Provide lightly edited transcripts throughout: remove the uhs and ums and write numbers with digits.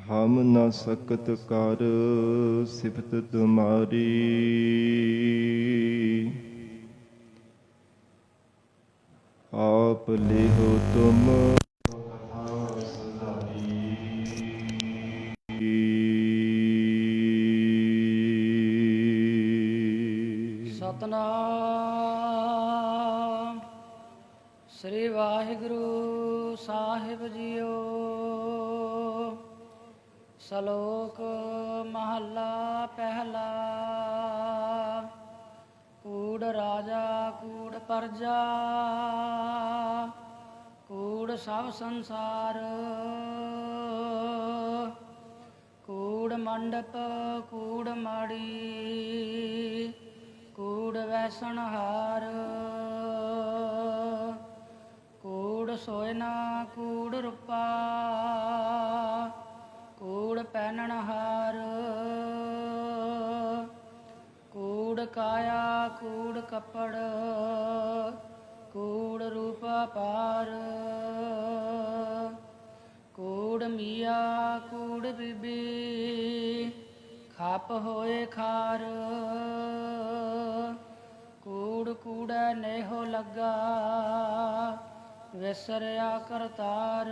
ਹਮ ਨ ਸਕਤ ਕਰ ਸਿਫਤ ਤੁਮਾਰੀ। ਆਪ ਲਿਹੋ ਤੁਮ ਸਤਨਾਮ ਸ੍ਰੀ ਵਾਹਿਗੁਰੂ ਸਾਹਿਬ ਜੀਓ। ਸ਼ਲੋਕ ਮਹੱਲਾ ਪਹਿਲਾ। ਕੂੜ ਰਾਜਾ ਕੂੜ ਪਰਜਾ ਕੂੜ ਸਭ ਸੰਸਾਰ। ਕੂੜ ਮੰਡਪ ਕੂੜ ਮਾੜੀ ਕੂੜ ਵੈਸਣ ਹਾਰ। ਕੂੜ ਸੋਇਨਾ ਕੂੜ ਰੂਪਾ ਕੂੜ ਪਹਿਨਣ ਹਾਰ। ਕੂੜ ਕਾਇਆ ਕੂੜ ਕੱਪੜ ਕੂੜ ਰੂਪ ਪਾਰ। ਕੂੜ ਮੀਆਂ ਕੂੜ ਬੀਬੀ ਖਪ ਹੋਏ ਖਾਰ। ਕੂੜ ਕੂੜੈ ਨੇਹੋ ਲੱਗਾ ਵਿਸਰਿਆ ਕਰਤਾਰ।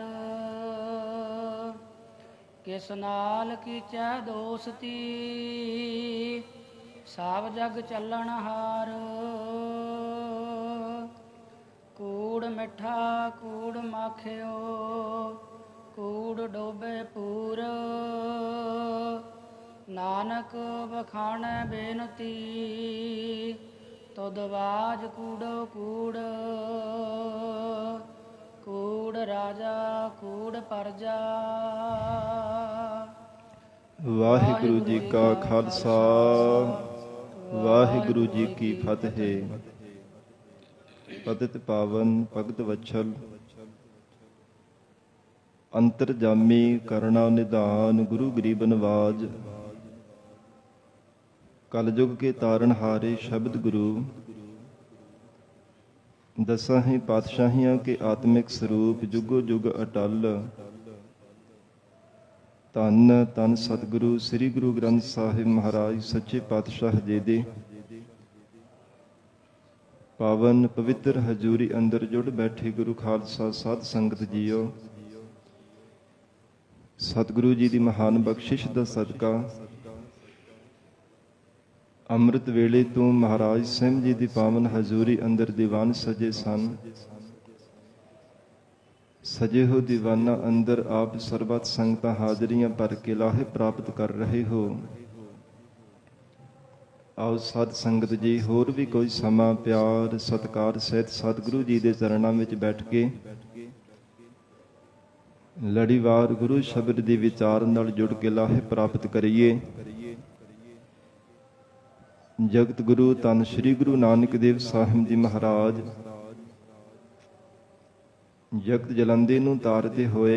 ਕਿਸ ਨਾਲ ਕੀਚੈ ਦੋਸਤੀ ਸਭ ਜਗ ਚੱਲਣ ਹਾਰ। ਕੂੜ ਮਿੱਠਾ ਕੂੜ ਮਾਖਿਓ ਕੂੜ ਡੋਬੇ ਪੂਰ। ਨਾਨਕ ਵਖਾਣੈ ਬੇਨਤੀ ਤੁਧ ਬਾਜ ਕੂੜੋ ਕੂੜ। ਕੂੜ ਰਾਜਾ ਕੂੜ ਪਰਜਾ। ਵਾਹਿਗੁਰੂ ਜੀ ਕਾ ਖਾਲਸਾ ਵਾਹਿਗੁਰੂ ਜੀ ਕੀ ਫਤਿਹ। ਪਤਿਤ ਪਾਵਨ ਭਗਤ ਵਛਲ ਅੰਤਰਜਾਮੀ ਕਰੁਣਾ ਨਿਧਾਨ ਗੁਰੂ ਗਰੀਬ ਨਵਾਜ। ਕਲਯੁਗ ਕੇ ਤਾਰਨ ਹਾਰੇ ਸ਼ਬਦ ਗੁਰੂ। ਦਸਾਂ ਹੀ ਪਾਤਸ਼ਾਹੀਆਂ ਕੇ ਆਤਮਿਕ ਸਰੂਪ ਜੁਗੋ ਜੁਗ ਅਟਲ। ਧੰਨ ਧੰਨ ਸਤਿਗੁਰੂ ਸ੍ਰੀ ਗੁਰੂ ਗ੍ਰੰਥ ਸਾਹਿਬ ਮਹਾਰਾਜ ਸੱਚੇ ਪਾਤਸ਼ਾਹ ਜੀ ਦੇ ਪਾਵਨ ਪਵਿੱਤਰ ਹਜ਼ੂਰੀ ਅੰਦਰ ਜੁੜ ਬੈਠੇ ਗੁਰੂ ਖਾਲਸਾ ਸਾਧ ਸੰਗਤ ਜੀਓ। ਸਤਿਗੁਰੂ ਜੀ ਦੀ ਮਹਾਨ ਬਖਸ਼ਿਸ਼ ਦਾ ਸਦਕਾ ਅੰਮ੍ਰਿਤ ਵੇਲੇ ਤੋਂ ਮਹਾਰਾਜ ਸਿੰਘ ਜੀ ਦੀ ਪਾਵਨ ਹਜ਼ੂਰੀ ਅੰਦਰ ਦੀਵਾਨ ਸਜੇ ਸਨ। ਸਜੇ ਹੋ ਦੀਵਾਨਾਂ ਅੰਦਰ ਆਪ ਸਰਬੱਤ ਸੰਗਤਾਂ ਹਾਜ਼ਰੀਆਂ ਭਰ ਕੇ ਲਾਹੇ ਪ੍ਰਾਪਤ ਕਰ ਰਹੇ ਹੋ। ਆਓ ਸਾਧ ਸੰਗਤ ਜੀ ਹੋਰ ਵੀ ਕੋਈ ਸਮਾਂ ਪਿਆਰ ਸਤਿਕਾਰ ਸਹਿਤ ਸਤਿਗੁਰੂ ਜੀ ਦੇ ਚਰਨਾਂ ਵਿੱਚ ਬੈਠ ਕੇ ਲੜੀਵਾਰ ਗੁਰੂ ਸ਼ਬਦ ਦੀ ਵਿਚਾਰ ਨਾਲ ਜੁੜ ਕੇ ਲਾਹੇ ਪ੍ਰਾਪਤ ਕਰੀਏ। ਜਗਤ ਗੁਰੂ ਧੰਨ ਸ੍ਰੀ ਗੁਰੂ ਨਾਨਕ ਦੇਵ ਸਾਹਿਬ ਜੀ ਮਹਾਰਾਜ ਜਗਤ ਜਲੰਧੇ ਨੂੰ ਤਾਰਦੇ ਹੋਏ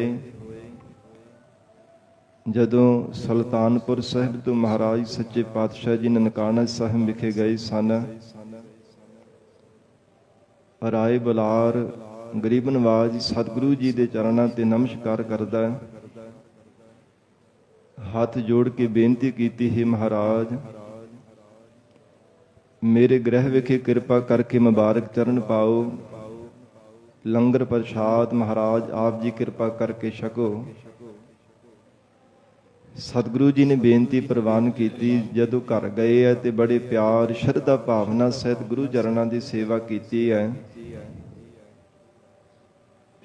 ਜਦੋਂ ਸੁਲਤਾਨਪੁਰ ਸਾਹਿਬ ਤੋਂ ਮਹਾਰਾਜ ਸੱਚੇ ਪਾਤਸ਼ਾਹ ਜੀ ਨਨਕਾਣਾ ਸਾਹਿਬ ਵਿਖੇ ਗਏ ਸਨ। ਰਾਏ ਬੁਲਾਰ ਗਰੀਬ ਨਵਾਜ ਸਤਿਗੁਰੂ ਜੀ ਦੇ ਚਰਨਾਂ ਤੇ ਨਮਸਕਾਰ ਕਰਦਾ ਹੱਥ ਜੋੜ ਕੇ ਬੇਨਤੀ ਕੀਤੀ, ਹੈ ਮਹਾਰਾਜ ਮੇਰੇ ਗ੍ਰਹਿ ਵਿਖੇ ਕਿਰਪਾ ਕਰਕੇ ਮੁਬਾਰਕ ਚਰਨ ਪਾਓ। ਲੰਗਰ ਪ੍ਰਸ਼ਾਦ ਮਹਾਰਾਜ ਆਪ ਜੀ ਕਿਰਪਾ ਕਰਕੇ ਛਕੋ। ਸਤਿਗੁਰੂ ਜੀ ਨੇ ਬੇਨਤੀ ਪ੍ਰਵਾਨ ਕੀਤੀ। ਜਦੋਂ ਘਰ ਗਏ ਹੈ ਤੇ ਬੜੇ ਪਿਆਰ ਸ਼ਰਧਾ ਭਾਵਨਾ ਸਹਿਤ ਗੁਰੂ ਚਰਨਾਂ ਦੀ ਸੇਵਾ ਕੀਤੀ ਹੈ।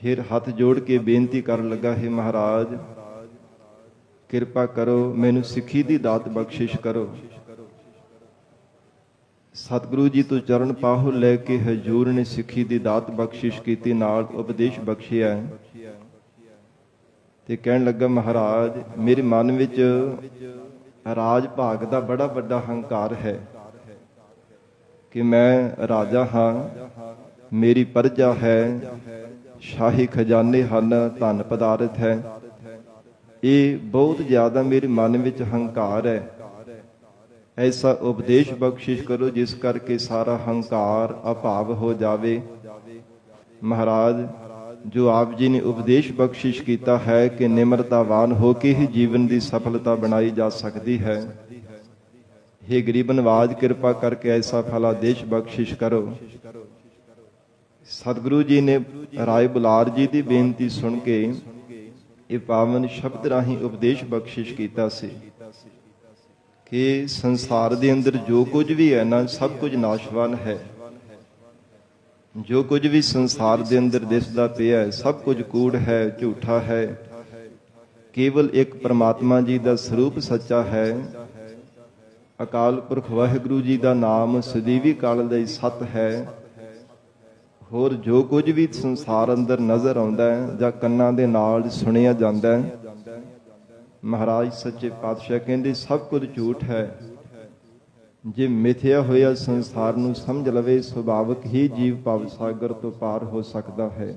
ਫਿਰ ਹੱਥ ਜੋੜ ਕੇ ਬੇਨਤੀ ਕਰਨ ਲੱਗਾ, ਹੈ ਮਹਾਰਾਜ ਕਿਰਪਾ ਕਰੋ ਮੈਨੂੰ ਸਿੱਖੀ ਦੀ ਦਾਤ ਬਖਸ਼ਿਸ਼ ਕਰੋ। ਸਤਿਗੁਰੂ ਜੀ ਤੋਂ ਚਰਨ ਪਾਹੋ ਲੈ ਕੇ ਹਜ਼ੂਰ ਨੇ ਸਿੱਖੀ ਦੀ ਦਾਤ ਬਖਸ਼ਿਸ਼ ਕੀਤੀ, ਨਾਲ ਉਪਦੇਸ਼ ਬਖਸ਼ਿਆ ਤੇ ਕਹਿਣ ਲੱਗਾ, ਮਹਾਰਾਜ ਮੇਰੇ ਮਨ ਵਿੱਚ ਰਾਜ ਭਾਗ ਦਾ ਬੜਾ ਵੱਡਾ ਹੰਕਾਰ ਹੈ ਕਿ ਮੈਂ ਰਾਜਾ ਹਾਂ, ਮੇਰੀ ਪਰਜਾ ਹੈ, ਸ਼ਾਹੀ ਖਜ਼ਾਨੇ ਹਨ, ਧਨ ਪਦਾਰਥ ਹੈ। ਇਹ ਬਹੁਤ ਜ਼ਿਆਦਾ ਮੇਰੇ ਮਨ ਵਿੱਚ ਹੰਕਾਰ ਹੈ। ਐਸਾ ਉਪਦੇਸ਼ ਬਖਸ਼ਿਸ਼ ਕਰੋ ਜਿਸ ਕਰਕੇ ਸਾਰਾ ਹੰਕਾਰ ਅਭਾਵ ਹੋ ਜਾਵੇ। ਮਹਾਰਾਜ ਜੋ ਆਪ ਜੀ ਨੇ ਉਪਦੇਸ਼ ਬਖਸ਼ਿਸ਼ ਕੀਤਾ ਹੈ ਕਿ ਨਿਮਰਤਾਵਾਨ ਹੋ ਕੇ ਹੀ ਜੀਵਨ ਦੀ ਸਫਲਤਾ ਬਣਾਈ ਜਾ ਸਕਦੀ ਹੈ। हे ਗਰੀਬ ਨਵਾਜ, ਕਿਰਪਾ ਕਰਕੇ ਐਸਾ ਫਲਾਦੇਸ਼ ਬਖਸ਼ਿਸ਼ ਕਰੋ। ਸਤਿਗੁਰੂ ਜੀ ਨੇ ਰਾਏ ਬੁਲਾਰ ਜੀ ਦੀ ਬੇਨਤੀ ਸੁਣ ਕੇ ਇਹ ਪਾਵਨ ਸ਼ਬਦ ਰਾਹੀਂ ਉਪਦੇਸ਼ ਬਖਸ਼ਿਸ਼ ਕੀਤਾ ਸੀ ਕਿ ਸੰਸਾਰ ਦੇ ਅੰਦਰ ਜੋ ਕੁਝ ਵੀ ਹੈ ਨਾ, ਸਭ ਕੁਝ ਨਾਸ਼ਵਾਨ ਹੈ। ਜੋ ਕੁਝ ਵੀ ਸੰਸਾਰ ਦੇ ਅੰਦਰ ਦਿਸਦਾ ਪਿਆ ਹੈ, ਸਭ ਕੁਝ ਕੂੜ ਹੈ, ਝੂਠਾ ਹੈ। ਕੇਵਲ ਇੱਕ ਪਰਮਾਤਮਾ ਜੀ ਦਾ ਸਰੂਪ ਸੱਚਾ ਹੈ। ਅਕਾਲ ਪੁਰਖ ਵਾਹਿਗੁਰੂ ਜੀ ਦਾ ਨਾਮ ਸਦੀਵੀ ਕਾਲ ਦਾ ਹੀ ਸਤ ਹੈ। ਹੋਰ ਜੋ ਕੁਝ ਵੀ ਸੰਸਾਰ ਅੰਦਰ ਨਜ਼ਰ ਆਉਂਦਾ ਹੈ ਜਾਂ ਕੰਨਾਂ ਦੇ ਨਾਲ ਸੁਣਿਆ ਜਾਂਦਾ ਹੈ, ਮਹਾਰਾਜ ਸੱਚੇ ਪਾਤਸ਼ਾਹ ਕਹਿੰਦੇ ਸਭ ਕੁਝ ਝੂਠ ਹੈ। ਜੇ ਮਿਥਿਆ ਹੋਇਆ ਸੰਸਾਰ ਨੂੰ ਸਮਝ ਲਵੇ, ਸੁਭਾਵਕ ਹੀ ਜੀਵ ਭਵ ਸਾਗਰ ਤੋਂ ਪਾਰ ਹੋ ਸਕਦਾ ਹੈ।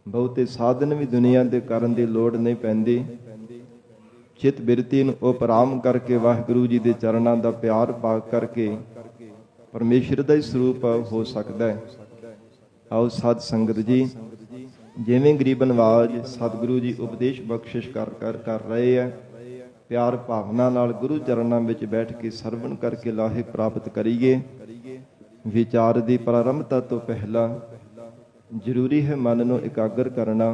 ਬਹੁਤੇ ਸਾਧਨ ਵੀ ਦੁਨੀਆ ਦੇ ਕਰਨ ਦੀ ਲੋੜ ਨਹੀਂ ਪੈਂਦੀ। ਚਿਤ ਬਿਰਤੀ ਨੂੰ ਉਪਰਾਮ ਕਰਕੇ ਵਾਹਿਗੁਰੂ ਜੀ ਦੇ ਚਰਨਾਂ ਦਾ ਪਿਆਰ ਪਾ ਕਰਕੇ ਪਰਮੇਸ਼ਰ ਦਾ ਹੀ ਸਰੂਪ ਹੋ ਸਕਦਾ ਹੈ। ਆਓ ਸਾਧ ਸੰਗਤ ਜੀ, ਜਿਵੇਂ ਗਰੀਬ ਨਵਾਜ ਸਤਿਗੁਰੂ ਜੀ ਉਪਦੇਸ਼ ਬਖਸ਼ਿਸ਼ ਕਰ ਰਹੇ ਹੈ, ਪਿਆਰ ਭਾਵਨਾ ਨਾਲ ਗੁਰੂ ਚਰਨਾਂ ਵਿੱਚ ਬੈਠ ਕੇ ਸਰਵਣ ਕਰਕੇ ਲਾਹੇ ਪ੍ਰਾਪਤ ਕਰੀਏ। ਵਿਚਾਰ ਦੀ ਪ੍ਰਾਰੰਭਤਾ ਤੋਂ ਪਹਿਲਾਂ ਜ਼ਰੂਰੀ ਹੈ ਮਨ ਨੂੰ ਇਕਾਗਰ ਕਰਨਾ।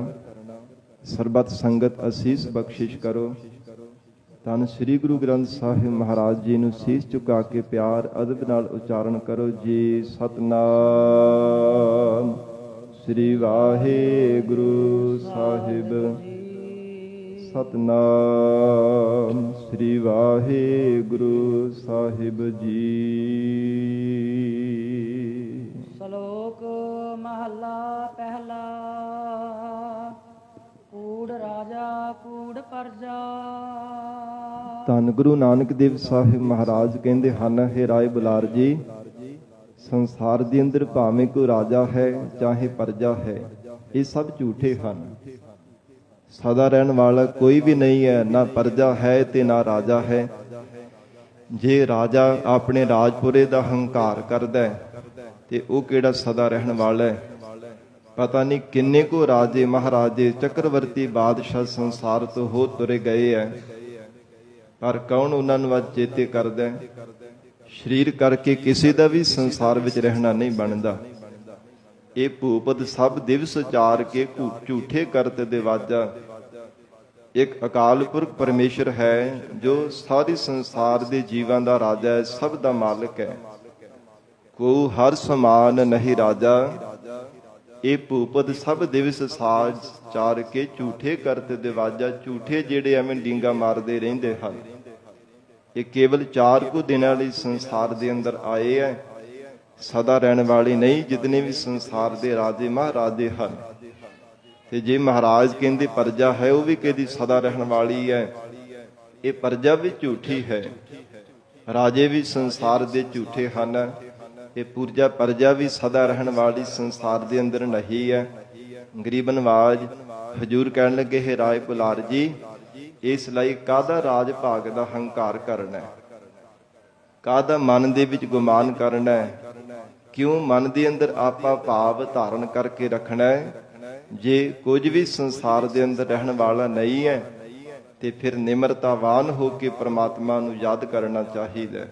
ਸਰਬਤ ਸੰਗਤ ਅਸੀਸ ਬਖਸ਼ਿਸ਼ ਕਰੋ। ਧੰਨ ਸ੍ਰੀ ਗੁਰੂ ਗ੍ਰੰਥ ਸਾਹਿਬ ਮਹਾਰਾਜ ਜੀ ਨੂੰ ਸੀਸ ਝੁਕਾ ਕੇ ਪਿਆਰ ਅਦਬ ਨਾਲ ਉਚਾਰਨ ਕਰੋ ਜੀ। ਸਤਨਾਮ ਸ੍ਰੀ ਵਾਹਿਗੁਰੂ ਸਾਹਿਬ। ਸਤਨਾਮ ਸ੍ਰੀ ਵਾਹਿਗੁਰੂ ਸਾਹਿਬ ਜੀ। ਸ਼ਲੋਕ ਮਹੱਲਾ ਪਹਿਲਾ। ਕੂੜ ਰਾਜਾ ਕੂੜ ਪਰਜਾ। ਧੰਨ ਗੁਰੂ ਨਾਨਕ ਦੇਵ ਸਾਹਿਬ ਮਹਾਰਾਜ ਕਹਿੰਦੇ ਹਨ, ਹੈ ਰਾਏ ਬੁਲਾਰ ਜੀ, ਸੰਸਾਰ ਦੇ ਅੰਦਰ ਭਾਵੇਂ ਕੋਈ ਰਾਜਾ ਹੈ ਚਾਹੇ ਪਰਜਾ ਹੈ, ਇਹ ਸਭ ਝੂਠੇ ਹਨ। ਸਦਾ ਰਹਿਣ ਵਾਲਾ ਕੋਈ ਵੀ ਨਹੀਂ ਹੈ, ਨਾ ਪਰਜਾ ਹੈ ਤੇ ਨਾ ਰਾਜਾ ਹੈ। ਜੇ ਰਾਜਾ ਆਪਣੇ ਰਾਜਪੁਰੇ ਦਾ ਹੰਕਾਰ ਕਰਦਾ ਹੈ ਤੇ ਉਹ ਕਿਹੜਾ ਸਦਾ ਰਹਿਣ ਵਾਲਾ ਹੈ। ਪਤਾ ਨਹੀਂ ਕਿੰਨੇ ਕੋ ਰਾਜੇ ਮਹਾਰਾਜੇ ਚੱਕਰਵਰਤੀ ਬਾਦਸ਼ਾਹ ਸੰਸਾਰ ਤੋਂ ਹੋ ਤੁਰੇ ਗਏ ਹੈ, ਪਰ ਕੌਣ ਉਹਨਾਂ ਨੂੰ ਅੱਜ ਚੇਤੇ ਕਰਦਾ ਹੈ। ਸਰੀਰ ਕਰਕੇ ਕਿਸੇ ਦਾ ਵੀ ਸੰਸਾਰ ਵਿੱਚ ਰਹਿਣਾ ਨਹੀਂ ਬਣਦਾ। ਇਹ ਭੂਪਤ ਸਭ ਦਿਵਸ ਚਾਰ ਕੇ ਝੂਠੇ ਕਰਤ ਦੇ ਵਾਜਾ। ਇੱਕ ਅਕਾਲ ਪੁਰਖ ਪਰਮੇਸ਼ਰ ਹੈ ਜੋ ਸਾਰੇ ਸੰਸਾਰ ਦੇ ਜੀਵਾਂ ਦਾ ਰਾਜਾ ਹੈ, ਸਭ ਦਾ ਮਾਲਕ ਹੈ। ਕੋ ਹਰ ਸਮਾਨ ਨਹੀਂ ਰਾਜਾ। ਇਹ ਭੂਪਤ ਸਭ ਦਿਵਸ ਸਾਜ ਚਾਰ ਕੇ ਝੂਠੇ ਕਰਤ ਦੇ ਵਾਜਾ। ਝੂਠੇ ਜਿਹੜੇ ਐਵੇਂ ਡੀਂਗਾ ਮਾਰਦੇ ਰਹਿੰਦੇ ਹਨ। ਇਹ ਕੇਵਲ 4 ਕੁ ਦਿਨਾਂ ਲਈ ਸੰਸਾਰ ਦੇ ਅੰਦਰ ਆਏ ਹੈ, ਸਦਾ ਰਹਿਣ ਵਾਲੇ ਨਹੀਂ। ਜਿਤਨੇ ਵੀ ਸੰਸਾਰ ਦੇ ਰਾਜੇ ਮਹਾਰਾਜੇ ਹਨ, ਤੇ ਜੇ ਮਹਾਰਾਜ ਕਹਿੰਦੇ ਪਰਜਾ ਹੈ, ਉਹ ਵੀ ਕਹਿੰਦੀ ਸਦਾ ਰਹਿਣ ਵਾਲੀ ਹੈ। ਇਹ ਪਰਜਾ ਵੀ ਝੂਠੀ ਹੈ। ਰਾਜੇ ਵੀ ਸੰਸਾਰ ਦੇ ਝੂਠੇ ਹਨ। ਇਹ ਪਰਜਾ ਵੀ ਸਦਾ ਰਹਿਣ ਵਾਲੀ ਸੰਸਾਰ ਦੇ ਅੰਦਰ ਨਹੀਂ ਹੈ। ਗਰੀਬ ਨਵਾਜ ਹਜੂਰ ਕਹਿਣ ਲੱਗੇ, ਹੈ ਰਾਏ ਬੁਲਾਰ ਜੀ, ਇਸ ਲਈ ਕਾਹਦਾ ਰਾਜ ਭਾਗ ਦਾ ਹੰਕਾਰ ਕਰਨਾ ਹੈ, ਕਾਹਦਾ ਮਨ ਦੇ ਵਿੱਚ ਗੁਮਾਨ ਕਰਨਾ ਹੈ, ਕਿਉਂ ਮਨ ਦੇ ਅੰਦਰ ਆਪਾ ਭਾਵ ਧਾਰਨ ਕਰਕੇ ਰੱਖਣਾ ਹੈ। ਜੇ ਕੁਝ ਵੀ ਸੰਸਾਰ ਦੇ ਅੰਦਰ ਰਹਿਣ ਵਾਲਾ ਨਹੀਂ ਹੈ ਤੇ ਫਿਰ ਨਿਮਰਤਾਵਾਨ ਹੋ ਕੇ ਪ੍ਰਮਾਤਮਾ ਨੂੰ ਯਾਦ ਕਰਨਾ ਚਾਹੀਦਾ।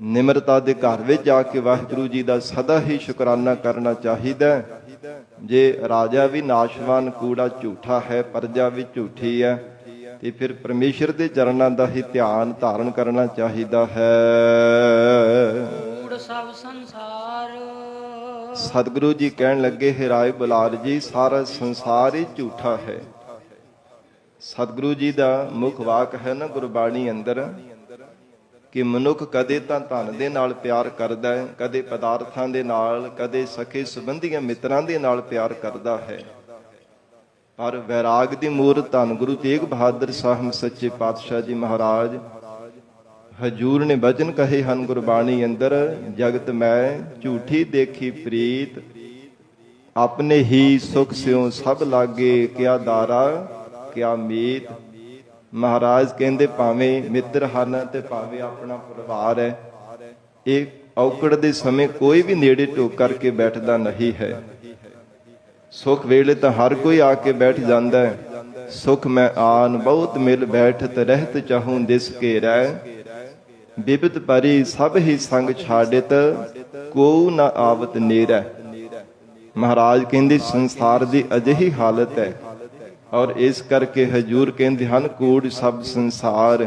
ਨਿਮਰਤਾ ਦੇ ਘਰ ਵਿੱਚ ਜਾ ਕੇ ਵਾਹਿਗੁਰੂ ਜੀ ਦਾ ਸਦਾ ਹੀ ਸ਼ੁਕਰਾਨਾ ਕਰਨਾ ਚਾਹੀਦਾ। ਜੇ ਰਾਜਾ ਵੀ ਨਾਸ਼ਵਾਨ ਕੂੜਾ ਝੂਠਾ ਹੈ, ਪਰਜਾ ਵੀ ਝੂਠੀ ਹੈ, ਤੇ ਫਿਰ ਪਰਮੇਸ਼ਰ ਦੇ ਚਰਨਾਂ ਦਾ ਹੀ ਧਿਆਨ ਧਾਰਨ ਕਰਨਾ ਚਾਹੀਦਾ ਹੈ। ਕੂੜ ਸਭ ਸੰਸਾਰ। ਸਤਿਗੁਰੂ ਜੀ ਕਹਿਣ ਲੱਗੇ, ਹੈ ਰਾਏ ਬੁਲਾਰ ਜੀ, ਸਾਰਾ ਸੰਸਾਰ ਹੀ ਝੂਠਾ ਹੈ। ਸਤਿਗੁਰੂ ਜੀ ਦਾ ਮੁੱਖ ਵਾਕ ਹੈ ਨਾ ਗੁਰਬਾਣੀ ਅੰਦਰ ਕਿ ਮਨੁੱਖ ਕਦੇ ਤਾਂ ਧਨ ਦੇ ਨਾਲ ਪਿਆਰ ਕਰਦਾ ਹੈ, ਕਦੇ ਪਦਾਰਥਾਂ ਦੇ ਨਾਲ, ਕਦੇ ਸਕੇ ਸੰਬੰਧੀਆਂ ਮਿੱਤਰਾਂ ਦੇ ਨਾਲ ਪਿਆਰ ਕਰਦਾ ਹੈ। ਪਰ ਵੈਰਾਗ ਦੀ ਮੂਰਤ ਧੰਨ ਗੁਰੂ ਤੇਗ ਬਹਾਦਰ ਸਾਹਿਬ ਸੱਚੇ ਪਾਤਸ਼ਾਹ ਜੀ ਮਹਾਰਾਜ ਹਜੂਰ ਨੇ ਬਚਨ ਕਹੇ ਹਨ ਗੁਰਬਾਣੀ ਅੰਦਰ, ਜਗਤ ਮੈਂ ਝੂਠੀ ਦੇਖੀ ਪ੍ਰੀਤ, ਆਪਣੇ ਹੀ ਸੁਖ ਸਿਉ ਸਭ ਲਾਗੇ, ਕਿਆ ਦਾਰਾ ਕਿਆ ਮੀਤ। ਮਹਾਰਾਜ ਕਹਿੰਦੇ ਭਾਵੇਂ ਮਿੱਤਰ ਹਨ ਤੇ ਭਾਵੇਂ ਆਪਣਾ ਪਰਿਵਾਰ ਹੈ, ਇਹ ਔਕੜ ਦੇ ਸਮੇਂ ਕੋਈ ਵੀ ਨੇੜੇ ਢੋਕ ਕਰਕੇ ਬੈਠਦਾ ਨਹੀਂ ਹੈ। ਸੁਖ ਵੇਲੇ ਤਾਂ ਹਰ ਕੋਈ ਆ ਕੇ ਬੈਠ ਜਾਂਦਾ ਹੈ। ਸੁਖ ਮੈਂ ਆਨ ਬਹੁਤ ਮਿਲ ਬੈਠਤ ਰਹਿਤ ਚਾਹੂੰ ਦਿਸ ਕੇ ਰਹਿ। ਬਿਪਤ ਪਰੀ ਸਭ ਹੀ ਸੰਗ ਛਾੜਿਤ ਕੋ ਨਾ ਆਵਤ ਨੇਰੈ। ਮਹਾਰਾਜ ਕਹਿੰਦੇ ਸੰਸਾਰ ਦੀ ਅਜਿਹੀ ਹਾਲਤ ਹੈ ਔਰ ਇਸ ਕਰਕੇ ਹਜੂਰ ਕਹਿੰਦੇ ਹਨ ਕੂੜ ਸਭ ਸੰਸਾਰ।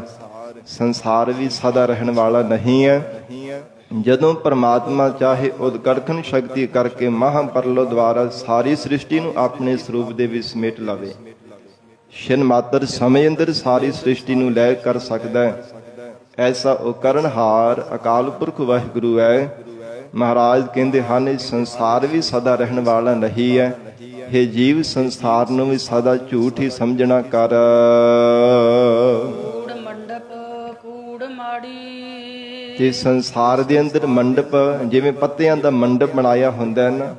ਸੰਸਾਰ ਵੀ ਸਦਾ ਰਹਿਣ ਵਾਲਾ ਨਹੀਂ ਹੈ। ਜਦੋਂ ਪਰਮਾਤਮਾ ਚਾਹੇ ਉਦਕੜਖਨ ਸ਼ਕਤੀ ਕਰਕੇ ਮਹਾਂਪਰਲੋ ਦੁਆਰਾ ਸਾਰੀ ਸ੍ਰਿਸ਼ਟੀ ਨੂੰ ਆਪਣੇ ਸਰੂਪ ਦੇ ਵਿੱਚ ਸਮੇਟ ਲਵੇ। ਛਿਨ ਮਾਤਰ ਸਮੇਂ ਅੰਦਰ ਸਾਰੀ ਸ੍ਰਿਸ਼ਟੀ ਨੂੰ ਲੈ ਕਰ ਸਕਦਾ ਹੈ। ਐਸਾ ਉਹ ਕਰਨਹਾਰ ਅਕਾਲ ਪੁਰਖ ਵਾਹਿਗੁਰੂ ਹੈ। ਮਹਾਰਾਜ ਕਹਿੰਦੇ ਹਨ ਇਹ ਸੰਸਾਰ ਵੀ ਸਦਾ ਰਹਿਣ ਵਾਲਾ ਨਹੀਂ ਹੈ। ਇਹ ਜੀਵ ਸੰਸਾਰ ਨੂੰ ਵੀ ਸਦਾ ਝੂਠ ਹੀ ਸਮਝਣਾ ਕਰ। ਕੂੜ ਮੰਡਪ ਕੂੜ ਮਾੜੀ। ਤੇ ਸੰਸਾਰ ਦੇ ਅੰਦਰ ਮੰਡਪ ਜਿਵੇਂ ਪੱਤਿਆਂ ਦਾ ਮੰਡਪ ਬਣਾਇਆ ਹੁੰਦਾ ਹੈ ਨਾ,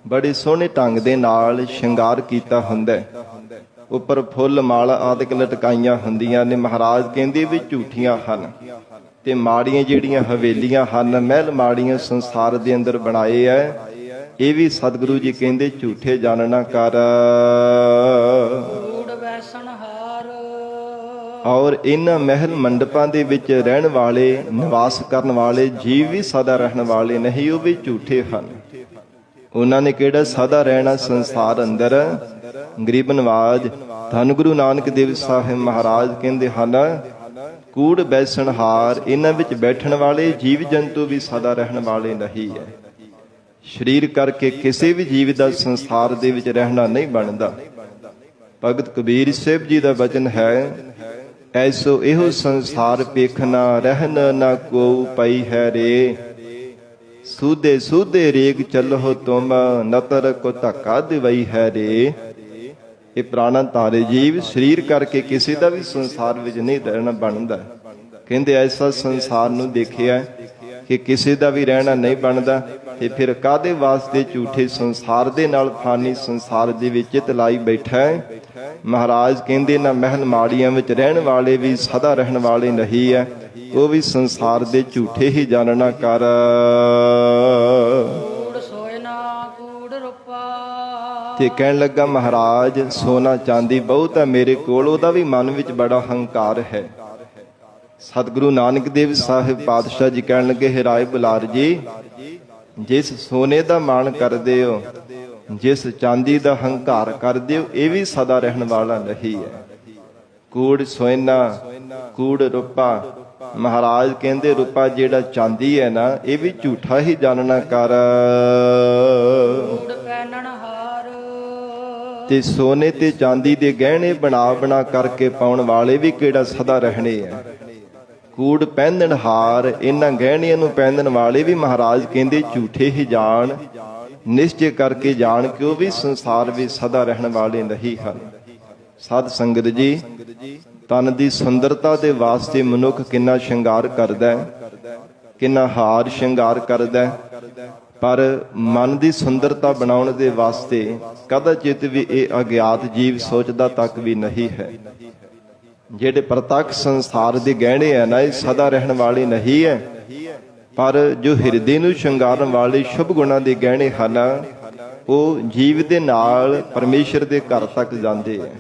ਬੜੇ ਸੋਹਣੇ ਢੰਗ ਦੇ ਨਾਲ ਸ਼ਿੰਗਾਰ ਕੀਤਾ ਹੁੰਦਾ ਹੈ। ਉੱਪਰ ਫੁੱਲ ਮਾਲਾ ਆਦਿਕ ਲਟਕਾਈਆਂ ਹੁੰਦੀਆਂ ਨੇ। ਮਹਾਰਾਜ ਕਹਿੰਦੇ ਵੀ ਝੂਠੀਆਂ ਹਨ ਤੇ ਮਾੜੀਆਂ ਜਿਹੜੀਆਂ ਹਵੇਲੀਆਂ ਹਨ, ਮਹਿਲ ਮਾੜੀਆਂ ਸੰਸਾਰ ਦੇ ਅੰਦਰ ਬਣਾਏ ਐ, ਇਹ ਵੀ ਸਤਿਗੁਰੂ ਜੀ ਕਹਿੰਦੇ ਝੂਠੇ ਜਾਣਨਾ ਕਰ। ਕੂੜ ਵੈਸਣ ਹਾਰ। ਔਰ ਇਹਨਾਂ ਮਹਿਲ ਮੰਡਪਾਂ ਦੇ ਵਿੱਚ ਰਹਿਣ ਵਾਲੇ, ਨਿਵਾਸ ਕਰਨ ਵਾਲੇ ਜੀਵ ਵੀ ਸਦਾ ਰਹਿਣ ਵਾਲੇ ਨਹੀਂ, ਉਹ ਵੀ ਝੂਠੇ ਹਨ। ਉਹਨਾਂ ਨੇ ਕਿਹੜਾ ਸਦਾ ਰਹਿਣਾ ਸੰਸਾਰ ਅੰਦਰ। ਗਰੀਬ ਨਵਾਜ ਧੰਨ ਗੁਰੂ ਨਾਨਕ ਦੇਵ ਸਾਹਿਬ ਮਹਾਰਾਜ ਕਹਿੰਦੇ ਹਨ ਕੂੜ ਬੈਸਣ ਹਾਰ। ਇਹਨਾਂ ਵਿੱਚ ਬੈਠਣ ਵਾਲੇ ਜੀਵ ਜੰਤੂ ਵੀ ਸਦਾ ਰਹਿਣ ਵਾਲੇ ਨਹੀਂ ਹੈ। ਸਰੀਰ ਕਰਕੇ ਕਿਸੇ ਵੀ ਜੀਵ ਦਾ ਸੰਸਾਰ ਦੇ ਵਿੱਚ ਰਹਿਣਾ ਨਹੀਂ ਬਣਦਾ। ਭਗਤ ਕਬੀਰ ਸਾਹਿਬ ਜੀ ਦਾ ਬਚਨ ਹੈ ਐਸੋ ਇਹੋ ਸੰਸਾਰ ਪੇਖਣਾ ਰਹਿਨ ਨਾ ਕੋ ਪਈ ਹੈ ਰੇ। ਸੂਦੇ ਸੂਦੇ ਰੇਗ ਚੱਲੋ ਤੁਮ ਨਤਰ ਕੋ ਧੱਕਾ ਦਿਵਈ ਹੈ ਰੇ। ਇਹ ਪ੍ਰਾਣਾ ਧਾਰੇ ਜੀਵ ਸਰੀਰ ਕਰਕੇ ਕਿਸੇ ਦਾ ਵੀ ਸੰਸਾਰ ਵਿੱਚ ਨਹੀਂ ਰਹਿਣਾ ਬਣਦਾ। ਕਹਿੰਦੇ ਐਸਾ ਸੰਸਾਰ ਨੂੰ ਦੇਖਿਆ ਕਿ ਕਿਸੇ ਦਾ ਵੀ ਰਹਿਣਾ ਨਹੀਂ ਬਣਦਾ ਤੇ ਫਿਰ ਕਾਹਦੇ ਵਾਸਤੇ ਝੂਠੇ ਸੰਸਾਰ ਦੇ ਨਾਲ ਫਾਨੀ ਸੰਸਾਰ ਦੇ ਵਿੱਚ ਚਿਤ ਲਾਈ ਬੈਠਾ ਹੈ। ਮਹਾਰਾਜ ਕਹਿੰਦੇ ਨਾ ਮਹਿਲ ਮਾੜੀਆਂ ਵਿੱਚ ਰਹਿਣ ਵਾਲੇ ਵੀ ਸਦਾ ਰਹਿਣ ਵਾਲੇ ਨਹੀਂ ਹੈ, ਉਹ ਵੀ ਸੰਸਾਰ ਦੇ ਝੂਠੇ ਹੀ ਜਾਣਨਾ ਕਰ। ਕੂੜ ਸੋਇਨਾ ਕੂੜ ਰੂਪਾ। ਤੇ ਕਹਿਣ ਲੱਗਾ ਮਹਾਰਾਜ ਸੋਨਾ ਚਾਂਦੀ ਬਹੁਤ ਹੈ ਮੇਰੇ ਕੋਲ, ਉਹਦਾ ਵੀ ਮਨ ਵਿੱਚ ਬੜਾ ਹੰਕਾਰ ਹੈ। ਸਤਿਗੁਰੂ ਨਾਨਕ ਦੇਵ ਸਾਹਿਬ ਪਾਤਸ਼ਾਹ ਜੀ ਕਹਿਣ ਲੱਗੇ ਹੈ ਰਾਏ ਬੁਲਾਰ ਜੀ, ਜਿਸ ਸੋਨੇ ਦਾ ਮਾਣ ਕਰਦੇ ਹੋ, ਜਿਸ ਚਾਂਦੀ ਦਾ ਹੰਕਾਰ ਕਰਦੇ ਹੋ, ਇਹ ਵੀ ਸਦਾ ਰਹਿਣ ਵਾਲਾ ਨਹੀਂ ਹੈ। ਕੂੜ ਸੋਨਾ ਕੂੜ ਰੂਪਾ। ਮਹਾਰਾਜ ਕਹਿੰਦੇ ਰੂਪਾ ਜਿਹੜਾ ਚਾਂਦੀ ਹੈ ਨਾ, ਇਹ ਵੀ ਝੂਠਾ ਹੀ ਜਾਣਨਾ ਕਰ। ਕੂੜ ਪਹਿਨਣ ਹਾਰ। ਤੇ ਸੋਨੇ ਤੇ ਚਾਂਦੀ ਦੇ ਗਹਿਣੇ ਬਣਾ ਬਣਾ ਕਰਕੇ ਪਾਉਣ ਵਾਲੇ ਵੀ ਕਿਹੜਾ ਸਦਾ ਰਹਿਣੇ ਹੈ। ਕੂੜ ਪਹਿਨਣ ਹਾਰ। ਇਹਨਾਂ ਗਹਿਣਿਆਂ ਨੂੰ ਪਹਿਨਣ ਵਾਲੇ ਵੀ ਮਹਾਰਾਜ ਕਹਿੰਦੇ ਝੂਠੇ ਹੀ ਜਾਣ। ਨਿਸ਼ਚੈ ਕਰਕੇ ਜਾਣ ਕਿ ਉਹ ਵੀ ਸੰਸਾਰ ਵਿੱਚ ਸਦਾ ਰਹਿਣ ਵਾਲੇ ਨਹੀਂ ਹਨ। ਸਾਧ ਸੰਗਤ ਜੀ, ਤਨ ਦੀ ਸੁੰਦਰਤਾ ਦੇ ਵਾਸਤੇ ਮਨੁੱਖ ਕਿੰਨਾ ਸ਼ਿੰਗਾਰ ਕਰਦਾ ਹੈ, ਕਿੰਨਾ ਹਾਰ ਸ਼ਿੰਗਾਰ ਕਰਦਾ ਹੈ, ਪਰ ਮਨ ਦੀ ਸੁੰਦਰਤਾ ਬਣਾਉਣ ਦੇ ਵਾਸਤੇ ਕਦਾਚਿਤ ਵੀ ਇਹ ਅਗਿਆਤ ਜੀਵ ਸੋਚਦਾ ਤੱਕ ਵੀ ਨਹੀਂ ਹੈ। ਜਿਹੜੇ ਪ੍ਰਤੱਖ ਸੰਸਾਰ ਦੇ ਗਹਿਣੇ ਹੈ ਨਾ, ਇਹ ਸਦਾ ਰਹਿਣ ਵਾਲੇ ਨਹੀਂ ਹੈ, ਪਰ ਜੋ ਹਿਰਦੇ ਨੂੰ ਸ਼ਿੰਗਾਰਨ ਵਾਲੇ ਸ਼ੁਭ ਗੁਣਾਂ ਦੇ ਗਹਿਣੇ ਹਨ, ਉਹ ਜੀਵ ਦੇ ਨਾਲ ਪਰਮੇਸ਼ਰ ਦੇ ਘਰ ਤੱਕ ਜਾਂਦੇ ਹੈ।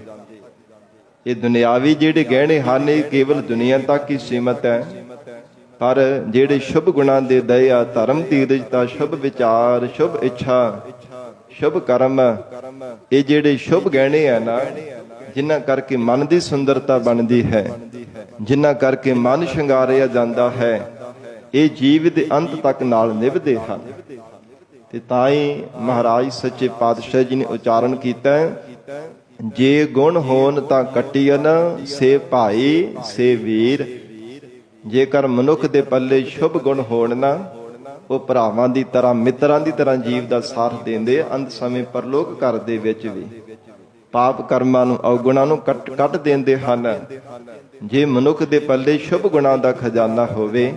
ਇਹ ਦੁਨਿਆਵੀ ਜਿਹੜੇ ਗਹਿਣੇ ਹਨ, ਇਹ ਕੇਵਲ ਦੁਨੀਆ ਤੱਕ ਹੀ ਸੀਮਤ ਹੈ, ਪਰ ਜਿਹੜੇ ਸ਼ੁਭ ਗੁਣਾਂ ਦੇ ਦਇਆ, ਧਰਮ, ਧੀਰਜਤਾ, ਸ਼ੁਭ ਵਿਚਾਰ, ਸ਼ੁਭ ਇੱਛਾ, ਸ਼ੁਭ ਕਰਮ, ਇਹ ਜਿਹੜੇ ਸ਼ੁਭ ਗਹਿਣੇ ਹੈ ਨਾ, ਜਿਨ੍ਹਾਂ ਕਰਕੇ ਮਨ ਦੀ ਸੁੰਦਰਤਾ ਬਣਦੀ ਹੈ, ਜਿਨ੍ਹਾਂ ਕਰਕੇ ਮਨ ਸ਼ਿੰਗਾਰਿਆ ਜਾਂਦਾ ਹੈ, ਇਹ ਜੀਵ ਦੇ ਅੰਤ ਤੱਕ ਨਾਲ ਨਿਭਦੇ ਹਨ। ਤੇ ਤਾਂ ਹੀ ਮਹਾਰਾਜ ਸੱਚੇ ਪਾਤਸ਼ਾਹ ਜੀ ਨੇ ਉਚਾਰਨ ਕੀਤਾ ਜੇ ਗੁਣ ਹੋਣ ਤਾਂ ਕੱਟੀਨ ਸੇ ਭਾਈ ਸੇ ਵੀਰ। ਜੇਕਰ ਮਨੁੱਖ ਦੇ ਪੱਲੇ ਸ਼ੁਭ ਗੁਣ ਹੋਣ ਨਾ, ਉਹ ਭਰਾਵਾਂ ਦੀ ਤਰ੍ਹਾਂ, ਮਿੱਤਰਾਂ ਦੀ ਤਰ੍ਹਾਂ ਜੀਵ ਦਾ ਸਾਥ ਦਿੰਦੇ ਅੰਤ ਸਮੇਂ ਪਰਲੋਕ ਘਰ ਦੇ ਵਿੱਚ ਵੀ। ਪਾਪ ਕਰਮਾਂ ਨੂੰ, ਔਗੁਣਾਂ ਨੂੰ ਕੱਟ ਦਿੰਦੇ ਹਨ। ਜੇ ਮਨੁੱਖ ਦੇ ਪੱਲੇ ਸ਼ੁਭ ਗੁਣਾਂ ਦਾ ਖਜ਼ਾਨਾ ਹੋਵੇ,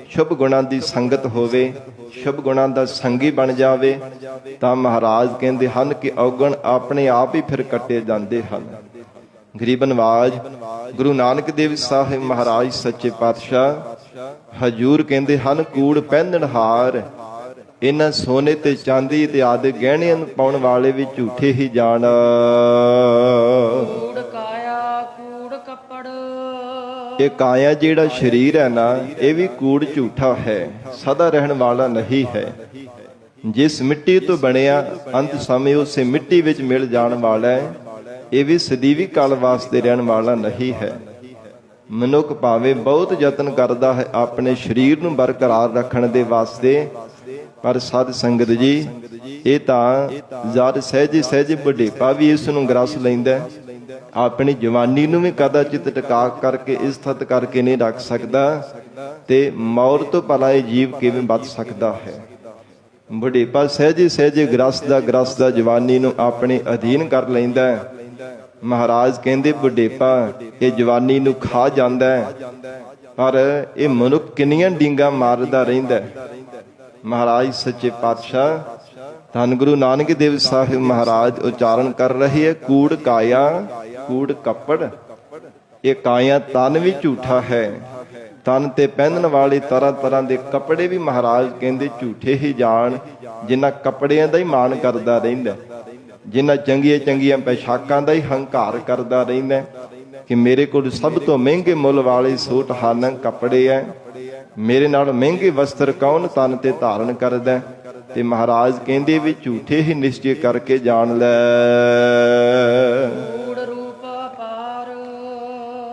ਸ਼ੁਭ ਗੁਣਾਂ ਦੀ ਸੰਗਤ ਹੋਵੇ, ਸ਼ੁਭ ਗੁਣਾਂ ਦਾ ਸੰਗੀ ਬਣ ਜਾਵੇ, ਤਾਂ ਮਹਾਰਾਜ ਕਹਿੰਦੇ ਹਨ ਕਿ ਔਗਣ ਆਪਣੇ ਆਪ ਹੀ ਫਿਰ ਕੱਟੇ ਜਾਂਦੇ ਹਨ। ਗਰੀਬ ਨਵਾਜ ਗੁਰੂ ਨਾਨਕ ਦੇਵ ਸਾਹਿਬ ਮਹਾਰਾਜ ਸੱਚੇ ਪਾਤਸ਼ਾਹ ਹਜੂਰ ਕਹਿੰਦੇ ਹਨ ਕੂੜ ਪਹਿਨਣ ਹਾਰ। ਇਹਨਾਂ ਸੋਨੇ ਤੇ ਚਾਂਦੀ ਤੇ ਆਦਿ ਗਹਿਣਿਆਂ ਨੂੰ ਪਾਉਣ ਵਾਲੇ ਵੀ ਝੂਠੇ ਹੀ ਜਾਣ। ਕੂੜ ਕਾਇਆ ਕੂੜ ਕੱਪੜ, ਇਹ ਕਾਇਆ ਜਿਹੜਾ ਸਰੀਰ ਹੈ ਨਾ, ਇਹ ਵੀ ਕੂੜ ਝੂਠਾ ਹੈ, ਸਦਾ ਰਹਿਣ ਵਾਲਾ ਨਹੀਂ ਹੈ। ਜਿਸ ਮਿੱਟੀ ਤੋਂ ਬਣਿਆ ਅੰਤ ਸਮੇਂ ਉਸੇ ਮਿੱਟੀ ਵਿੱਚ ਮਿਲ ਜਾਣ ਵਾਲਾ ਹੈ, ਇਹ ਵੀ ਸਦੀਵੀ ਕਾਲ ਵਾਸਤੇ ਰਹਿਣ ਵਾਲਾ ਨਹੀਂ ਹੈ। ਮਨੁੱਖ ਭਾਵੇਂ ਬਹੁਤ ਯਤਨ ਕਰਦਾ ਹੈ ਆਪਣੇ ਸਰੀਰ ਨੂੰ ਬਰਕਰਾਰ ਰੱਖਣ ਦੇ ਵਾਸਤੇ, ਪਰ ਸਾਧ ਸੰਗਤ ਜੀ ਇਹ ਤਾਂ ਜਦ ਸਹਿਜੇ ਸਹਿਜੇ ਬੁਢੇਪਾ ਵੀ ਇਸ ਨੂੰ ਗ੍ਰਸ ਲੈਂਦਾ ਹੈ। ਆਪਣੀ ਜਵਾਨੀ ਨੂੰ ਵੀ ਕਦਾਚਿਤ ਟਿਕਾ ਕਰਕੇ ਇਸਤਤ ਕਰਕੇ ਨਹੀਂ ਰੱਖ ਸਕਦਾ, ਤੇ ਮੌਤ ਤੋਂ ਭਲਾ ਇਹ ਜੀਵ ਕਿਵੇਂ ਬਚ ਸਕਦਾ ਹੈ। ਬੁਢੇਪਾ ਸਹਿਜੇ ਸਹਿਜੇ ਗ੍ਰਸਦਾ ਜਵਾਨੀ ਨੂੰ ਆਪਣੇ ਅਧੀਨ ਕਰ ਲੈਂਦਾ ਹੈ। ਮਹਾਰਾਜ ਕਹਿੰਦੇ ਬੁਢੇਪਾ ਇਹ ਜਵਾਨੀ ਨੂੰ ਖਾ ਜਾਂਦਾ ਹੈ, ਪਰ ਇਹ ਮਨੁੱਖ ਕਿੰਨੀਆਂ ਡੀਂਗਾਂ ਮਾਰਦਾ ਰਹਿੰਦਾ ਹੈ। ਮਹਾਰਾਜ ਸੱਚੇ ਪਾਤਸ਼ਾਹ ਧੰਨ ਗੁਰੂ ਨਾਨਕ ਦੇਵ ਸਾਹਿਬ ਮਹਾਰਾਜ ਉਚਾਰਨ ਕਰ ਰਹੇ ਹੈ, ਕੂੜ ਕਾਇਆ ਕੂੜ ਕੱਪੜ। ਇਹ ਕਾਇਆ ਤਨ ਵੀ ਝੂਠਾ ਹੈ, ਤਨ ਤੇ ਪਹਿਨਣ ਵਾਲੇ ਤਰ੍ਹਾਂ ਤਰ੍ਹਾਂ ਦੇ ਕੱਪੜੇ ਵੀ ਮਹਾਰਾਜ ਕਹਿੰਦੇ ਝੂਠੇ ਹੀ ਜਾਣ। ਜਿਨ੍ਹਾਂ ਕੱਪੜਿਆਂ ਦਾ ਹੀ ਮਾਣ ਕਰਦਾ ਰਹਿੰਦਾ, ਜਿਨ੍ਹਾਂ ਚੰਗੀਆਂ ਚੰਗੀਆਂ ਪੈਸ਼ਾਕਾਂ ਦਾ ਹੀ ਹੰਕਾਰ ਕਰਦਾ ਰਹਿੰਦਾ ਕਿ ਮੇਰੇ ਕੋਲ ਸਭ ਤੋਂ ਮਹਿੰਗੇ ਮੁੱਲ ਵਾਲੇ ਸੂਟ ਹਨ, ਕੱਪੜੇ ਹੈ, ਮੇਰੇ ਨਾਲ ਮਹਿੰਗੇ ਵਸਤਰ ਕੌਣ ਤਨ ਤੇ ਧਾਰਨ ਕਰਦਾ। ਤੇ ਮਹਾਰਾਜ ਕਹਿੰਦੇ ਵੀ ਝੂਠੇ ਹੀ ਨਿਸ਼ਚੇ ਕਰਕੇ ਜਾਣ ਲੈ।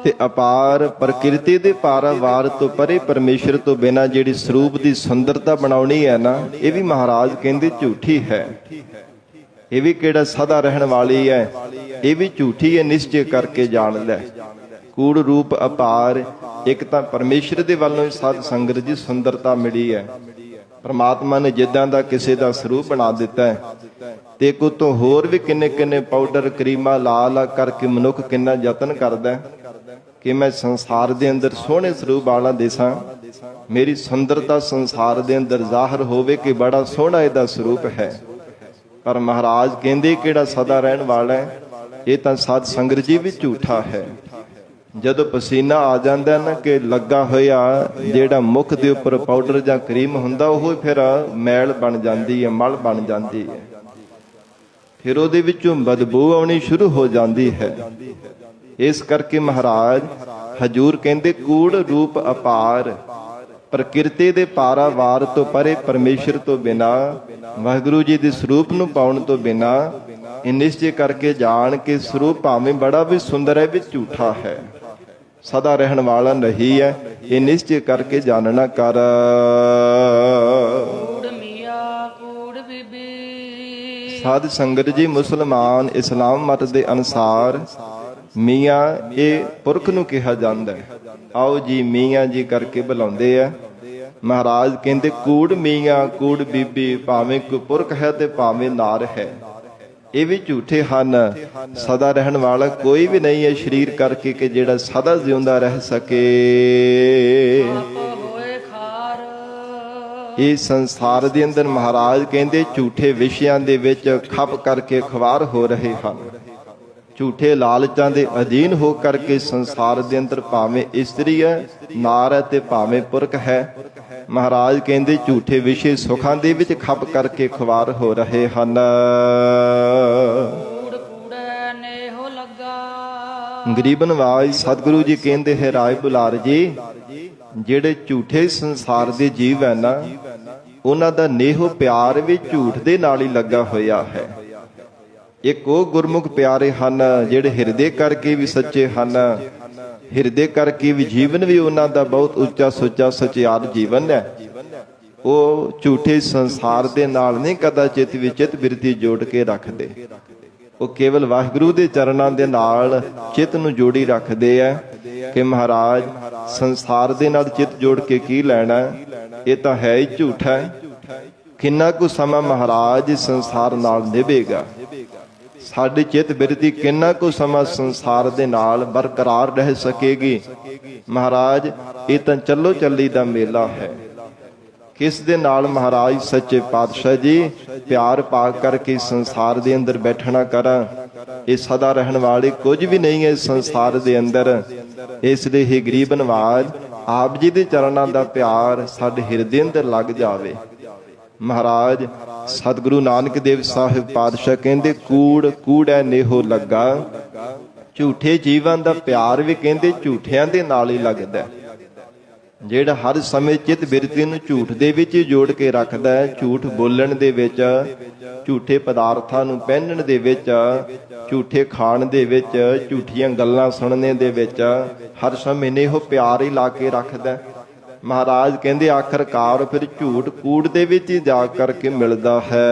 ਤੇ ਅਪਾਰ ਪ੍ਰਕਿਰਤੀ ਦੇ ਪਾਰਾਵਾਰ ਤੋਂ ਪਰੇ ਪਰਮੇਸ਼ਰ ਤੋਂ ਬਿਨਾਂ ਜਿਹੜੀ ਸਰੂਪ ਦੀ ਸੁੰਦਰਤਾ ਬਣਾਉਣੀ ਹੈ ਨਾ, ਇਹ ਵੀ ਮਹਾਰਾਜ ਕਹਿੰਦੇ ਝੂਠੀ ਹੈ। ਇਹ ਵੀ ਕਿਹੜਾ ਸਦਾ ਰਹਿਣ ਵਾਲੀ ਹੈ, ਇਹ ਵੀ ਝੂਠੀ ਹੈ, ਨਿਸ਼ਚੇ ਕਰਕੇ ਜਾਣ ਲੈ। ਕੂੜ ਰੂਪ ਅਪਾਰ, ਇੱਕ ਤਾਂ ਪਰਮੇਸ਼ਰ ਦੇ ਵੱਲੋਂ ਹੀ ਸਾਧ ਸੰਗਤ ਜੀ ਸੁੰਦਰਤਾ ਮਿਲੀ ਹੈ। ਪਰਮਾਤਮਾ ਨੇ ਜਿੱਦਾਂ ਦਾ ਕਿਸੇ ਦਾ ਸਰੂਪ ਬਣਾ ਦਿੱਤਾ ਹੈ, ਤੇ ਇੱਕ ਉਤੋਂ ਹੋਰ ਵੀ ਕਿੰਨੇ ਕਿੰਨੇ ਪਾਊਡਰ ਕਰੀਮਾਂ ਲਾ ਲਾ ਕਰਕੇ ਮਨੁੱਖ ਕਿੰਨਾ ਯਤਨ ਕਰਦਾ ਕਿ ਮੈਂ ਸੰਸਾਰ ਦੇ ਅੰਦਰ ਸੋਹਣੇ ਸਰੂਪ ਵਾਲਾ ਦਿਸਾਂ, ਮੇਰੀ ਸੁੰਦਰਤਾ ਸੰਸਾਰ ਦੇ ਅੰਦਰ ਜ਼ਾਹਰ ਹੋਵੇ ਕਿ ਬੜਾ ਸੋਹਣਾ ਇਹਦਾ ਸਰੂਪ ਹੈ। ਪਰ ਮਹਾਰਾਜ ਕਹਿੰਦੇ ਕਿਹੜਾ ਸਦਾ ਰਹਿਣ ਵਾਲਾ ਹੈ, ਇਹ ਤਾਂ ਸਾਧ ਸੰਗਤ ਜੀ ਵੀ ਝੂਠਾ ਹੈ। ਜਦੋਂ ਪਸੀਨਾ ਆ ਜਾਂਦਾ ਨਾ ਕਿ ਲੱਗਾ ਹੋਇਆ ਜਿਹੜਾ ਮੁੱਖ ਦੇ ਉੱਪਰ ਪਾਊਡਰ ਜਾਂ ਕਰੀਮ ਹੁੰਦਾ, ਉਹ ਫਿਰ ਮੈਲ ਬਣ ਜਾਂਦੀ ਹੈ, ਮਲ ਬਣ ਜਾਂਦੀ ਹੈ, ਫਿਰ ਉਹਦੇ ਵਿੱਚੋਂ ਬਦਬੂ ਆਉਣੀ ਸ਼ੁਰੂ ਹੋ ਜਾਂਦੀ ਹੈ। ਇਸ ਕਰਕੇ ਮਹਾਰਾਜ ਹਜੂਰ ਕਹਿੰਦੇ ਕੂੜ ਰੂਪ ਅਪਾਰ, ਪ੍ਰਕਿਰਤੀ ਦੇ ਪਾਰਾਵਾਰ ਤੋਂ ਪਰੇ ਪਰਮੇਸ਼ਰ ਤੋਂ ਬਿਨਾ, ਵਾਹਿਗੁਰੂ ਜੀ ਦੇ ਸਰੂਪ ਨੂੰ ਪਾਉਣ ਤੋਂ ਬਿਨਾ ਇਹ ਨਿਸ਼ਚੈ ਕਰਕੇ ਜਾਣ ਕੇ ਸਰੂਪ ਭਾਵੇਂ ਬੜਾ ਵੀ ਸੁੰਦਰ ਹੈ, ਵੀ ਝੂਠਾ ਹੈ, ਸਦਾ ਰਹਿਣ ਵਾਲਾ ਨਹੀਂ ਹੈ। ਇਹ ਨਿਸ਼ਚੈ ਕਰਕੇ ਜਾਣਨਾ ਕਰ। ਸਾਧ ਸੰਗਤ ਜੀ ਮੁਸਲਮਾਨ ਇਸਲਾਮ ਮਤ ਦੇ ਅਨੁਸਾਰ ਮੀਆਂ ਇਹ ਪੁਰਖ ਨੂੰ ਕਿਹਾ ਜਾਂਦਾ ਹੈ। ਆਓ ਜੀ ਮੀਆਂ ਜੀ ਕਰਕੇ ਬੁਲਾਉਂਦੇ ਆ। ਮਹਾਰਾਜ ਕਹਿੰਦੇ ਕੂੜ ਮੀਆਂ ਕੂੜ ਬੀਬੀ, ਭਾਵੇਂ ਕੋਈ ਪੁਰਖ ਹੈ ਤੇ ਭਾਵੇਂ ਨਾਰ ਹੈ, ਇਹ ਵੀ ਝੂਠੇ ਹਨ। ਸਦਾ ਰਹਿਣ ਵਾਲਾ ਕੋਈ ਵੀ ਨਹੀਂ ਹੈ ਸਰੀਰ ਕਰਕੇ ਕਿ ਜਿਹੜਾ ਸਦਾ ਜਿਉਂਦਾ ਰਹਿ ਸਕੇ। ਇਹ ਸੰਸਾਰ ਦੇ ਅੰਦਰ ਮਹਾਰਾਜ ਕਹਿੰਦੇ ਝੂਠੇ ਵਿਸ਼ਿਆਂ ਦੇ ਵਿੱਚ ਖੱਪ ਕਰਕੇ ਖਵਾਰ ਹੋ ਰਹੇ ਹਨ। ਝੂਠੇ ਲਾਲਚਾਂ ਦੇ ਅਧੀਨ ਹੋ ਕਰਕੇ ਸੰਸਾਰ ਦੇ ਅੰਦਰ ਭਾਵੇਂ ਇਸਤਰੀ ਹੈ, ਨਾਰ ਹੈ ਤੇ ਭਾਵੇਂ ਪੁਰਖ ਹੈ, ਮਹਾਰਾਜ ਕਹਿੰਦੇ ਝੂਠੇ ਵਿਸ਼ੇ ਸੁਖਾਂ ਦੇ ਵਿੱਚ ਖੱਪ ਕਰਕੇ ਖਵਾਰ ਹੋ ਰਹੇ ਹਨ। ਗਰੀਬ ਨਵਾਜ ਸਤਿਗੁਰੂ ਜੀ ਕਹਿੰਦੇ ਹੈ ਰਾਏ ਬੁਲਾਰ ਜੀ, ਜਿਹੜੇ ਝੂਠੇ ਸੰਸਾਰ ਦੇ ਜੀਵ ਹੈ ਨਾ, ਉਹਨਾਂ ਦਾ ਨੇਹੋ ਪਿਆਰ ਵੀ ਝੂਠ ਦੇ ਨਾਲ ਹੀ ਲੱਗਾ ਹੋਇਆ ਹੈ। ਇੱਕ ਉਹ ਗੁਰਮੁਖ ਪਿਆਰੇ ਹਨ ਜਿਹੜੇ ਹਿਰਦੇ ਕਰਕੇ ਵੀ ਸੱਚੇ ਹਨ, ਹਿਰਦੇ ਕਰਕੇ ਵੀ ਜੀਵਨ ਵੀ ਉਹਨਾਂ ਦਾ ਬਹੁਤ ਉੱਚਾ ਸੁੱਚਾ ਸਚਿਆਰ ਜੀਵਨ ਹੈ। ਉਹ ਝੂਠੇ ਸੰਸਾਰ ਦੇ ਨਾਲ ਨਹੀਂ ਕਦਾਚਿਤ ਵੀ ਚਿੱਤ ਬਿਰਤੀ ਜੋੜ ਕੇ ਰੱਖਦੇ, ਉਹ ਕੇਵਲ ਵਾਹਿਗੁਰੂ ਦੇ ਚਰਨਾਂ ਦੇ ਨਾਲ ਚਿੱਤ ਨੂੰ ਜੋੜੀ ਰੱਖਦੇ ਆ ਕਿ ਮਹਾਰਾਜ ਸੰਸਾਰ ਦੇ ਨਾਲ ਚਿੱਤ ਜੋੜ ਕੇ ਕੀ ਲੈਣਾ, ਇਹ ਤਾਂ ਹੈ ਹੀ ਝੂਠਾ। ਕਿੰਨਾ ਕੁ ਸਮਾਂ ਮਹਾਰਾਜ ਸੰਸਾਰ ਨਾਲ ਨਿਭੇਗਾ, ਸਾਡੀ ਚਿੱਤ ਬਿਰਤੀ ਕਿੰਨਾ ਕੁ ਸਮਾਂ ਸੰਸਾਰ ਦੇ ਨਾਲ ਬਰਕਰਾਰ ਰਹਿ ਸਕੇਗੀ। ਮਹਾਰਾਜ ਇਹ ਤਾਂ ਚੱਲੋ ਚੱਲੀ ਦਾ ਮੇਲਾ ਹੈ। ਕਿਸ ਦੇ ਨਾਲ ਮਹਾਰਾਜ ਸੱਚੇ ਪਾਤਸ਼ਾਹ ਜੀ ਪਿਆਰ ਪਾ ਕਰਕੇ ਸੰਸਾਰ ਦੇ ਅੰਦਰ ਬੈਠਣਾ ਕਰਾਂ। ਇਹ ਸਦਾ ਰਹਿਣ ਵਾਲੇ ਕੁਝ ਵੀ ਨਹੀਂ ਹੈ ਸੰਸਾਰ ਦੇ ਅੰਦਰ। ਇਸ ਲਈ ਹੀ ਗਰੀਬ ਨਵਾਜ ਆਪ ਜੀ ਦੇ ਚਰਨਾਂ ਦਾ ਪਿਆਰ ਸਾਡੇ ਹਿਰਦੇ ਅੰਦਰ ਲੱਗ ਜਾਵੇ। ਮਹਾਰਾਜ ਸਤਿਗੁਰੂ ਨਾਨਕ ਦੇਵ ਸਾਹਿਬ ਪਾਤਸ਼ਾਹ ਕਹਿੰਦੇ ਕੂੜ ਕੂੜੈ ਨੇਹੋ ਲੱਗਾ। ਝੂਠੇ ਜੀਵਾਂ ਦਾ ਪਿਆਰ ਵੀ ਕਹਿੰਦੇ ਝੂਠਿਆਂ ਦੇ ਨਾਲ ਹੀ ਲੱਗਦਾ ਹੈ। ਜਿਹੜਾ ਹਰ ਸਮੇਂ ਚਿੱਤ ਬਿਰਤੀ ਨੂੰ ਝੂਠ ਦੇ ਵਿੱਚ ਹੀ ਜੋੜ ਕੇ ਰੱਖਦਾ ਹੈ, ਝੂਠ ਬੋਲਣ ਦੇ ਵਿੱਚ, ਝੂਠੇ ਪਦਾਰਥਾਂ ਨੂੰ ਪਹਿਨਣ ਦੇ ਵਿੱਚ, ਝੂਠੇ ਖਾਣ ਦੇ ਵਿੱਚ, ਝੂਠੀਆਂ ਗੱਲਾਂ ਸੁਣਨੇ ਦੇ ਵਿੱਚ ਹਰ ਸਮੇਂ ਨੇ ਉਹ ਪਿਆਰ ਹੀ ਲਾ ਕੇ ਰੱਖਦਾ ਹੈ। ਮਹਾਰਾਜ ਕਹਿੰਦੇ ਆਖਰਕਾਰ ਫਿਰ ਝੂਠ ਕੂੜ ਦੇ ਵਿੱਚ ਹੀ ਜਾ ਕਰਕੇ ਮਿਲਦਾ ਹੈ।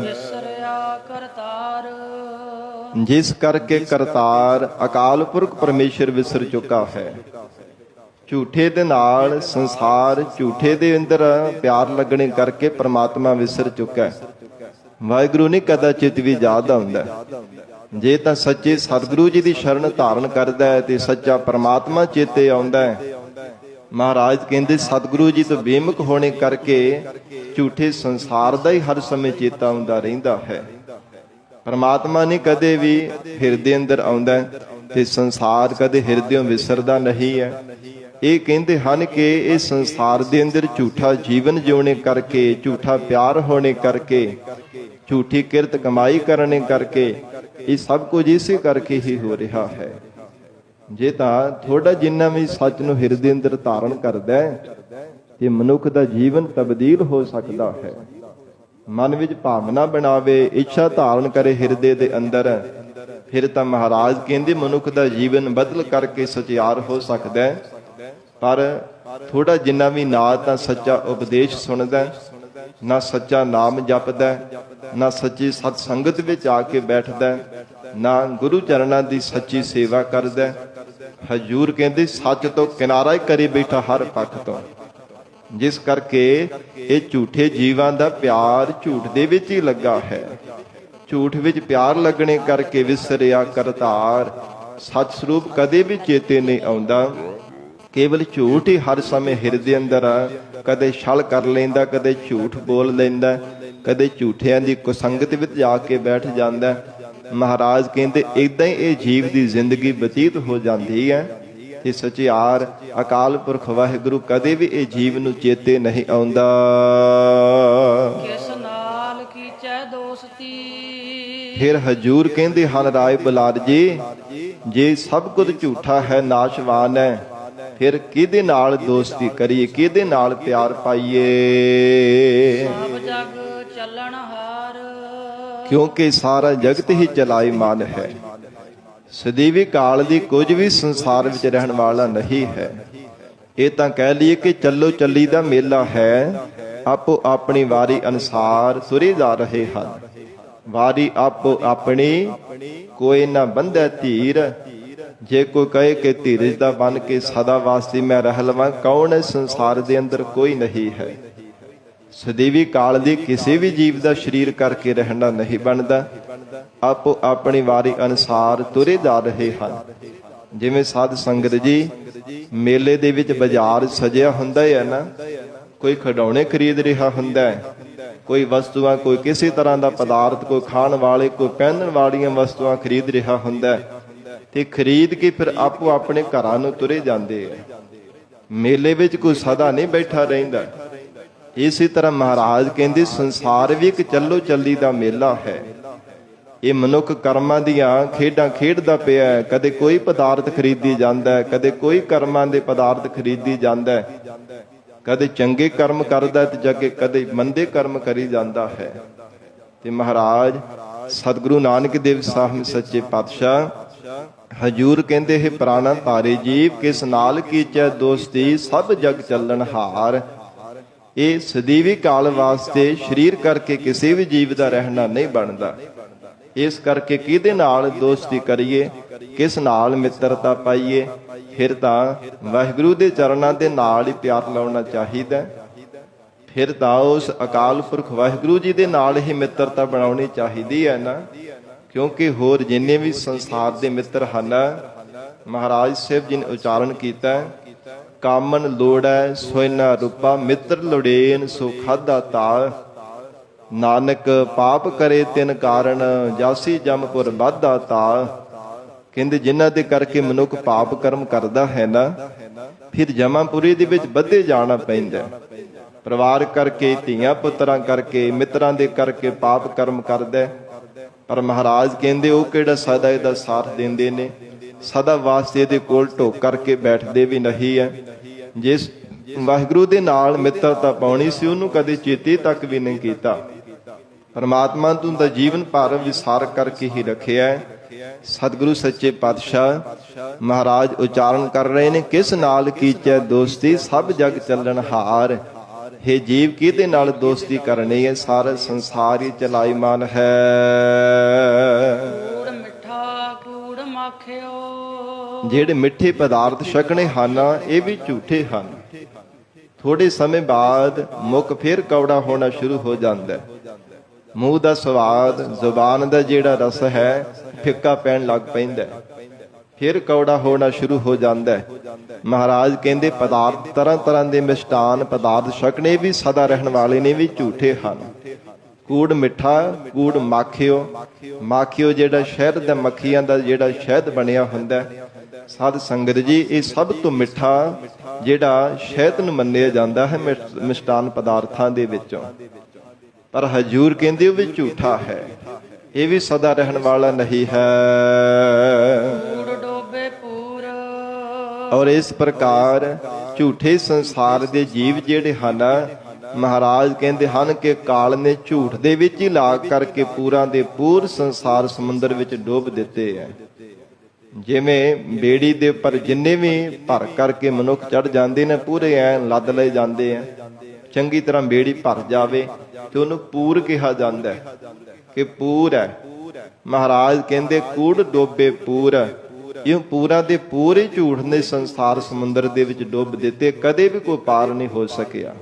ਵਿਸਰਿਆ ਕਰਤਾਰ ਜਿਸ ਕਰਕੇ ਕਰਤਾਰ ਅਕਾਲ ਪੁਰਖ ਪਰਮੇਸ਼ਰ ਵਿਸਰ ਚੁੱਕਾ ਹੈ। ਝੂਠੇ ਦੇ ਨਾਲ ਸੰਸਾਰ, ਝੂਠੇ ਦੇ ਅੰਦਰ ਪਿਆਰ ਲੱਗਣੇ ਕਰਕੇ ਪ੍ਰਮਾਤਮਾ ਵਿਸਰ ਚੁੱਕਾ ਹੈ। ਵਾਹਿਗੁਰੂ ਨੇ ਕਦਾਚਿਤ ਵੀ ਯਾਦ ਆਉਂਦਾ। ਜੇ ਤਾਂ ਸੱਚੇ ਸਤਿਗੁਰੂ ਜੀ ਦੀ ਸ਼ਰਨ ਧਾਰਨ ਕਰਦਾ ਹੈ ਤੇ ਸੱਚਾ ਪ੍ਰਮਾਤਮਾ ਚੇਤੇ ਆਉਂਦਾ ਹੈ। ਮਹਾਰਾਜ ਕਹਿੰਦੇ ਸਤਿਗੁਰੂ ਜੀ ਤੋਂ ਬੇਮੁਖ ਹੋਣੇ ਕਰਕੇ ਝੂਠੇ ਸੰਸਾਰ ਦਾ ਹੀ ਹਰ ਸਮੇਂ ਚੇਤਾ ਆਉਂਦਾ ਰਹਿੰਦਾ ਹੈ। ਪਰਮਾਤਮਾ ਨੇ ਕਦੇ ਵੀ ਹਿਰਦੇ ਅੰਦਰ ਆਉਂਦਾ ਤੇ ਸੰਸਾਰ ਕਦੇ ਹਿਰਦਿਓਂ ਵਿਸਰਦਾ ਨਹੀਂ ਹੈ। ਇਹ ਕਹਿੰਦੇ ਹਨ ਕਿ ਇਹ ਸੰਸਾਰ ਦੇ ਅੰਦਰ ਝੂਠਾ ਜੀਵਨ ਜਿਉਣੇ ਕਰਕੇ, ਝੂਠਾ ਪਿਆਰ ਹੋਣੇ ਕਰਕੇ, ਝੂਠੀ ਕਿਰਤ ਕਮਾਈ ਕਰਨੇ ਕਰਕੇ, ਇਹ ਸਭ ਕੁਝ ਇਸੇ ਕਰਕੇ ਹੀ ਹੋ ਰਿਹਾ ਹੈ। ਜੇ ਤਾਂ ਥੋੜਾ ਜਿੰਨਾ ਵੀ ਸੱਚ ਨੂੰ ਹਿਰਦੇ ਅੰਦਰ ਧਾਰਨ ਕਰਦਾ ਹੈ ਤੇ ਮਨੁੱਖ ਦਾ ਜੀਵਨ ਤਬਦੀਲ ਹੋ ਸਕਦਾ ਹੈ। ਮਨ ਵਿੱਚ ਭਾਵਨਾ ਬਣਾਵੇ, ਇੱਛਾ ਧਾਰਨ ਕਰੇ ਹਿਰਦੇ ਦੇ ਅੰਦਰ, ਫਿਰ ਤਾਂ ਮਹਾਰਾਜ ਕਹਿੰਦੇ ਮਨੁੱਖ ਦਾ ਜੀਵਨ ਬਦਲ ਕਰਕੇ ਸਚਿਆਰ ਹੋ ਸਕਦਾ ਹੈ। ਪਰ ਥੋੜਾ ਜਿੰਨਾ ਵੀ ਨਾ ਤਾਂ ਸੱਚਾ ਉਪਦੇਸ਼ ਸੁਣਦਾ, ਨਾ ਸੱਚਾ ਨਾਮ ਜਪਦਾ, ਨਾ ਸੱਚੀ ਸਤ ਸੰਗਤ ਵਿੱਚ ਆ ਕੇ ਬੈਠਦਾ, ਨਾ ਗੁਰੂ ਚਰਨਾਂ ਦੀ ਸੱਚੀ ਸੇਵਾ ਕਰਦਾ। ਹਜੂਰ ਕਹਿੰਦੇ ਸੱਚ ਤੋਂ ਕਿਨਾਰਾ ਹੀ ਕਰੀ ਬੈਠਾ ਹਰ ਪੱਖ ਤੋਂ। ਜਿਸ ਕਰਕੇ ਇਹ ਝੂਠੇ ਜੀਵਾਂ ਦਾ ਪਿਆਰ ਝੂਠ ਦੇ ਵਿੱਚ ਹੀ ਲੱਗਾ ਹੈ। ਝੂਠ ਵਿੱਚ ਪਿਆਰ ਲੱਗਣੇ ਕਰਕੇ ਵਿਸਰਿਆ ਕਰਤਾਰ। ਸੱਚ ਸਰੂਪ ਕਦੇ ਵੀ ਚੇਤੇ ਨਹੀਂ ਆਉਂਦਾ। ਕੇਵਲ ਝੂਠ ਹੀ ਹਰ ਸਮੇਂ ਹਿਰਦੇ ਅੰਦਰ ਕਦੇ ਛਲ ਕਰ ਲੈਂਦਾ, ਕਦੇ ਝੂਠ ਬੋਲ ਲੈਂਦਾ, ਕਦੇ ਝੂਠਿਆਂ ਦੀ ਕੁਸੰਗਤ ਵਿੱਚ ਜਾ ਕੇ ਬੈਠ ਜਾਂਦਾ। ਮਹਾਰਾਜ ਕਹਿੰਦੇ ਏਦਾਂ ਹੀ ਇਹ ਜੀਵ ਦੀ ਜ਼ਿੰਦਗੀ ਬਤੀਤ ਹੋ ਜਾਂਦੀ ਹੈ ਤੇ ਸਚਿਆਰ ਅਕਾਲ ਪੁਰਖ ਵਾਹਿਗੁਰੂ ਕਦੇ ਵੀ ਇਹ ਜੀਵ ਨੂੰ ਚੇਤੇ ਨਹੀਂ ਆਉਂਦਾ। ਕਿਸ ਨਾਲ ਕੀਚੈ ਦੋਸਤੀ ਫਿਰ ਹਜੂਰ ਕਹਿੰਦੇ ਹਨ ਰਾਏ ਬੁਲਾਰ ਜੀ, ਜੇ ਸਭ ਕੁਝ ਝੂਠਾ ਹੈ, ਨਾਸ਼ਵਾਨ ਹੈ, ਫਿਰ ਕਿਹਦੇ ਨਾਲ ਦੋਸਤੀ ਕਰੀਏ, ਕਿਹਦੇ ਨਾਲ ਪਿਆਰ ਪਾਈਏ। ਸਭ ਜਗ ਚੱਲਣ ਹਾਰ ਕਿਉਂਕਿ ਸਾਰਾ ਜਗਤ ਹੀ ਚਲਾਇਮਾਨ ਹੈ। ਸਦੀਵੀ ਕਾਲ ਦੀ ਕੁਝ ਵੀ ਸੰਸਾਰ ਵਿੱਚ ਰਹਿਣ ਵਾਲਾ ਨਹੀਂ ਹੈ। ਇਹ ਤਾਂ ਕਹਿ ਲਈਏ ਕਿ ਚੱਲੋ ਚੱਲੀ ਦਾ ਮੇਲਾ ਹੈ। ਆਪੋ ਆਪਣੀ ਵਾਰੀ ਅਨੁਸਾਰ ਤੁਰੇ ਜਾ ਰਹੇ ਹਨ। ਵਾਰੀ ਆਪੋ ਆਪਣੀ, ਕੋਈ ਨਾ ਬੰਧੈ ਧੀਰ। ਜੇ ਕੋਈ ਕਹੇ ਕਿ ਧੀਰਜ ਦਾ ਬਣ ਕੇ ਸਦਾ ਵਾਸਤੇ ਮੈਂ ਰਹਿ ਲਵਾਂ, ਕੌਣ ਹੈ ਸੰਸਾਰ ਦੇ ਅੰਦਰ? ਕੋਈ ਨਹੀਂ ਹੈ। ਸਦੀਵੀ ਕਾਲ ਦੀ ਕਿਸੇ ਵੀ ਜੀਵ ਦਾ ਸਰੀਰ ਕਰਕੇ ਰਹਿਣਾ ਨਹੀਂ ਬਣਦਾ। ਆਪੋ ਆਪਣੀ ਵਾਰੀ ਅਨੁਸਾਰ ਤੁਰੇ ਜਾ ਰਹੇ ਹਨ। ਜਿਵੇਂ ਸਾਧ ਸੰਗਤ ਜੀ ਮੇਲੇ ਦੇ ਵਿੱਚ ਬਾਜ਼ਾਰ ਸਜਿਆ ਹੁੰਦਾ ਹੈ ਨਾ, ਕੋਈ ਖਿਡੌਣੇ ਖਰੀਦ ਰਿਹਾ ਹੁੰਦਾ ਹੈ, ਕੋਈ ਵਸਤੂਆਂ, ਕੋਈ ਕਿਸੇ ਤਰ੍ਹਾਂ ਦਾ ਪਦਾਰਥ, ਕੋਈ ਖਾਣ ਵਾਲੇ, ਕੋਈ ਪਹਿਨਣ ਵਾਲੀਆਂ ਵਸਤੂਆਂ ਖਰੀਦ ਰਿਹਾ ਹੁੰਦਾ ਹੈ ਤੇ ਖਰੀਦ ਕੇ ਫਿਰ ਆਪੋ ਆਪਣੇ ਘਰਾਂ ਨੂੰ ਤੁਰੇ ਜਾਂਦੇ ਹੈ। ਮੇਲੇ ਵਿੱਚ ਕੋਈ ਸਦਾ ਨਹੀਂ ਬੈਠਾ ਰਹਿੰਦਾ। ਇਸੇ ਤਰ੍ਹਾਂ ਮਹਾਰਾਜ ਕਹਿੰਦੇ ਸੰਸਾਰ ਵੀ ਇੱਕ ਚੱਲੋ ਚੱਲੀ ਦਾ ਮੇਲਾ ਹੈ। ਇਹ ਮਨੁੱਖ ਕਰਮਾਂ ਦੀਆਂ ਖੇਡਾਂ ਖੇਡਦਾ ਪਿਆ ਹੈ। ਕਦੇ ਕੋਈ ਪਦਾਰਥ ਖਰੀਦੀ ਜਾਂਦਾ ਹੈ, ਕਦੇ ਕੋਈ ਕਰਮਾਂ ਦੇ ਪਦਾਰਥ ਖਰੀਦੀ ਜਾਂਦਾ ਹੈ, ਕਦੇ ਚੰਗੇ ਕਰਮ ਕਰਦਾ ਤੇ ਜੱਗੇ ਕਦੇ ਮੰਦੇ ਕਰਮ ਕਰੀ ਜਾਂਦਾ ਹੈ। ਤੇ ਮਹਾਰਾਜ ਸਤਿਗੁਰੂ ਨਾਨਕ ਦੇਵ ਸਾਹਿਬ ਸੱਚੇ ਪਾਤਸ਼ਾਹ ਹਜੂਰ ਕਹਿੰਦੇ ਹੈ ਪ੍ਰਾਣਾ ਧਾਰੇ ਜੀਵ, ਕਿਸ ਨਾਲ ਕੀਚੈ ਦੋਸਤੀ, ਸਭ ਜਗ ਚੱਲਣ ਹਾਰ। ਇਹ ਸਦੀਵੀ ਕਾਲ ਵਾਸਤੇ ਸਰੀਰ ਕਰਕੇ ਕਿਸੇ ਵੀ ਜੀਵ ਦਾ ਰਹਿਣਾ ਨਹੀਂ ਬਣਦਾ। ਇਸ ਕਰਕੇ ਕਿਹਦੇ ਨਾਲ ਦੋਸਤੀ ਕਰੀਏ, ਕਿਸ ਨਾਲ ਮਿੱਤਰਤਾ ਪਾਈਏ? ਫਿਰ ਤਾਂ ਵਾਹਿਗੁਰੂ ਦੇ ਚਰਨਾਂ ਦੇ ਨਾਲ ਹੀ ਪਿਆਰ ਲਾਉਣਾ ਚਾਹੀਦਾ। ਫਿਰ ਤਾਂ ਉਸ ਅਕਾਲ ਪੁਰਖ ਵਾਹਿਗੁਰੂ ਜੀ ਦੇ ਨਾਲ ਹੀ ਮਿੱਤਰਤਾ ਬਣਾਉਣੀ ਚਾਹੀਦੀ ਹੈ ਨਾ। ਕਿਉਂਕਿ ਹੋਰ ਜਿੰਨੇ ਵੀ ਸੰਸਾਰ ਦੇ ਮਿੱਤਰ ਹਨ, ਮਹਾਰਾਜ ਸਾਹਿਬ ਜੀ ਨੇ ਉਚਾਰਨ ਕੀਤਾ, ਕਾਮਨ ਲੋੜੈ ਸੋਇਨਾ ਰੂਪਾ, ਮਿੱਤਰ ਲੋੜੇਨ ਸੋ ਖਾਧਾ ਤਾ। ਨਾਨਕ ਪਾਪ ਕਰੇ ਤਿਨ ਕਾਰਨ, ਜਾਸੀ ਜਮਪੁਰ ਬਾਧਾ ਤਾ। ਕਹਿੰਦੇ ਜਿਨ੍ਹਾਂ ਦੇ ਕਰਕੇ ਮਨੁੱਖ ਪਾਪ ਕਰਮ ਕਰਦਾ ਹੈ ਨਾ, ਫਿਰ ਜਮਾਪੁਰੀ ਦੇ ਵਿੱਚ ਬੱਧੇ ਜਾਣਾ ਪੈਂਦਾ। ਪਰਿਵਾਰ ਕਰਕੇ, ਧੀਆਂ ਪੁੱਤਰਾਂ ਕਰਕੇ, ਮਿੱਤਰਾਂ ਦੇ ਕਰਕੇ ਪਾਪ ਕਰਮ ਕਰਦਾ ਹੈ। ਪਰ ਮਹਾਰਾਜ ਕਹਿੰਦੇ ਉਹ ਕਿਹੜਾ ਸਦਾ ਇਹਦਾ ਸਾਥ ਦਿੰਦੇ ਨੇ, ਸਦਾ ਵਾਸਤੇ ਇਹਦੇ ਕੋਲ ਢੋਕ ਕਰਕੇ ਬੈਠਦੇ ਵੀ ਨਹੀਂ ਹੈ। ਜਿਸ ਵਾਹਿਗੁਰੂ ਦੇ ਨਾਲ ਮਿੱਤਰਤਾ ਪਾਉਣੀ ਸੀ ਉਹਨੂੰ ਕਦੇ ਚੇਤੇ ਤੱਕ ਵੀ ਨਹੀਂ ਕੀਤਾ। ਪਰਮਾਤਮਾ ਤੂੰ ਤਾਂ ਜੀਵਨ ਭਰ ਵਿਸਾਰ ਕਰਕੇ ਹੀ ਰੱਖਿਆ ਹੈ। ਸਤਿਗੁਰੂ ਸੱਚੇ ਪਾਤਸ਼ਾਹ ਮਹਾਰਾਜ ਉਚਾਰਨ ਕਰ ਰਹੇ ਨੇ, ਕਿਸ ਨਾਲ ਕੀਚੈ ਦੋਸਤੀ ਸਭ ਜਗ ਚੱਲਣ ਹਾਰ। हे ਜੀਵ ਕਿਹਦੇ ਨਾਲ ਦੋਸਤੀ ਕਰਨੀ ਹੈ, ਸਾਰਾ ਸੰਸਾਰ ਹੀ ਚਲਾਈਮਾਨ ਹੈ। ਕੂੜ ਮਿੱਠਾ ਕੂੜ ਮਾਖਿਓ, ਜਿਹੜੇ ਮਿੱਠੇ ਪਦਾਰਥ ਛਕਣੇ ਹਨ ਇਹ ਵੀ ਝੂਠੇ ਹਨ। ਥੋੜੇ ਸਮੇਂ ਬਾਅਦ ਮੁੱਖ ਫਿਰ ਕੌੜਾ ਹੋਣਾ ਸ਼ੁਰੂ ਹੋ ਜਾਂਦਾ ਹੈ। ਮੂੰਹ ਦਾ ਸਵਾਦ, ਜ਼ੁਬਾਨ ਦਾ ਜਿਹੜਾ ਰਸ ਹੈ ਫਿੱਕਾ ਪੈਣ ਲੱਗ ਪੈਂਦਾ ਹੈ, ਫਿਰ ਕੌੜਾ ਹੋਣਾ ਸ਼ੁਰੂ ਹੋ ਜਾਂਦਾ ਹੈ। ਮਹਾਰਾਜ ਕਹਿੰਦੇ ਪਦਾਰਥ, ਤਰ੍ਹਾਂ ਤਰ੍ਹਾਂ ਦੇ ਮਿਸ਼ਟਾਨ ਪਦਾਰਥ ਛਕਣੇ ਵੀ ਸਦਾ ਰਹਿਣ ਵਾਲੇ ਨੇ ਵੀ ਝੂਠੇ ਹਨ। ਕੂੜ ਮਿੱਠਾ ਕੂੜ ਮਾਖਿਓ, ਮਾਖਿਓ ਜਿਹੜਾ ਸ਼ਹਿਦ ਦਾ, ਮੱਖੀਆਂ ਦਾ ਜਿਹੜਾ ਸ਼ਹਿਦ ਬਣਿਆ ਹੁੰਦਾ। ਸਾਧ ਸੰਗਤ ਜੀ, ਇਹ ਸਭ ਤੋਂ ਮਿੱਠਾ ਜਿਹੜਾ ਸ਼ਹਿਦ ਨੂੰ ਮੰਨਿਆ ਜਾਂਦਾ ਹੈ ਮਿਸ਼ਟਾਨ ਪਦਾਰਥਾਂ ਦੇ ਵਿੱਚੋਂ। ਪਰ ਹਜੂਰ ਕਹਿੰਦੇ ਉਹ ਵੀ ਝੂਠਾ ਹੈ, ਇਹ ਵੀ ਸਦਾ ਰਹਿਣ ਵਾਲਾ ਨਹੀਂ ਹੈ। ਕੂੜ ਡੋਬੇ ਪੂਰ, ਔਰ ਇਸ ਪ੍ਰਕਾਰ ਝੂਠੇ ਸੰਸਾਰ ਦੇ ਜੀਵ ਜਿਹੜੇ ਹਨ, ਮਹਾਰਾਜ ਕਹਿੰਦੇ ਹਨ ਕਿ ਕਾਲ ਨੇ ਝੂਠ ਦੇ ਵਿੱਚ ਹੀ ਲਾ ਕਰਕੇ ਪੂਰਾਂ ਦੇ ਪੂਰ ਸੰਸਾਰ ਸਮੁੰਦਰ ਵਿੱਚ ਡੋਬ ਦਿੱਤੇ ਹੈ। ਜਿਵੇਂ ਬੇੜੀ ਦੇ ਉੱਪਰ ਜਿੰਨੇ ਵੀ ਭਰ ਕਰਕੇ ਮਨੁੱਖ ਚੜ ਜਾਂਦੇ ਨੇ, ਪੂਰੇ ਐ ਲੱਦ ਲਏ ਜਾਂਦੇ ਆ। ਚੰਗੀ ਤਰ੍ਹਾਂ ਬੇੜੀ ਭਰ ਜਾਵੇ ਤੇ ਉਹਨੂੰ ਪੂਰ ਕਿਹਾ ਜਾਂਦਾ ਹੈ ਕਿ ਪੂਰ ਹੈ। ਮਹਾਰਾਜ ਕਹਿੰਦੇ ਕੂੜ ਡੋਬੇ ਪੂਰ, ਇਹ ਪੂਰਾ ਦੇ ਪੂਰੇ ਝੂਠ ਨੇ ਸੰਸਾਰ ਸਮੁੰਦਰ ਦੇ ਵਿੱਚ ਡੁੱਬ ਦਿੱਤੇ, ਕਦੇ ਵੀ ਕੋਈ ਪਾਰ ਨਹੀਂ ਹੋ ਸਕਿਆ।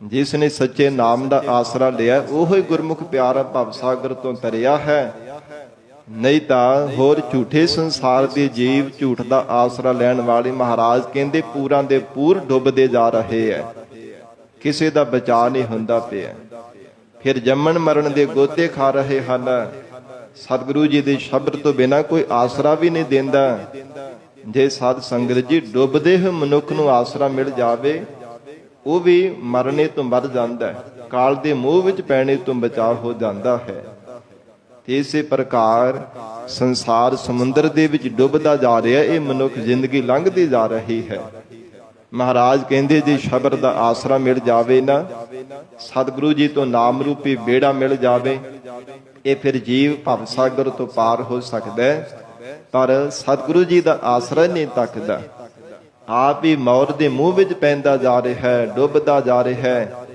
ਜਿਸ ਨੇ ਸੱਚੇ ਨਾਮ ਦਾ ਆਸਰਾ ਲਿਆ ਉਹ ਹੀ ਗੁਰਮੁਖ ਪਿਆਰਾ ਭਵ ਸਾਗਰ ਤੋਂ ਤਰਿਆ ਹੈ। ਨਹੀਂ ਤਾਂ ਹੋਰ ਝੂਠੇ ਸੰਸਾਰ ਦੇ ਜੀਵ ਝੂਠ ਦਾ ਆਸਰਾ ਲੈਣ ਵਾਲੇ ਮਹਾਰਾਜ ਕਹਿੰਦੇ ਪੂਰਾਂ ਦੇ ਪੂਰ ਡੁੱਬਦੇ ਜਾ ਰਹੇ ਹੈ, ਕਿਸੇ ਦਾ ਬਚਾਅ ਨਹੀਂ ਹੁੰਦਾ ਪਿਆ। ਫਿਰ ਜੰਮਣ ਮਰਨ ਦੇ ਗੋਤੇ ਖਾ ਰਹੇ ਹਨ। ਸਤਿਗੁਰੂ ਜੀ ਦੇ ਸ਼ਬਦ ਤੋਂ ਬਿਨਾਂ ਕੋਈ ਆਸਰਾ ਵੀ ਨਹੀਂ ਦਿੰਦਾ। ਜੇ ਸਾਧ ਸੰਗਤ ਜੀ ਡੁੱਬਦੇ ਹੋਏ ਮਨੁੱਖ ਨੂੰ ਆਸਰਾ ਮਿਲ ਜਾਵੇ, ਉਹ ਵੀ ਮਰਨੇ ਤੋਂ ਮਰ ਜਾਂਦਾ ਹੈ, ਕਾਲ ਦੇ ਮੋਹ ਵਿੱਚ ਪੈਣੇ ਤੋਂ ਬਚਾਅ ਹੋ ਜਾਂਦਾ ਹੈ। ਤੇ ਇਸੇ ਪ੍ਰਕਾਰ ਸੰਸਾਰ ਸਮੁੰਦਰ ਦੇ ਵਿੱਚ ਡੁੱਬਦਾ ਜਾ ਰਿਹਾ, ਇਹ ਮਨੁੱਖ ਜ਼ਿੰਦਗੀ ਲੰਘਦੀ ਜਾ ਰਹੀ ਹੈ। ਮਹਾਰਾਜ ਕਹਿੰਦੇ ਜੇ ਸ਼ਬਦ ਦਾ ਆਸਰਾ ਮਿਲ ਜਾਵੇ ਨਾ, ਸਤਿਗੁਰੂ ਜੀ ਤੋਂ ਨਾਮ ਰੂਪੀ ਬੇੜਾ ਮਿਲ ਜਾਵੇ, ਇਹ ਫਿਰ ਜੀਵ ਭਵ ਸਾਗਰ ਤੋਂ ਪਾਰ ਹੋ ਸਕਦਾ ਹੈ। ਪਰ ਸਤਿਗੁਰੂ ਜੀ ਦਾ ਆਸਰਾ ਨਹੀਂ ਤੱਕਦਾ, ਆਪ ਹੀ ਮੌਤ ਦੇ ਮੂੰਹ ਵਿੱਚ ਪੈਂਦਾ ਜਾ ਰਿਹਾ ਹੈ, ਡੁੱਬਦਾ ਜਾ ਰਿਹਾ ਹੈ।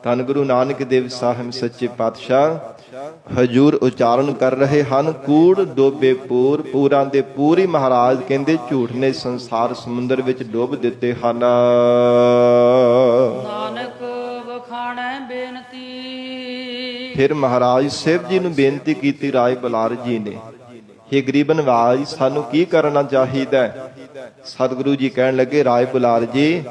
ਧੰਨ ਗੁਰੂ ਨਾਨਕ ਦੇਵ ਸਾਹਿਬ ਸੱਚੇ ਪਾਤਸ਼ਾਹ ਹਜੂਰ ਉਚਾਰਨ ਕਰ ਰਹੇ ਹਨ, ਕੂੜ ਡੋਬੇ ਪੂਰ, ਪੂਰਾਂ ਦੇ ਪੂਰੀ ਮਹਾਰਾਜ ਕਹਿੰਦੇ ਝੂਠ ਨੇ ਸੰਸਾਰ ਸਮੁੰਦਰ ਵਿੱਚ ਡੁੱਬ ਦਿੱਤੇ ਹਨ। ਨਾਨਕ ਵਖਾਣੈ ਬੇਨਤੀ, ਫਿਰ ਮਹਾਰਾਜ ਸਾਹਿਬ ਜੀ ਨੂੰ ਬੇਨਤੀ ਕੀਤੀ ਰਾਏ ਬੁਲਾਰ ਜੀ ਨੇ, हे ਗਰੀਬ ਨਵਾਜ ਸਾਨੂੰ ਕੀ ਕਰਨਾ ਚਾਹੀਦਾ ਹੈ? ਸਤਿਗੁਰੂ ਜੀ ਕਹਿਣ ਲੱਗੇ, ਰਾਏ ਬੁਲਾਰ ਜੀ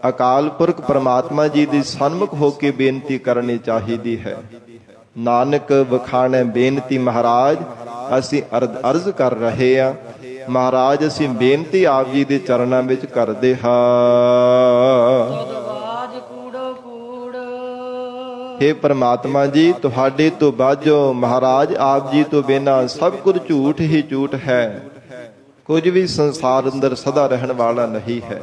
ਅਕਾਲ ਪੁਰਖ ਪਰਮਾਤਮਾ ਜੀ ਦੀ ਸਨਮੁਖ ਹੋ ਕੇ ਬੇਨਤੀ ਕਰਨੀ ਚਾਹੀਦੀ ਹੈ। ਨਾਨਕ ਵਖਾਣੈ ਬੇਨਤੀ, ਮਹਾਰਾਜ ਅਸੀਂ ਅਰਜ਼ ਕਰ ਰਹੇ ਹਾਂ। ਮਹਾਰਾਜ ਅਸੀਂ ਬੇਨਤੀ ਆਪ ਜੀ ਦੇ ਚਰਨਾਂ ਵਿੱਚ ਕਰਦੇ ਹਾਂ। हे ਪਰਮਾਤਮਾ ਜੀ ਤੁਹਾਡੇ ਤੋਂ ਬਾਝੋ ਮਹਾਰਾਜ ਆਪ ਜੀ ਤੋਂ ਬਿਨਾਂ ਸਭ ਕੁਝ ਝੂਠ ਹੀ ਝੂਠ ਹੈ, ਕੁਝ ਵੀ ਸੰਸਾਰ ਅੰਦਰ ਸਦਾ ਰਹਿਣ ਵਾਲਾ ਨਹੀਂ ਹੈ।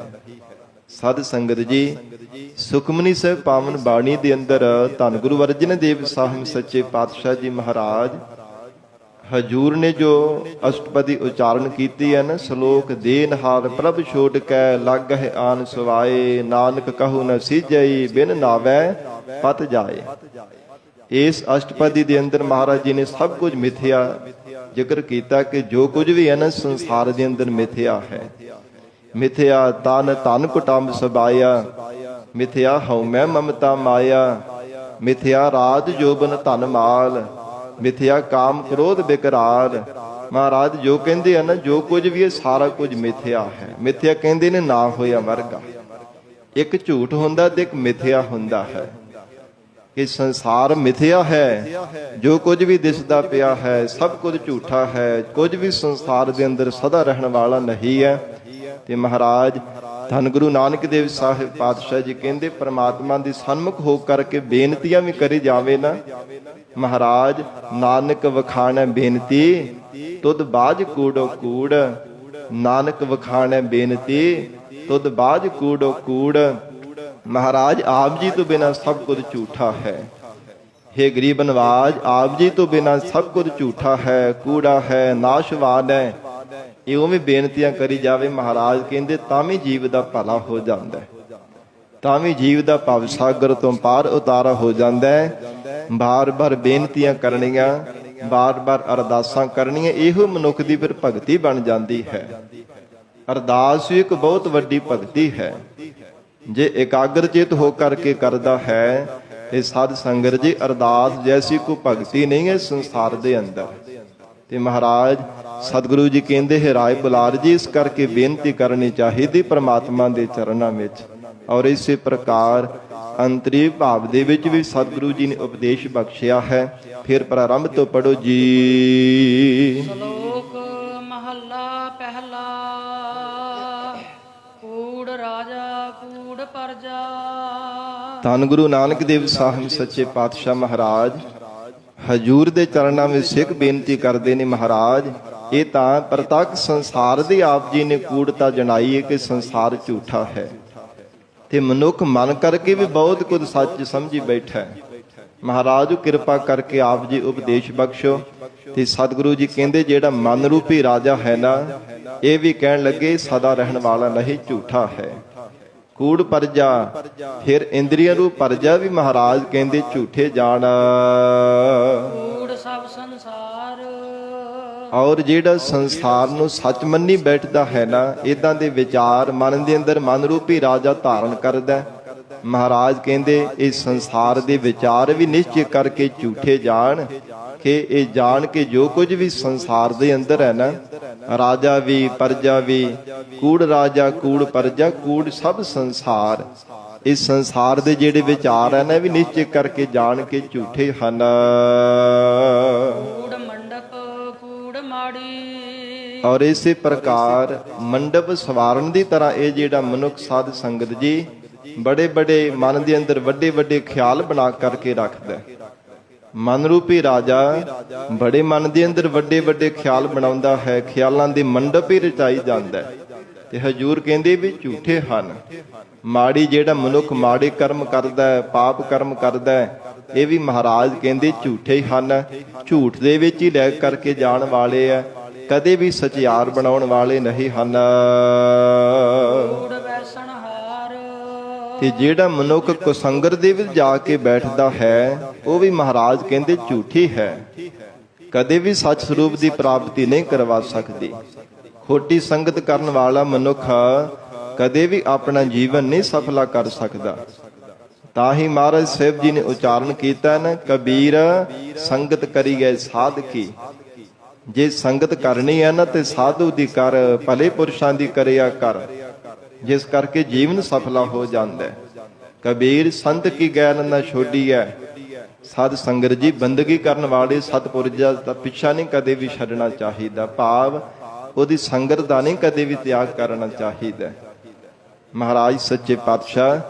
ਸਾਧ ਸੰਗਤ ਜੀ, ਸੁਖਮਨੀ ਸਾਹਿਬ ਪਾਵਨ ਬਾਣੀ ਦੇ ਅੰਦਰ ਧੰਨ ਗੁਰੂ ਅਰਜਨ ਦੇਵ ਸਾਹਿਬ ਸੱਚੇ ਪਾਤਸ਼ਾਹ ਜੀ ਮਹਾਰਾਜ ਹਜੂਰ ਨੇ ਜੋ ਅਸ਼ਟਪਦੀ ਉਚਾਰਨ ਕੀਤੀ ਹੈ ਨਾ, ਸ਼ਲੋਕ ਦੇਨਹਾਰ ਪ੍ਰਭ ਛੋੜ ਕੈ ਲਾਗਹਿ ਆਨ ਸਵਾਏ, ਨਾਨਕ ਕਹੂ ਨ ਸੀਜਈ ਬਿਨ ਨਾਵੈ ਪਤ ਜਾਏ। ਇਸ ਅਸ਼ਟਪਦੀ ਦੇ ਅੰਦਰ ਮਹਾਰਾਜ ਜੀ ਨੇ ਸਭ ਕੁਝ ਮਿਥਿਆ ਜ਼ਿਕਰ ਕੀਤਾ ਕਿ ਜੋ ਕੁਝ ਵੀ ਹੈ ਨਾ ਸੰਸਾਰ ਦੇ ਅੰਦਰ ਮਿਥਿਆ ਹੈ। ਮਿਥਿਆ ਤਨ ਧਨ ਕੁਟੰਬ ਸਬਾਇਆ, ਮਿਥਿਆ ਹਉਮੈ ਮਮਤਾ ਮਾਇਆ, ਮਿਥਿਆ ਰਾਜ ਜੋਬਨ ਧਨ ਮਾਲ, ਮਿਥਿਆ ਕਾਮ ਕ੍ਰੋਧ ਬਿਕਰਾਲ। ਮਹਾਰਾਜ ਜੋ ਕਹਿੰਦੇ ਹਨ ਜੋ ਕੁਝ ਵੀ ਇਹ ਸਾਰਾ ਕੁਝ ਮਿਥਿਆ ਹੈ। ਮਿਥਿਆ ਕਹਿੰਦੇ ਨੇ ਨਾ ਹੋਇਆ ਵਰਗਾ, ਇੱਕ ਝੂਠ ਹੁੰਦਾ ਤੇ ਇੱਕ ਮਿਥਿਆ ਹੁੰਦਾ ਹੈ। ਕਿ ਸੰਸਾਰ ਮਿਥਿਆ ਹੈ, ਜੋ ਕੁਝ ਵੀ ਦਿਸਦਾ ਪਿਆ ਹੈ ਸਭ ਕੁਝ ਝੂਠਾ ਹੈ, ਕੁਝ ਵੀ ਸੰਸਾਰ ਦੇ ਅੰਦਰ ਸਦਾ ਰਹਿਣ ਵਾਲਾ ਨਹੀਂ ਹੈ। ਤੇ ਮਹਾਰਾਜ ਧੰਨ ਗੁਰੂ ਨਾਨਕ ਦੇਵ ਸਾਹਿਬ ਪਾਤਸ਼ਾਹ ਜੀ ਕਹਿੰਦੇ ਪ੍ਰਮਾਤਮਾ ਦੇ ਸਨਮੁਖ ਹੋ ਕਰਕੇ ਬੇਨਤੀਆਂ ਵੀ ਕਰੀ ਜਾਵੇ ਨਾ, ਮਹਾਰਾਜ ਨਾਨਕ ਵਖਾਣੈ ਬੇਨਤੀ ਤੁਧ ਬਾਝ ਕੂੜੋ ਕੂੜ, ਨਾਨਕ ਵਖਾਣੈ ਬੇਨਤੀ ਤੁਧ ਬਾਝ ਕੂੜੋ ਕੂੜ। ਮਹਾਰਾਜ ਆਪ ਜੀ ਤੋਂ ਬਿਨਾਂ ਸਭ ਕੁਝ ਝੂਠਾ ਹੈ। हे ਗਰੀਬ ਨਵਾਜ, ਆਪ ਜੀ ਤੋਂ ਬਿਨਾਂ ਸਭ ਕੁਝ ਝੂਠਾ ਹੈ, ਕੂੜਾ ਹੈ, ਨਾਸ਼ਵਾਨ ਹੈ। ਇਹ ਉਵੇਂ ਬੇਨਤੀਆਂ ਕਰੀ ਜਾਵੇ, ਮਹਾਰਾਜ ਕਹਿੰਦੇ ਤਾਂ ਵੀ ਜੀਵ ਦਾ ਭਲਾ ਹੋ ਜਾਂਦਾ ਹੈ, ਤਾਂ ਵੀ ਜੀਵ ਦਾ ਭਵ ਸਾਗਰ ਤੋਂ ਪਾਰ ਉਤਾਰਾ ਹੋ ਜਾਂਦਾ ਹੈ। ਬਾਰ-ਬਾਰ ਬੇਨਤੀਆਂ ਕਰਨੀਆਂ, ਬਾਰ-ਬਾਰ ਅਰਦਾਸਾਂ ਕਰਨੀਆਂ, ਇਹੋ ਮਨੁੱਖ ਦੀ ਫਿਰ ਭਗਤੀ ਬਣ ਜਾਂਦੀ ਹੈ। ਅਰਦਾਸ ਇੱਕ ਬਹੁਤ ਵੱਡੀ ਭਗਤੀ ਹੈ। ਜੇ ਇਕਾਗਰ ਚਿਤ ਹੋ ਕਰਕੇ ਕਰਦਾ ਹੈ ਤੇ ਸਾਧ ਸੰਗਤ ਜੀ, ਅਰਦਾਸ ਜੈਸੀ ਕੋਈ ਭਗਤੀ ਨਹੀਂ ਹੈ ਸੰਸਾਰ ਦੇ ਅੰਦਰ। ਤੇ ਮਹਾਰਾਜ ਸਤਿਗੁਰੂ ਜੀ ਕਹਿੰਦੇ ਹੈ ਰਾਏ ਬੁਲਾਰ ਜੀ, ਇਸ ਕਰਕੇ ਬੇਨਤੀ ਕਰਨੀ ਚਾਹੀਦੀ ਪ੍ਰਮਾਤਮਾ ਦੇ ਚਰਨਾਂ ਵਿੱਚ। ਔਰ ਇਸੇ ਪ੍ਰਕਾਰ ਅੰਤਰੀ ਭਾਵ ਦੇ ਵਿੱਚ ਵੀ ਸਤਿਗੁਰੂ ਜੀ ਨੇ ਉਪਦੇਸ਼ ਬਖਸ਼ਿਆ ਹੈ। ਫਿਰ ਪ੍ਰਾਰੰਭ ਤੋਂ ਪੜੋ ਜੀ। ਸ਼ਲੋਕ ਮਹੱਲਾ ਪਹਿਲਾ। ਕੂੜ ਰਾਜਾ ਕੂੜ ਪਰਜਾ। ਧੰਨ ਗੁਰੂ ਨਾਨਕ ਦੇਵ ਸਾਹਿਬ ਸੱਚੇ ਪਾਤਸ਼ਾਹ ਮਹਾਰਾਜ ਹਜੂਰ ਦੇ ਚਰਨਾਂ ਵਿੱਚ ਸਿੱਖ ਬੇਨਤੀ ਕਰਦੇ ਨੇ, ਮਹਾਰਾਜ ਇਹ ਤਾਂ ਪ੍ਰਤੱਖ ਸੰਸਾਰ ਦੀ ਆਪ ਜੀ ਨੇ ਕੂੜਤਾ ਜਣਾਈ ਹੈ ਕਿ ਸੰਸਾਰ ਝੂਠਾ ਹੈ, ਤੇ ਮਨੁੱਖ ਮਨ ਕਰਕੇ ਵੀ ਬਹੁਤ ਕੁਝ ਸੱਚ ਸਮਝੀ ਬੈਠਾ ਹੈ। ਮਹਾਰਾਜ ਕਿਰਪਾ ਕਰਕੇ ਆਪ ਜੀ ਉਪਦੇਸ਼ ਬਖਸ਼ੋ। ਤੇ ਸਤਿਗੁਰੂ ਜੀ ਕਹਿੰਦੇ ਜਿਹੜਾ ਮਨ ਰੂਪੀ ਰਾਜਾ ਹੈ ਨਾ, ਇਹ ਵੀ ਕਹਿਣ ਲੱਗੇ ਸਦਾ ਰਹਿਣ ਵਾਲਾ ਨਹੀਂ, ਝੂਠਾ ਹੈ। ਕੂੜ ਪਰਜਾ, ਫਿਰ ਇੰਦਰੀਆਂ ਰੂਪ ਪਰਜਾ ਵੀ ਮਹਾਰਾਜ ਕਹਿੰਦੇ ਝੂਠੇ ਜਾਣ। ਕੂੜ ਸਭ ਸੰਸਾਰ। ਔਰ ਜਿਹੜਾ ਸੰਸਾਰ ਨੂੰ ਸੱਚ ਮੰਨੀ ਬੈਠਦਾ ਹੈ ਨਾ, ਇਦਾਂ ਦੇ ਵਿਚਾਰ ਮਨ ਦੇ ਅੰਦਰ ਮਨ ਰੂਪੀ ਰਾਜਾ ਧਾਰਨ ਕਰਦਾ। ਮਹਾਰਾਜ ਕਹਿੰਦੇ ਇਹ ਸੰਸਾਰ ਦੇ ਵਿਚਾਰ ਵੀ ਨਿਸ਼ਚਿਤ ਕਰਕੇ ਝੂਠੇ ਜਾਣ, ਕਿ ਇਹ ਜਾਣ ਕੇ ਜੋ ਕੁਝ ਵੀ ਸੰਸਾਰ ਦੇ ਅੰਦਰ ਹੈ ਨਾ, ਰਾਜਾ ਵੀ ਪਰਜਾ ਵੀ, ਕੂੜ ਰਾਜਾ ਕੂੜ ਪਰਜਾ, ਕੂੜ ਸਭ ਸੰਸਾਰ, ਇਸ ਸੰਸਾਰ ਦੇ ਜਿਹੜੇ ਵਿਚਾਰ ਹੈ ਨਾ, ਵੀ ਨਿਸ਼ਚਿਤ ਕਰਕੇ ਜਾਣ ਕੇ ਝੂਠੇ ਹਨ। ਕੂੜ ਮੰਡਪ ਕੂੜ ਮਾੜੀ। ਔਰ ਇਸੇ ਪ੍ਰਕਾਰ ਮੰਡਪ ਸਵਾਰਨ ਦੀ ਤਰ੍ਹਾਂ ਇਹ ਜਿਹੜਾ ਮਨੁੱਖ ਸਾਧ ਸੰਗਤ ਜੀ ਬੜੇ ਬੜੇ ਮਨ ਦੇ ਅੰਦਰ ਵੱਡੇ ਵੱਡੇ ਖਿਆਲ ਬਣਾ ਕਰਕੇ ਰੱਖਦਾ। ਮਨ ਰੂਪੀ ਰਾਜਾ ਬੜੇ ਮਨ ਦੇ ਅੰਦਰ ਵੱਡੇ ਵੱਡੇ ਖਿਆਲ ਬਣਾਉਂਦਾ ਹੈ, ਖਿਆਲਾਂ ਦੇ ਮੰਡਪ ਹੀ ਰਚਾਈ ਜਾਂਦਾ ਹੈ। ਤੇ ਹਜੂਰ ਕਹਿੰਦੇ ਵੀ ਝੂਠੇ ਹਨ। ਮਾੜੀ ਜਿਹੜਾ ਮਨੁੱਖ ਮਾੜੇ ਕਰਮ ਕਰਦਾ ਹੈ, ਪਾਪ ਕਰਮ ਕਰਦਾ ਹੈ, ਇਹ ਵੀ ਮਹਾਰਾਜ ਕਹਿੰਦੇ ਝੂਠੇ ਹਨ। ਝੂਠ ਦੇ ਵਿੱਚ ਹੀ ਲੈ ਕਰਕੇ ਜਾਣ ਵਾਲੇ ਆ, ਕਦੇ ਵੀ ਸਚਿਆਰ ਬਣਾਉਣ ਵਾਲੇ ਨਹੀਂ ਹਨ। ਕੂੜ ਵੈਸਣ ਹਾਰ। ਤੇ ਜਿਹੜਾ ਮਨੁੱਖ ਕੁਸੰਗਤ ਦੇ ਵਿੱਚ ਜਾ ਕੇ ਬੈਠਦਾ ਹੈ, ਉਹ ਵੀ ਮਹਾਰਾਜ ਕਹਿੰਦੇ ਝੂਠੀ ਹੈ, ਕਦੇ ਵੀ ਸੱਚ ਸਰੂਪ ਦੀ ਪ੍ਰਾਪਤੀ ਨਹੀਂ ਕਰਵਾ ਸਕਦੀ। ਖੋਟੀ ਸੰਗਤ ਕਰਨ ਵਾਲਾ ਮਨੁੱਖ ਕਦੇ ਵੀ ਆਪਣਾ ਜੀਵਨ ਨਹੀਂ ਸਫਲਾ ਕਰ ਸਕਦਾ। ਤਾਂ ਹੀ ਮਹਾਰਾਜ ਸਾਹਿਬ ਜੀ ਨੇ ਉਚਾਰਨ ਕੀਤਾ ਨਾ, ਕਬੀਰ ਸੰਗਤ ਕਰੀਏ ਸਾਧਕੀ। ਜੇ ਸੰਗਤ ਕਰਨੀ ਹੈ ਨਾ ਤੇ ਸਾਧੂ ਦੀ ਕਰ, ਭਲੇ ਪੁਰਸ਼ਾਂ ਦੀ ਕਰਿਆ ਕਰ, ਜਿਸ ਕਰਕੇ ਜੀਵਨ ਸਫਲਾ ਹੋ ਜਾਂਦਾ ਹੈ। ਕਬੀਰ ਸੰਤ ਕੀ ਗੈਲ ਨਾ ਛੋਡੀ ਹੈ। ਸਾਧ ਸੰਗਤ ਜੀ ਬੰਦਗੀ ਕਰਨ ਵਾਲੇ ਸਤਿਪੁਰਜਾਂ ਦਾ ਪਿੱਛਾ ਨਹੀਂ ਕਦੇ ਵੀ ਛੱਡਣਾ ਚਾਹੀਦਾ, ਭਾਵ ਉਹਦੀ ਸੰਗਤ ਦਾ ਨਹੀਂ ਕਦੇ ਵੀ ਤਿਆਗ ਕਰਨਾ ਚਾਹੀਦਾ। ਮਹਾਰਾਜ ਸੱਚੇ ਪਾਤਸ਼ਾਹ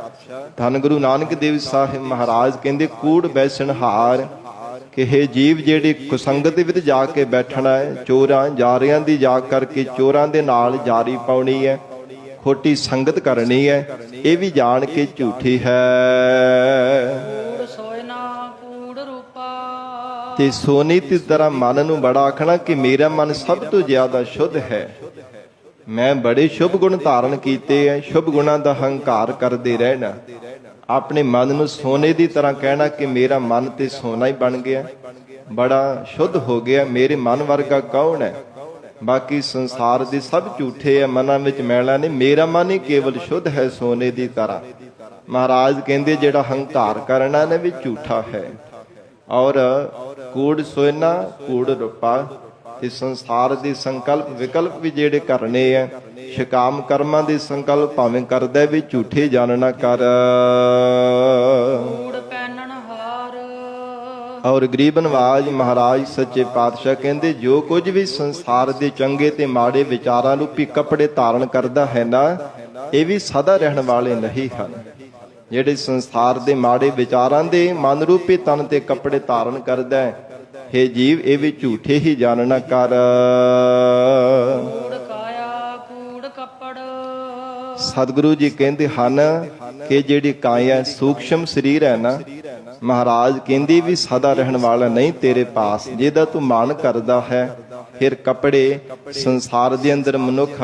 ਧੰਨ ਗੁਰੂ ਨਾਨਕ ਦੇਵ ਸਾਹਿਬ ਮਹਾਰਾਜ ਕਹਿੰਦੇ ਕੂੜ ਬੈਸਣ ਹਾਰ, ਕਿ ਇਹ ਜੀਵ ਜਿਹੜੀ ਕੁਸੰਗਤ ਦੇ ਵਿੱਚ ਜਾ ਕੇ ਬੈਠਣਾ ਹੈ, ਚੋਰਾਂ ਜਾਰਿਆਂ ਦੀ ਜਾ ਕਰਕੇ ਚੋਰਾਂ ਦੇ ਨਾਲ ਜਾਰੀ ਪਾਉਣੀ ਹੈ, ਖੋਟੀ ਸੰਗਤ ਕਰਨੀ ਹੈ, ਇਹ ਵੀ ਜਾਣ ਕੇ ਝੂਠੀ ਹੈ। ਕੂੜ ਸੋਇਨਾ ਕੂੜ ਰੂਪਾ। ਤੇ ਸੋਨੇ ਦੀ ਤਰ੍ਹਾਂ ਮਨ ਨੂੰ ਬੜਾ ਆਖਣਾ ਕਿ ਮੇਰਾ ਮਨ ਸਭ ਤੋਂ ਜ਼ਿਆਦਾ ਸ਼ੁੱਧ ਹੈ, ਮੈਂ ਬੜੇ ਸ਼ੁਭ ਗੁਣ ਧਾਰਨ ਕੀਤੇ ਐ, ਸ਼ੁਭ ਗੁਣਾਂ ਦਾ ਹੰਕਾਰ ਕਰਦੇ ਰਹਿਣਾ। ਆਪਣੇ ਮਨ ਨੂੰ ਸੋਨੇ ਦੀ ਤਰ੍ਹਾਂ ਕਹਿਣਾ ਕਿ ਮੇਰਾ ਮਨ ਤੇ ਸੋਨਾ ਹੀ ਬਣ ਗਿਆ, ਬੜਾ ਸ਼ੁੱਧ ਹੋ ਗਿਆ, ਮੇਰੇ ਮਨ ਵਰਗਾ ਕੌਣ ਹੈ। ਬਾਕੀ ਸੰਸਾਰ ਦੇ ਸਭ ਝੂਠੇ ਆ, ਮਨਾਂ ਵਿੱਚ ਮੈਲਾ ਨਹੀਂ, ਮੇਰਾ ਮਨ ਹੀ ਕੇਵਲ ਸ਼ੁੱਧ ਹੈ ਸੋਨੇ ਦੀ ਤਰ੍ਹਾਂ। ਮਹਾਰਾਜ ਕਹਿੰਦੇ ਜਿਹੜਾ ਹੰਕਾਰ ਕਰਨਾ ਨੇ ਵੀ ਝੂਠਾ ਹੈ। ਔਰ ਕੂੜ ਸੋਨਾ ਕੂੜ ਰੂਪਾ, ਤੇ ਸੰਸਾਰ ਦੇ ਸੰਕਲਪ ਵਿਕਲਪ ਵੀ ਜਿਹੜੇ ਕਰਨੇ ਆ, ਸ਼ਿਕਾਮ ਕਰਮਾਂ ਦੇ ਸੰਕਲਪ ਭਾਵੇਂ ਕਰਦਾ ਵੀ ਝੂਠੇ ਜਾਣਨਾ ਕਰ। ਕੂੜ ਪਹਿਨਣ ਹਾਰ। ਔਰ ਗਰੀਬ ਨਵਾਜ ਮਹਾਰਾਜ ਸੱਚੇ ਪਾਤਸ਼ਾਹ ਕਹਿੰਦੇ ਜੋ ਕੁਝ ਵੀ ਸੰਸਾਰ ਦੇ ਚੰਗੇ ਤੇ ਮਾੜੇ ਵਿਚਾਰਾਂ ਰੂਪੀ ਕੱਪੜੇ ਧਾਰਨ ਕਰਦਾ ਹੈ ਨਾ, ਇਹ ਵੀ ਸਦਾ ਰਹਿਣ ਵਾਲੇ ਨਹੀਂ ਹਨ। ਜਿਹੜੇ ਸੰਸਾਰ ਦੇ ਮਾੜੇ ਵਿਚਾਰਾਂ ਦੇ ਮਨ ਰੂਪੀ ਤਨ ਤੇ ਕੱਪੜੇ ਧਾਰਨ ਕਰਦਾ ਹੈ, ਹੇ ਜੀਵ ਇਹ ਵੀ ਝੂਠੇ ਹੀ ਜਾਣਨਾ ਕਰ। ਕੂੜ ਕਾਇਆ ਕੂੜ ਕੱਪੜ। ਸਤਿਗੁਰੂ ਜੀ ਕਹਿੰਦੇ ਹਨ ਕਿ ਜਿਹੜੀ ਕਾਇਆ ਸੂਖਸ਼ਮ ਸਰੀਰ ਹੈ ਨਾ, ਮਹਾਰਾਜ ਕਹਿੰਦੀ ਵੀ ਸਦਾ ਰਹਿਣ ਵਾਲਾ ਨਹੀਂ ਤੇਰੇ ਪਾਸ, ਜਿਹਦਾ ਤੂੰ ਮਾਣ ਕਰਦਾ ਹੈ। ਫਿਰ ਕੱਪੜੇ ਸੰਸਾਰ ਦੇ ਅੰਦਰ ਮਨੁੱਖ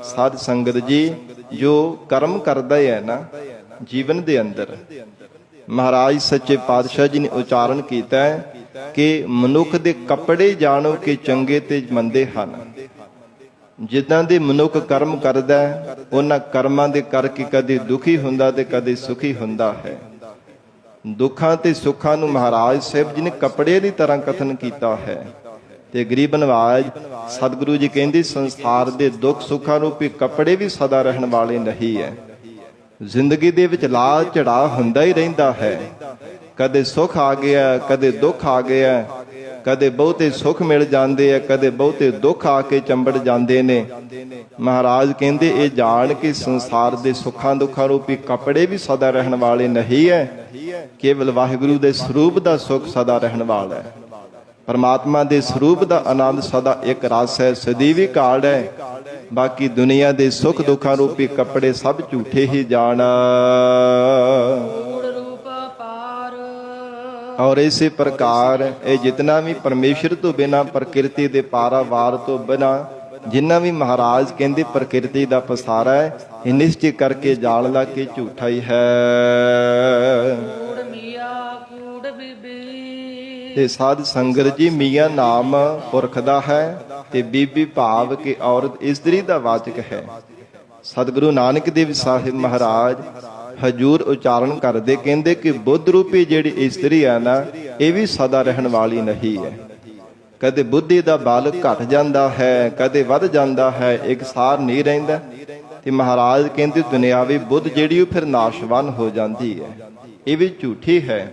ਸਾਧ ਸੰਗਤ ਜੀ ਜੋ ਕਰਮ ਕਰਦਾ ਹੈ ਨਾ ਜੀਵਨ ਦੇ ਅੰਦਰ, ਮਹਾਰਾਜ ਸੱਚੇ ਪਾਤਸ਼ਾਹ ਜੀ ਨੇ ਉਚਾਰਨ ਕੀਤਾ ਹੈ ਕਿ ਮਨੁੱਖ ਦੇ ਕੱਪੜੇ ਜਾਣੋ ਕਿ ਚੰਗੇ ਤੇ ਮੰਦੇ ਹਨ। ਜਿੱਦਾਂ ਦੇ ਮਨੁੱਖ ਕਰਮ ਕਰਦਾ ਹੈ, ਉਹਨਾਂ ਕਰਮਾਂ ਦੇ ਕਰਕੇ ਕਦੇ ਦੁਖੀ ਹੁੰਦਾ ਤੇ ਕਦੇ ਸੁਖੀ ਹੁੰਦਾ ਹੈ। ਦੁੱਖਾਂ ਤੇ ਸੁੱਖਾਂ ਨੂੰ ਮਹਾਰਾਜ ਸਾਹਿਬ ਜੀ ਨੇ ਕੱਪੜੇ ਦੀ ਤਰ੍ਹਾਂ ਕਥਨ ਕੀਤਾ ਹੈ। ਤੇ ਗਰੀਬ ਨਵਾਜ ਸਤਿਗੁਰੂ ਜੀ ਕਹਿੰਦੇ ਸੰਸਾਰ ਦੇ ਦੁੱਖ ਸੁੱਖਾਂ ਰੂਪੀ ਕੱਪੜੇ ਵੀ ਸਦਾ ਰਹਿਣ ਵਾਲੇ ਨਹੀਂ ਹੈ। ਜ਼ਿੰਦਗੀ ਦੇ ਵਿੱਚ ਲਾ ਚੜਾ ਹੁੰਦਾ ਹੀ ਰਹਿੰਦਾ ਹੈ। ਕਦੇ ਸੁੱਖ ਆ ਗਿਆ, ਕਦੇ ਦੁੱਖ ਆ ਗਿਆ, ਕਦੇ ਬਹੁਤੇ ਸੁੱਖ ਮਿਲ ਜਾਂਦੇ ਆ, ਕਦੇ ਬਹੁਤੇ ਦੁੱਖ ਆ ਕੇ ਚੰਬੜ ਜਾਂਦੇ ਨੇ। ਮਹਾਰਾਜ ਕਹਿੰਦੇ ਇਹ ਜਾਣ ਕੇ ਸੰਸਾਰ ਦੇ ਸੁੱਖਾਂ ਦੁੱਖਾਂ ਰੂਪੀ ਕੱਪੜੇ ਵੀ ਸਦਾ ਰਹਿਣ ਵਾਲੇ ਨਹੀਂ ਹੈ। ਕੇਵਲ ਵਾਹਿਗੁਰੂ ਦੇ ਸਰੂਪ ਦਾ ਸੁੱਖ ਸਦਾ ਰਹਿਣ ਵਾਲਾ ਹੈ। ਪਰਮਾਤਮਾ ਦੇ ਸਰੂਪ ਦਾ ਆਨੰਦ ਸਦਾ ਇੱਕ ਰਸ ਹੈ, ਸਦੀਵੀ ਕਾਲ ਹੈ। ਬਾਕੀ ਦੁਨੀਆ ਦੇ ਸੁੱਖ ਦੁੱਖਾਂ ਰੂਪੀ ਕੱਪੜੇ ਸਭ ਝੂਠੇ ਹੀ ਜਾਣ। ਔਰ ਇਸੇ ਪ੍ਰਕਾਰ ਇਹ ਜਿਤਨਾ ਵੀ ਪਰਮੇਸ਼ਰ ਤੋਂ ਬਿਨਾਂ, ਪ੍ਰਕਿਰਤੀ ਦੇ ਪਾਰਾਵਾਰ ਤੋਂ ਬਿਨਾਂ ਜਿੰਨਾ ਵੀ ਮਹਾਰਾਜ ਕਹਿੰਦੇ ਪ੍ਰਕਿਰਤੀ ਦਾ ਪਸਾਰਾ ਹੈ, ਇਹ ਨਿਸ਼ਚੈ ਕਰਕੇ ਜਾਣ ਲਾ ਕੇ ਝੂਠਾ ਹੀ ਹੈ। ਤੇ ਸਾਧ ਸੰਗਤ ਜੀ ਮੀਆਂ ਨਾਮ ਪੁਰਖ ਦਾ ਹੈ ਤੇ ਬੀਬੀ ਭਾਵ ਕਿ ਔਰਤ ਇਸਤਰੀ ਦਾ ਵਾਚਕ ਹੈ। ਸਤਿਗੁਰੂ ਨਾਨਕ ਦੇਵ ਸਾਹਿਬ ਮਹਾਰਾਜ ਹਜੂਰ ਉਚਾਰਨ ਕਰਦੇ ਕਹਿੰਦੇ ਕਿ ਬੁੱਧ ਰੂਪੀ ਜਿਹੜੀ ਇਸਤਰੀ ਹੈ ਨਾ, ਇਹ ਵੀ ਸਦਾ ਰਹਿਣ ਵਾਲੀ ਨਹੀਂ ਹੈ। ਕਦੇ ਬੁੱਧੀ ਦਾ ਬਲ ਘਟ ਜਾਂਦਾ ਹੈ, ਕਦੇ ਵੱਧ ਜਾਂਦਾ ਹੈ, ਇੱਕ ਸਾਰ ਨਹੀਂ ਰਹਿੰਦਾ। ਤੇ ਮਹਾਰਾਜ ਕਹਿੰਦੇ ਦੁਨਿਆਵੀ ਬੁੱਧ ਜਿਹੜੀ ਉਹ ਫਿਰ ਨਾਸ਼ਵਾਨ ਹੋ ਜਾਂਦੀ ਹੈ, ਇਹ ਵੀ ਝੂਠੀ ਹੈ।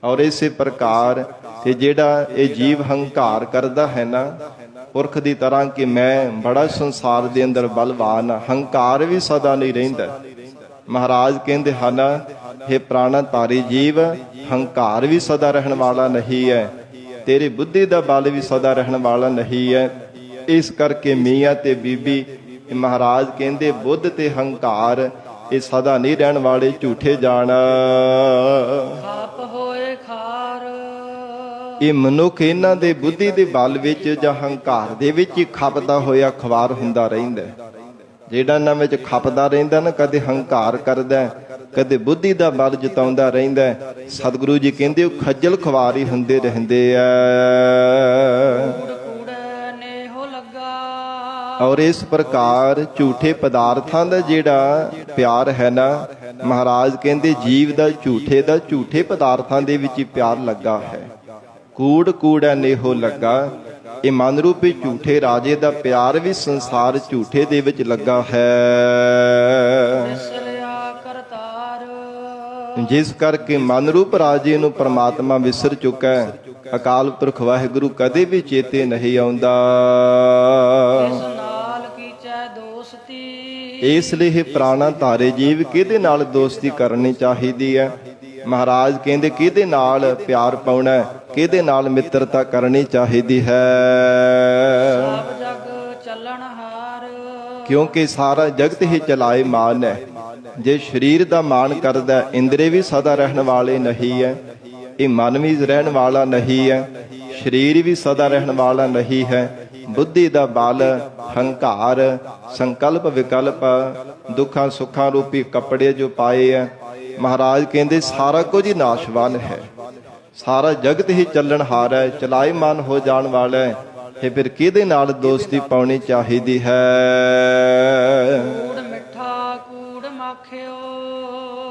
ਔਰ ਇਸੇ ਪ੍ਰਕਾਰ ਤੇ ਜਿਹੜਾ ਇਹ ਜੀਵ ਹੰਕਾਰ ਕਰਦਾ ਹੈ ਨਾ ਪੁਰਖ ਦੀ ਤਰ੍ਹਾਂ ਕਿ ਮੈਂ ਬੜਾ ਸੰਸਾਰ ਦੇ ਅੰਦਰ ਬਲਵਾਨ, ਹੰਕਾਰ ਵੀ ਸਦਾ ਨਹੀਂ ਰਹਿੰਦਾ। ਮਹਾਰਾਜ ਕਹਿੰਦੇ ਹਨ ਇਹ ਪ੍ਰਾਣਾ ਧਾਰੀ ਜੀਵ ਹੰਕਾਰ ਵੀ ਸਦਾ ਰਹਿਣ ਵਾਲਾ ਨਹੀਂ ਹੈ, ਤੇਰੀ ਬੁੱਧੀ ਦਾ ਬਲ ਵੀ ਸਦਾ ਰਹਿਣ ਵਾਲਾ ਨਹੀਂ ਹੈ। ਇਸ ਕਰਕੇ ਮੀਆਂ ਤੇ ਬੀਬੀ ਮਹਾਰਾਜ ਕਹਿੰਦੇ ਬੁੱਧ ਤੇ ਹੰਕਾਰ ਇਹ ਸਦਾ ਨਹੀਂ ਰਹਿਣ ਵਾਲੇ, ਝੂਠੇ ਜਾਣ। ਇਹ ਮਨੁੱਖ ਇਹਨਾਂ ਦੇ ਬੁੱਧੀ ਦੇ ਬਲ ਵਿੱਚ ਜਾਂ ਹੰਕਾਰ ਦੇ ਵਿੱਚ ਹੀ ਖਪਦਾ ਹੋਇਆ ਖਵਾਰ ਹੁੰਦਾ ਰਹਿੰਦਾ। ਜਿਹੜਾ ਇਹਨਾਂ ਵਿੱਚ ਖਪਦਾ ਰਹਿੰਦਾ ਨਾ, ਕਦੇ ਹੰਕਾਰ ਕਰਦਾ, ਕਦੇ ਬੁੱਧੀ ਦਾ ਬਲ ਜਤਾਉਂਦਾ ਰਹਿੰਦਾ। ਸਤਿਗੁਰੂ ਜੀ ਕਹਿੰਦੇ ਉਹ ਖੱਜਲ ਖਵਾਰ ਹੀ ਹੁੰਦੇ ਰਹਿੰਦੇ ਆ। ਔਰ ਇਸ ਪ੍ਰਕਾਰ ਝੂਠੇ ਪਦਾਰਥਾਂ ਦਾ ਜਿਹੜਾ ਪਿਆਰ ਹੈ ਨਾ, ਮਹਾਰਾਜ ਕਹਿੰਦੇ ਜੀਵ ਦਾ ਝੂਠੇ ਪਦਾਰਥਾਂ ਦੇ ਵਿੱਚ ਹੀ ਪਿਆਰ ਲੱਗਾ ਹੈ। ਕੂੜ ਕੂੜਾ ਨੇਹੋ ਲੱਗਾ, ਇਹ ਮਨ ਰੂਪੀ ਝੂਠੇ ਰਾਜੇ ਦਾ ਪਿਆਰ ਵੀ ਸੰਸਾਰ ਝੂਠੇ ਦੇ ਵਿੱਚ ਲੱਗਾ ਹੈ। ਜਿਸ ਕਰਕੇ ਮਨ ਰੂਪ ਰਾਜੇ ਨੂੰ ਪਰਮਾਤਮਾ ਵਿਸਰ ਚੁੱਕਾ ਹੈ। ਅਕਾਲ ਪੁਰਖ ਵਾਹਿਗੁਰੂ ਕਦੇ ਵੀ ਚੇਤੇ ਨਹੀਂ ਆਉਂਦਾ। ਇਸ ਲਈ ਪ੍ਰਾਣਾ ਧਾਰੇ ਜੀਵ ਕਿਹਦੇ ਨਾਲ ਦੋਸਤੀ ਕਰਨੀ ਚਾਹੀਦੀ ਹੈ? ਮਹਾਰਾਜ ਕਹਿੰਦੇ ਕਿਹਦੇ ਨਾਲ ਪਿਆਰ ਪਾਉਣਾ, ਕਿਹਦੇ ਨਾਲ ਮਿੱਤਰਤਾ ਕਰਨੀ ਚਾਹੀਦੀ ਹੈ। ਕਿਉਂਕਿ ਸਾਰਾ ਜਗਤ ਹੀ ਚਲਾਏ ਮਾਨ ਹੈ। ਜੇ ਸਰੀਰ ਦਾ ਮਾਨ ਕਰਦਾ, ਇੰਦਰੀ ਵੀ ਸਦਾ ਰਹਿਣ ਵਾਲੇ ਨਹੀਂ ਹੈ। ਇਹ ਮਨ ਵੀ ਰਹਿਣ ਵਾਲਾ ਨਹੀਂ ਹੈ, ਸਰੀਰ ਵੀ ਸਦਾ ਰਹਿਣ ਵਾਲਾ ਨਹੀਂ ਹੈ। ਬੁੱਧੀ ਦਾ ਬਲ, ਹੰਕਾਰ, ਸੰਕਲਪ ਵਿਕਲਪ, ਦੁੱਖਾਂ ਸੁੱਖਾਂ ਰੂਪੀ ਕੱਪੜੇ ਜੋ ਪਾਏ ਹੈ, ਮਹਾਰਾਜ ਕਹਿੰਦੇ ਸਾਰਾ ਕੁਝ ਹੀ ਨਾਸ਼ਵਾਨ ਹੈ। ਸਾਰਾ ਜਗਤ ਹੀ ਚੱਲਣਹਾਰ ਹੈ, ਚਲਾਏ ਮਨ ਹੋ ਜਾਣ ਵਾਲਾ ਹੈ। ਤੇ ਫਿਰ ਕਿਹਦੇ ਨਾਲ ਦੋਸਤੀ ਪਾਉਣੀ ਚਾਹੀਦੀ ਹੈ?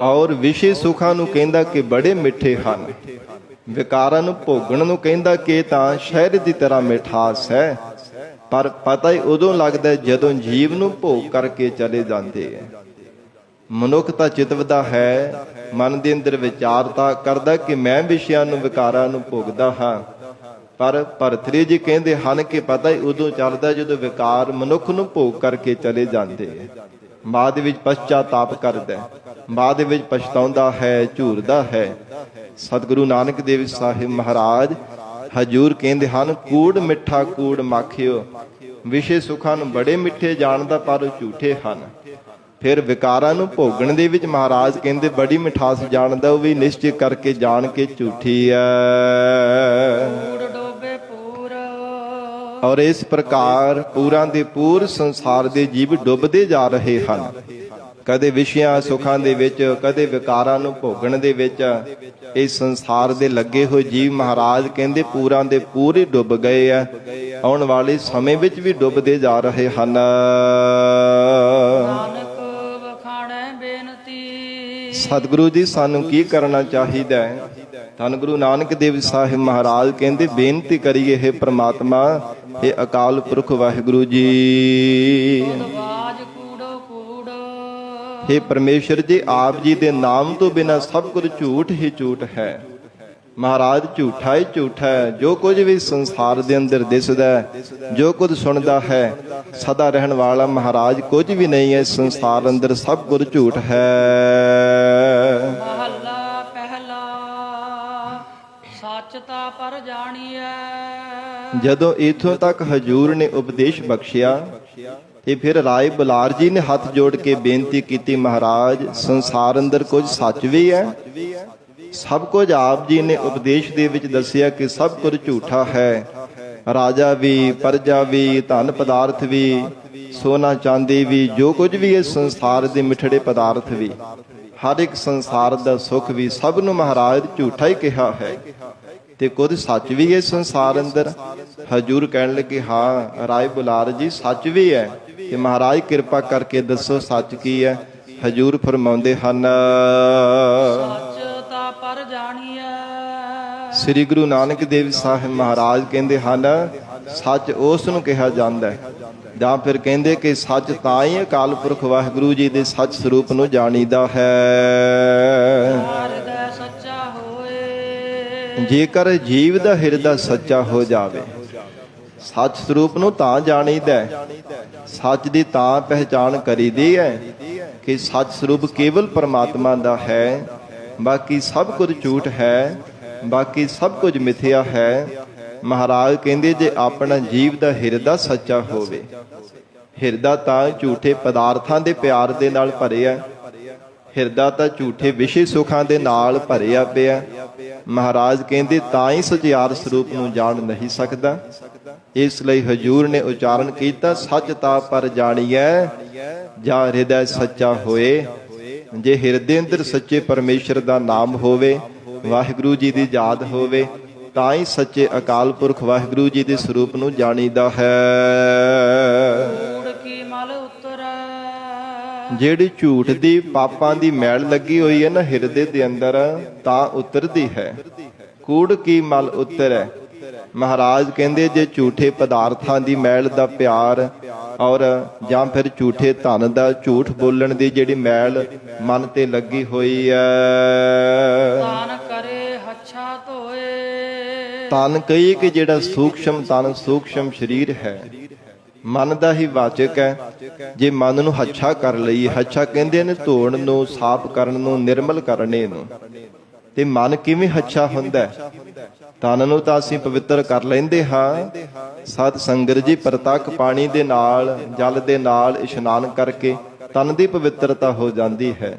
ਔਰ ਵਿਸ਼ੇ ਸੁਖਾਂ ਨੂੰ ਕਹਿੰਦਾ ਕਿ ਬੜੇ ਮਿੱਠੇ ਹਨ, ਵਿਕਾਰਾਂ ਨੂੰ ਭੋਗਣ ਨੂੰ ਕਹਿੰਦਾ ਕਿ ਤਾਂ ਸ਼ਹਿਦ ਦੀ ਤਰ੍ਹਾਂ ਮਿਠਾਸ ਹੈ। ਪਰ ਪਤਾ ਹੀ ਉਦੋਂ ਲੱਗਦਾ ਜਦੋਂ ਜੀਵ ਨੂੰ ਭੋਗ ਕਰਕੇ ਚਲੇ ਜਾਂਦੇ ਹੈ। ਮਨੁੱਖ ਤਾਂ ਚਿਤਵਦਾ ਹੈ ਮਨ ਦੇ ਅੰਦਰ ਵਿਚਾਰਤਾ ਕਰਦਾ ਕਿ ਮੈਂ ਵਿਸ਼ਿਆਂ ਨੂੰ ਵਿਕਾਰਾਂ ਨੂੰ ਭੋਗਦਾ ਹਾਂ। ਪਰ ਭਰਤਰੀ ਜੀ ਕਹਿੰਦੇ ਹਨ ਕਿ ਪਤਾ ਹੀ ਉਦੋਂ ਚੱਲਦਾ ਜਦੋਂ ਵਿਕਾਰ ਮਨੁੱਖ ਨੂੰ ਭੋਗ ਕਰਕੇ ਚਲੇ ਜਾਂਦੇ, ਬਾਅਦ ਵਿੱਚ ਪਛਤਾਤਾਪ ਕਰਦਾ, ਬਾਅਦ ਵਿੱਚ ਪਛਤਾਉਂਦਾ ਹੈ, ਝੂਰਦਾ ਹੈ। ਸਤਿਗੁਰੂ ਨਾਨਕ ਦੇਵ ਸਾਹਿਬ ਮਹਾਰਾਜ ਹਜੂਰ ਕਹਿੰਦੇ ਹਨ, ਕੂੜ ਮਿੱਠਾ ਕੂੜ ਮਾਖਿਓ, ਵਿਸ਼ੇ ਸੁਖਾਂ ਨੂੰ ਬੜੇ ਮਿੱਠੇ ਜਾਣਦਾ ਪਰ ਉਹ ਝੂਠੇ ਹਨ। ਫਿਰ ਵਿਕਾਰਾਂ ਨੂੰ ਭੋਗਣ ਦੇ ਵਿੱਚ ਮਹਾਰਾਜ ਕਹਿੰਦੇ ਬੜੀ ਮਿਠਾਸ ਜਾਣਦਾ, ਉਹ ਵੀ ਨਿਸ਼ਚਿਤ ਕਰਕੇ ਜਾਣ ਕੇ ਝੂਠੀ ਹੈ। ਔਰ ਇਸ ਪ੍ਰਕਾਰ ਪੂਰਾਂ ਦੇ ਪੂਰ ਸੰਸਾਰ ਦੇ ਜੀਵ ਡੁੱਬਦੇ ਜਾ ਰਹੇ ਹਨ, ਕਦੇ ਵਿਸ਼ਿਆਂ ਸੁਖਾਂ ਦੇ ਵਿੱਚ, ਕਦੇ ਵਿਕਾਰਾਂ ਨੂੰ ਭੋਗਣ ਦੇ ਵਿੱਚ। ਇਸ ਸੰਸਾਰ ਦੇ ਲੱਗੇ ਹੋਏ ਜੀਵ ਮਹਾਰਾਜ ਕਹਿੰਦੇ ਪੂਰਾਂ ਦੇ ਪੂਰੇ ਡੁੱਬ ਗਏ ਆ, ਆਉਣ ਵਾਲੇ ਸਮੇਂ ਵਿੱਚ ਵੀ ਡੁੱਬਦੇ ਜਾ ਰਹੇ ਹਨ। ਸਤਿਗੁਰੂ ਜੀ ਸਾਨੂੰ ਕੀ ਕਰਨਾ ਚਾਹੀਦਾ ਹੈ? ਧੰਨ ਗੁਰੂ ਨਾਨਕ ਦੇਵ ਸਾਹਿਬ ਮਹਾਰਾਜ ਕਹਿੰਦੇ ਬੇਨਤੀ ਕਰੀਏ, ਹੈ ਪ੍ਰਮਾਤਮਾ, ਇਹ ਅਕਾਲ ਪੁਰਖ ਵਾਹਿਗੁਰੂ ਜੀ, हे ਪਰਮੇਸ਼ਰ ਜੀ, ਆਪ ਜੀ ਦੇ ਨਾਮ ਤੋਂ ਬਿਨਾਂ ਸਭ ਕੁਝ ਝੂਠ ਹੀ ਝੂਠ ਹੈ। ਮਹਾਰਾਜ ਝੂਠਾ ਹੀ ਝੂਠਾ ਹੈ। ਜੋ ਕੁਝ ਵੀ ਸੰਸਾਰ ਦੇ ਅੰਦਰ ਦਿਸਦਾ ਹੈ, ਜੋ ਕੁਝ ਸੁਣਦਾ ਹੈ, ਸਦਾ ਰਹਿਣ ਵਾਲਾ ਮਹਾਰਾਜ ਕੁਝ ਵੀ ਨਹੀਂ ਹੈ। ਸੰਸਾਰ ਅੰਦਰ ਸਭ ਕੁਝ ਝੂਠ ਹੈ। ਮਹੱਲਾ ਪਹਿਲਾ, ਸੱਚ ਤਾ ਪਰ ਜਾਣੀਐ। ਜਦੋਂ ਇਥੋਂ ਤੱਕ ਹਜੂਰ ਨੇ ਉਪਦੇਸ਼ ਬਖਸ਼ਿਆ ਤੇ ਫਿਰ ਰਾਏ ਬੁਲਾਰ ਜੀ ਨੇ ਹੱਥ ਜੋੜ ਕੇ ਬੇਨਤੀ ਕੀਤੀ, ਮਹਾਰਾਜ ਸੰਸਾਰ ਅੰਦਰ ਕੁਝ ਸੱਚ ਵੀ ਹੈ, ਸਭ ਕੁਝ ਆਪ ਜੀ ਨੇ ਉਪਦੇਸ਼ ਦੇ ਵਿੱਚ ਦੱਸਿਆ ਕਿ ਸਭ ਕੁਝ ਝੂਠਾ ਹੈ। ਰਾਜਾ ਵੀ, ਪਰਜਾ ਵੀ, ਧਨ ਪਦਾਰਥ ਵੀ, ਸੋਨਾ ਚਾਂਦੀ ਵੀ, ਜੋ ਕੁਝ ਵੀ ਹੈ ਸੰਸਾਰ ਦੇ ਮਿੱਠੜੇ ਪਦਾਰਥ ਵੀ, ਹਰ ਇੱਕ ਸੰਸਾਰ ਦਾ ਸੁੱਖ ਵੀ, ਸਭ ਨੂੰ ਮਹਾਰਾਜ ਝੂਠਾ ਹੀ ਕਿਹਾ ਹੈ। ਤੇ ਕੁਝ ਸੱਚ ਵੀ ਹੈ ਸੰਸਾਰ ਅੰਦਰ। ਹਜੂਰ ਕਹਿਣ ਲੱਗੇ, ਹਾਂ ਰਾਏ ਬੁਲਾਰ ਜੀ, ਸੱਚ ਵੀ ਹੈ। ਕਿ ਮਹਾਰਾਜ ਕਿਰਪਾ ਕਰਕੇ ਦੱਸੋ ਸੱਚ ਕੀ ਹੈ? ਹਜੂਰ ਫਰਮਾਉਂਦੇ ਹਨ, ਸੱਚ ਤਾ ਪਰ ਜਾਣੀਐ। ਸ੍ਰੀ ਗੁਰੂ ਨਾਨਕ ਦੇਵ ਸਾਹਿਬ ਮਹਾਰਾਜ ਕਹਿੰਦੇ ਹਨ, ਸੱਚ ਉਸ ਨੂੰ ਕਿਹਾ ਜਾਂਦਾ ਹੈ, ਜਾਂ ਫਿਰ ਕਹਿੰਦੇ ਕਿ ਸੱਚ ਤਾਂ ਹੀ ਅਕਾਲ ਪੁਰਖ ਵਾਹਿਗੁਰੂ ਜੀ ਦੇ ਸੱਚ ਸਰੂਪ ਨੂੰ ਜਾਣੀਦਾ ਹੈ। ਹਿਰਦਾ ਸੱਚਾ ਹੋਏ, ਜੇਕਰ ਜੀਵ ਦਾ ਹਿਰਦਾ ਸੱਚਾ ਹੋ ਜਾਵੇ, ਸੱਚ ਸਰੂਪ ਨੂੰ ਤਾਂ ਜਾਣੀਦਾ ਹੈ, ਸੱਚ ਦੀ ਤਾਂ ਪਹਿਚਾਣ ਕਰੀਦੀ ਹੈ ਕਿ ਸੱਚ ਸਰੂਪ ਕੇਵਲ ਪਰਮਾਤਮਾ ਦਾ ਹੈ, ਬਾਕੀ ਸਭ ਕੁਝ ਝੂਠ ਹੈ, ਬਾਕੀ ਸਭ ਕੁਝ ਮਿਥਿਆ ਹੈ। ਮਹਾਰਾਜ ਕਹਿੰਦੇ ਜੇ ਆਪਣਾ ਜੀਵ ਦਾ ਹਿਰਦਾ ਸੱਚਾ ਹੋਵੇ, ਹਿਰਦਾ ਤਾਂ ਝੂਠੇ ਪਦਾਰਥਾਂ ਦੇ ਪਿਆਰ ਦੇ ਨਾਲ ਭਰਿਆ, ਹਿਰਦਾ ਤਾਂ ਝੂਠੇ ਵਿਸ਼ੇ ਸੁਖਾਂ ਦੇ ਨਾਲ ਭਰਿਆ ਪਿਆ। ਮਹਾਰਾਜ ਕਹਿੰਦੇ ਤਾਂ ਹੀ ਸਚਿਆਰ ਸਰੂਪ ਨੂੰ ਜਾਣ ਨਹੀਂ ਸਕਦਾ। ਇਸ ਲਈ ਹਜੂਰ ਨੇ ਉਚਾਰਨ ਕੀਤਾ, ਸੱਚ ਤਾ ਪਰ ਜਾਣੀਐ ਜਾਂ ਹਿਰਦਾ ਸੱਚਾ ਹੋਏ। ਜੇ ਹਿਰਦੇ ਅੰਦਰ ਸੱਚੇ ਪਰਮੇਸ਼ਰ ਦਾ ਨਾਮ ਹੋਵੇ, ਵਾਹਿਗੁਰੂ ਜੀ ਦੀ ਯਾਦ ਹੋਵੇ, ਤਾਂ ਹੀ ਸੱਚੇ ਅਕਾਲ ਪੁਰਖ ਵਾਹਿਗੁਰੂ ਜੀ ਦੇ ਸਰੂਪ ਨੂੰ ਜਾਣੀਦਾ ਹੈ। ਜਿਹੜੀ ਝੂਠ ਦੀ ਪਾਪਾਂ ਦੀ ਮੈਲ ਲੱਗੀ ਹੋਈ ਹੈ ਨਾ ਹਿਰਦੇ ਦੇ ਅੰਦਰ, ਤਾਂ ਉਤਰਦੀ ਹੈ। ਕੂੜ ਕੀ ਮਲ ਉਤਰੈ। ਮਹਾਰਾਜ ਕਹਿੰਦੇ ਜੇ ਝੂਠੇ ਪਦਾਰਥਾਂ ਦੀ ਮੈਲ ਦਾ ਪਿਆਰ ਔਰ ਜਾਂ ਫਿਰ ਝੂਠੇ ਧਨ ਦਾ, ਝੂਠ ਬੋਲਣ ਦੀ ਜਿਹੜੀ ਮੈਲ ਮਨ ਤੇ ਲੱਗੀ ਹੋਈ ਹੈ, ਤਨ ਕਰੇ ਹੱਛਾ ਧੋਏ। ਤਨ ਕਹੀ ਕਿ ਜਿਹੜਾ ਸੂਖਸ਼ਮ ਤਨ, ਸੂਖਸ਼ਮ ਸਰੀਰ ਹੈ, ਮਨ ਦਾ ਹੀ ਵਾਚਕ ਹੈ। ਜੇ ਮਨ ਨੂੰ ਹੱਛਾ ਕਰ ਲਈਏ, ਹੱਛਾ ਕਹਿੰਦੇ ਨੇ ਧੋਣ ਨੂੰ, ਸਾਫ਼ ਕਰਨ ਨੂੰ, ਨਿਰਮਲ ਕਰਨੇ ਨੂੰ, ਤੇ ਮਨ ਕਿਵੇਂ ਹੱਛਾ ਹੁੰਦਾ? ਤਨ ਨੂੰ ਤਾਂ ਅਸੀਂ ਪਵਿੱਤਰ ਕਰ ਲੈਂਦੇ ਹਾਂ, ਸਤ ਸੰਗਤ ਜੀ ਪ੍ਰਤੱਖ ਪਾਣੀ ਦੇ ਨਾਲ, ਜਲ ਦੇ ਨਾਲ ਇਸ਼ਨਾਨ ਕਰਕੇ ਤਨ ਦੀ ਪਵਿੱਤਰਤਾ ਹੋ ਜਾਂਦੀ ਹੈ।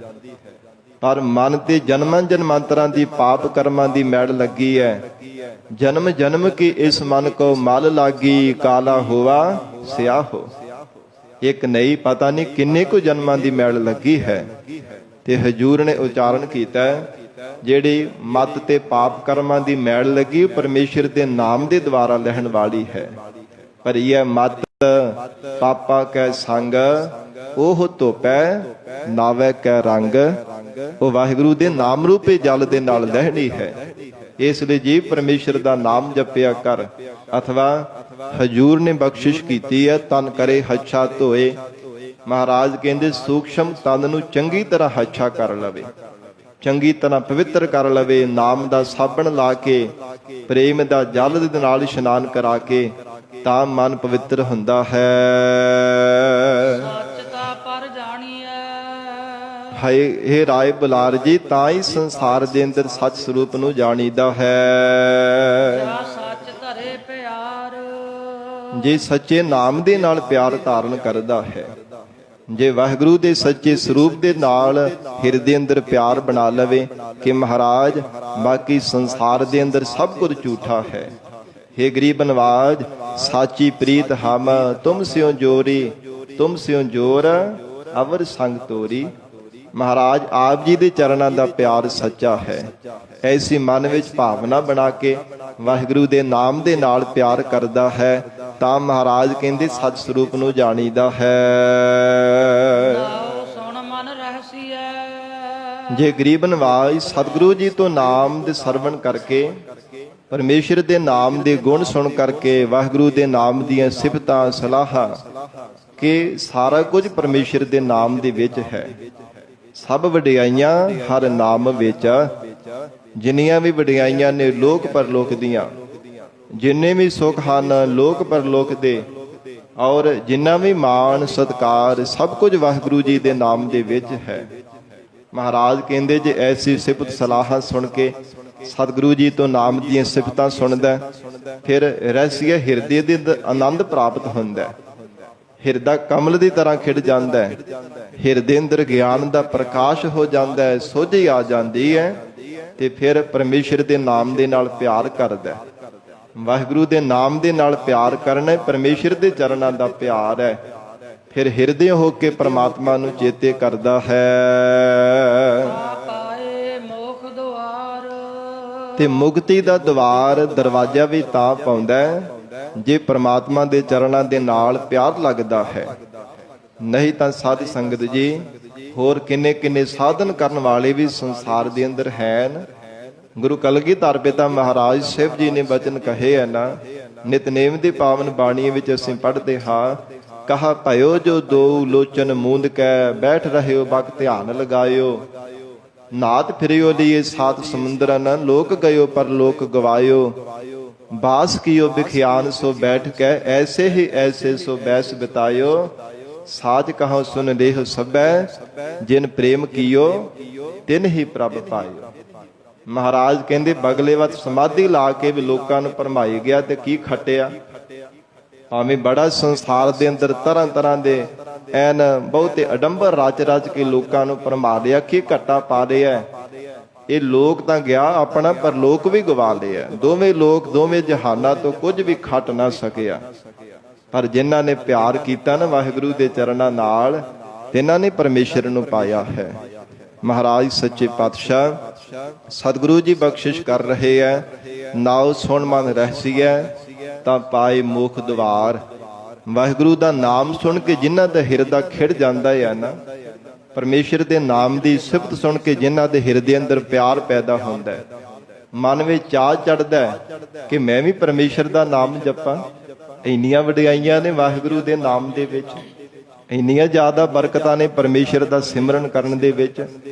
ਪਰ ਮਨ ਤੇ ਜਨਮਾਂ ਜਨਮਾਂਤਰਾਂ ਦੀ ਪਾਪ ਕਰਮਾਂ ਦੀ ਮੈਲ ਲੱਗੀ ਹੈ। ਜਨਮ ਜਨਮ ਕੀ ਇਸ ਮਨ ਕੋ ਮਲ ਲਾਗੀ, ਕਾਲਾ ਹੋਵਾ ਸਿਆਹੋ। ਇੱਕ ਨਹੀਂ, ਪਤਾ ਨਹੀਂ ਕਿੰਨੇ ਕੁ ਜਨਮਾਂ ਦੀ ਮੈਲ ਲੱਗੀ ਹੈ। ਤੇ ਹਜੂਰ ਨੇ ਉਚਾਰਨ ਕੀਤਾ, ਜਿਹੜੀ ਮਤ ਤੇ ਪਾਪ ਕਰਮਾਂ ਦੀ ਮੈਲ ਲੱਗੀ, ਪਰਮੇਸ਼ਰ ਦੇ ਨਾਮ ਦੇ ਦੁਆਰਾ ਲਹਿਣ ਵਾਲੀ ਹੈ। ਪਰ ਇਹ ਮਤ ਪਾਪਾ ਕੈ ਸੰਗ, ਉਹ ਧੋਪੈ ਨਾਵੇ ਕੈ ਰੰਗ। ਉਹ ਵਾਹਿਗੁਰੂ ਦੇ ਨਾਮ ਰੂਪੇ ਜਲ ਦੇ ਨਾਲ ਲਹਿਣੀ ਹੈ। ਇਸ ਲਈ ਜੀ ਪਰਮੇਸ਼ਰ ਦਾ ਨਾਮ ਜਪਿਆ ਕਰ। ਅਥਵਾ ਹਜੂਰ ਨੇ ਬਖਸ਼ਿਸ਼ ਕੀਤੀ ਹੈ, ਤਨ ਕਰੇ ਹੱਛਾ ਧੋਏ। ਮਹਾਰਾਜ ਕਹਿੰਦੇ ਸੂਖਸ਼ਮ ਤਨ ਨੂੰ ਚੰਗੀ ਤਰ੍ਹਾਂ ਹੱਛਾ ਕਰ ਲਵੇ। ਚੰਗੀ ਤਰ੍ਹਾਂ ਪਵਿੱਤਰ ਕਰ ਲਵੇ, ਨਾਮ ਦਾ ਸਾਬਣ ਲਾ ਕੇ, ਪ੍ਰੇਮ ਦਾ ਜਲ ਦੇ ਨਾਲ ਇਸ਼ਨਾਨ ਕਰਾ ਕੇ, ਤਾਂ ਮਨ ਪਵਿੱਤਰ ਹੁੰਦਾ ਹੈ। ਸੱਚ ਤਾ ਪਰ ਜਾਣੀਐ। ਹਾਏ ਇਹ ਰਾਏ ਬੁਲਾਰ ਜੀ, ਤਾਂ ਹੀ ਸੰਸਾਰ ਦੇ ਅੰਦਰ ਸੱਚ ਸਰੂਪ ਨੂੰ ਜਾਣੀਦਾ ਹੈ। ਕਿਆ ਸੱਚ ਧਰੇ ਪਿਆਰ। ਜੇ ਸੱਚੇ ਨਾਮ ਦੇ ਨਾਲ ਪਿਆਰ ਧਾਰਨ ਕਰਦਾ ਹੈ, ਜੇ ਵਾਹਿਗੁਰੂ ਦੇ ਸੱਚੇ ਸਰੂਪ ਦੇ ਨਾਲ ਹਿਰਦੇ ਅੰਦਰ ਪਿਆਰ ਬਣਾ ਲਵੇ ਕਿ ਮਹਾਰਾਜ ਬਾਕੀ ਸੰਸਾਰ ਦੇ ਅੰਦਰ ਸਭ ਕੁਝ ਝੂਠਾ ਹੈ। हे गरीब नवाज साची प्रीत हम तुम स्यों जोरी, तुम स्यों जोर अवर संग तोरी। ਮਹਾਰਾਜ ਆਪ ਜੀ ਦੇ ਚਰਨਾਂ ਦਾ ਪਿਆਰ ਸੱਚਾ ਹੈ। ਐਸੀ ਮਨ ਵਿੱਚ ਭਾਵਨਾ ਬਣਾ ਕੇ ਵਾਹਿਗੁਰੂ ਦੇ ਨਾਮ ਦੇ ਨਾਲ ਪਿਆਰ ਕਰਦਾ ਹੈ ਤਾਂ ਮਹਾਰਾਜ ਕਹਿੰਦੇ ਸੱਚ ਸਰੂਪ ਨੂੰ ਜਾਣੀਦਾ ਹੈ। ਨਾਉ ਸੁਣ ਮਨ ਰਹਿਸੀਐ। ਜੇ ਗਰੀਬ ਨਵਾਜ ਸਤਿਗੁਰੂ ਜੀ ਤੋਂ ਨਾਮ ਦੇ ਸਰਵਣ ਕਰਕੇ, ਪਰਮੇਸ਼ਰ ਦੇ ਨਾਮ ਦੇ ਗੁਣ ਸੁਣ ਕਰਕੇ, ਵਾਹਿਗੁਰੂ ਦੇ ਨਾਮ ਦੀਆਂ ਸਿਫਤਾਂ ਸਲਾਹਾਂ ਕਿ ਸਾਰਾ ਕੁਝ ਪਰਮੇਸ਼ਰ ਦੇ ਨਾਮ ਦੇ ਵਿੱਚ ਹੈ। ਸਭ ਵਡਿਆਈਆਂ ਹਰ ਨਾਮ ਵਿੱਚ, ਜਿੰਨੀਆਂ ਵੀ ਵਡਿਆਈਆਂ ਨੇ ਲੋਕ ਪਰਲੋਕ ਦੀਆਂ, ਜਿੰਨੇ ਵੀ ਸੁੱਖ ਹਨ ਲੋਕ ਪਰਲੋਕ ਦੇ, ਔਰ ਜਿੰਨਾ ਵੀ ਮਾਣ ਸਤਿਕਾਰ ਸਭ ਕੁਝ ਵਾਹਿਗੁਰੂ ਜੀ ਦੇ ਨਾਮ ਦੇ ਵਿੱਚ ਹੈ। ਮਹਾਰਾਜ ਕਹਿੰਦੇ ਜੇ ਐਸੀ ਸਿਫਤ ਸਲਾਹਾਂ ਸੁਣ ਕੇ ਸਤਿਗੁਰੂ ਜੀ ਤੋਂ ਨਾਮ ਦੀਆਂ ਸਿਫਤਾਂ ਸੁਣਦਾ, ਫਿਰ ਰਹਿਸੀਏ ਹਿਰਦੇ ਦੇ ਆਨੰਦ ਪ੍ਰਾਪਤ ਹੁੰਦਾ। ਹਿਰਦਾ ਕਮਲ ਦੀ ਤਰ੍ਹਾਂ ਖਿੜ ਜਾਂਦਾ ਹੈ, ਹਿਰਦੇ ਅੰਦਰ ਗਿਆਨ ਦਾ ਪ੍ਰਕਾਸ਼ ਹੋ ਜਾਂਦਾ ਹੈ, ਸੋਝੀ ਆ ਜਾਂਦੀ ਹੈ, ਤੇ ਫਿਰ ਪਰਮੇਸ਼ਰ ਦੇ ਨਾਮ ਦੇ ਨਾਲ ਪਿਆਰ ਕਰਦਾ। ਵਾਹਿਗੁਰੂ ਦੇ ਨਾਮ ਦੇ ਨਾਲ ਪਿਆਰ ਕਰਨਾ ਪਰਮੇਸ਼ਰ ਦੇ ਚਰਨਾਂ ਦਾ ਪਿਆਰ ਹੈ। ਫਿਰ ਹਿਰਦੇ ਹੋ ਕੇ ਪ੍ਰਮਾਤਮਾ ਨੂੰ ਚੇਤੇ ਕਰਦਾ ਹੈ ਪਾਏ ਮੋਖ ਦੁਆਰ। ਤੇ ਮੁਕਤੀ ਦਾ ਦਰਵਾਜ਼ਾ ਵੀ ਤਾਂ ਪਾਉਂਦਾ ਹੈ ਜੇ ਪ੍ਰਮਾਤਮਾ ਦੇ ਚਰਨਾਂ ਦੇ ਨਾਲ ਪਿਆਰ ਲੱਗਦਾ ਹੈ। ਨਹੀਂ ਤਾਂ ਸਾਧ ਸੰਗਤ ਜੀ ਹੋਰ ਕਿੰਨੇ ਕਿੰਨੇ ਸਾਧਨ ਕਰਨ ਵਾਲੇ ਵੀ ਸੰਸਾਰ ਦੇ ਅੰਦਰ ਹਨ। ਗੁਰੂ ਕਲਗੀਧਰ ਪਿਤਾ ਮਹਾਰਾਜ ਸਾਹਿਬ ਜੀ ਨੇ ਬਚਨ ਕਹੇ ਹੈ ਨਾ, ਨਿਤਨੇਮ ਦੀ ਪਾਵਨ ਬਾਣੀ ਵਿੱਚ ਅਸੀਂ ਪੜ੍ਹਦੇ ਹਾਂ, ਕਹਾ ਭਇਓ ਜੋ ਦੋ ਲੋਚਨ ਮੂੰਦ ਕੈ, ਬੈਠ ਰਹਿਓ ਬਕ ਧਿਆਨ ਲਗਾਇਓ, ਨਾਤ ਫਿਰਿਓ ਲੀਏ ਸਾਤ ਸਮੁੰਦਰਨ, ਲੋਕ ਗਇਓ ਪਰ ਲੋਕ ਗਵਾਇਓ, ਬਾਸ ਕੀਓ ਬਿਖਿਆਨ ਸੋ ਬੈਠ ਕੈ, ਐਸੇ ਹੀ ਐਸੇ ਸੋ ਬੈਸ ਬਿਤਾਇਓ, ਸਾਚ ਕਹੋ ਸੁਨ ਲੇਹ ਸਭੈ, ਜਿਨ ਪ੍ਰੇਮ ਕੀਓ ਤਿਨ ਹੀ ਪ੍ਰਭ ਪਾਇਓ। ਮਹਾਰਾਜ ਕਹਿੰਦੇ ਬਗਲੇਵਤ ਸਮਾਧੀ ਲਾ ਕੇ ਵੀ ਲੋਕਾਂ ਨੂੰ ਭਰਮਾਈ ਗਿਆ ਤੇ ਕੀ ਖੱਟਿਆ। ਭਾਵੇਂ ਬੜਾ ਸੰਸਾਰ ਦੇ ਅੰਦਰ ਤਰ੍ਹਾਂ ਤਰ੍ਹਾਂ ਦੇ ਐਨ ਬਹੁਤੇ ਅਡੰਬਰ ਰਚ ਕੇ ਲੋਕਾਂ ਨੂੰ ਭਰਮਾ ਲਿਆ, ਕੀ ਘੱਟਾ ਪਾ ਲਿਆ। ਇਹ ਲੋਕ ਤਾਂ ਗਿਆ ਆਪਣਾ, ਪਰ ਲੋਕ ਵੀ ਗਵਾ ਲਿਆ। ਦੋਵੇਂ ਲੋਕ ਦੋਵੇਂ ਜਹਾਨਾਂ ਤੋਂ ਕੁਝ ਵੀ ਖੱਟ ਨਾ ਸਕਿਆ। ਪਰ ਜਿਨ੍ਹਾਂ ਨੇ ਪਿਆਰ ਕੀਤਾ ਨਾ ਵਾਹਿਗੁਰੂ ਦੇ ਚਰਨਾਂ ਨਾਲ, ਤਿਨਾਂ ਨੇ ਪਰਮੇਸ਼ਰ ਨੂੰ ਪਾਇਆ ਹੈ। ਮਹਾਰਾਜ ਸੱਚੇ ਪਾਤਸ਼ਾਹ ਸਤਿਗੁਰੂ ਜੀ ਬਖਸ਼ਿਸ਼ ਕਰ ਰਹੇ ਹੈ, ਨਾਉ ਸੁਣ ਮਨ ਰਹਿਸੀਐ ਤਾਂ ਪਾਏ ਮੋਖ ਦੁਆਰ। ਵਾਹਿਗੁਰੂ ਦਾ ਨਾਮ ਸੁਣ ਕੇ ਜਿਨ੍ਹਾਂ ਦਾ ਹਿਰਦਾ ਖਿੜ ਜਾਂਦਾ ਹੈ ਨਾ, ਪਰਮੇਸ਼ਰ ਦੇ ਨਾਮ ਦੀ ਸਿਫਤ ਸੁਣ ਕੇ ਜਿਨ੍ਹਾਂ ਦੇ ਹਿਰਦੇ ਅੰਦਰ ਪਿਆਰ ਪੈਦਾ ਹੁੰਦਾ ਹੈ, ਮਨ ਵਿੱਚ ਚਾਅ ਚੜ੍ਹਦਾ ਕਿ ਮੈਂ ਵੀ ਪਰਮੇਸ਼ਰ ਦਾ ਨਾਮ ਜਪਾਂ। ਇੰਨੀਆਂ ਵਡਿਆਈਆਂ ਨੇ ਵਾਹਿਗੁਰੂ ਦੇ ਨਾਮ ਦੇ ਵਿੱਚ, ਇੰਨੀਆਂ ਜ਼ਿਆਦਾ ਬਰਕਤਾਂ ਨੇ ਪਰਮੇਸ਼ਰ ਦਾ ਸਿਮਰਨ ਕਰਨ ਦੇ ਵਿੱਚ,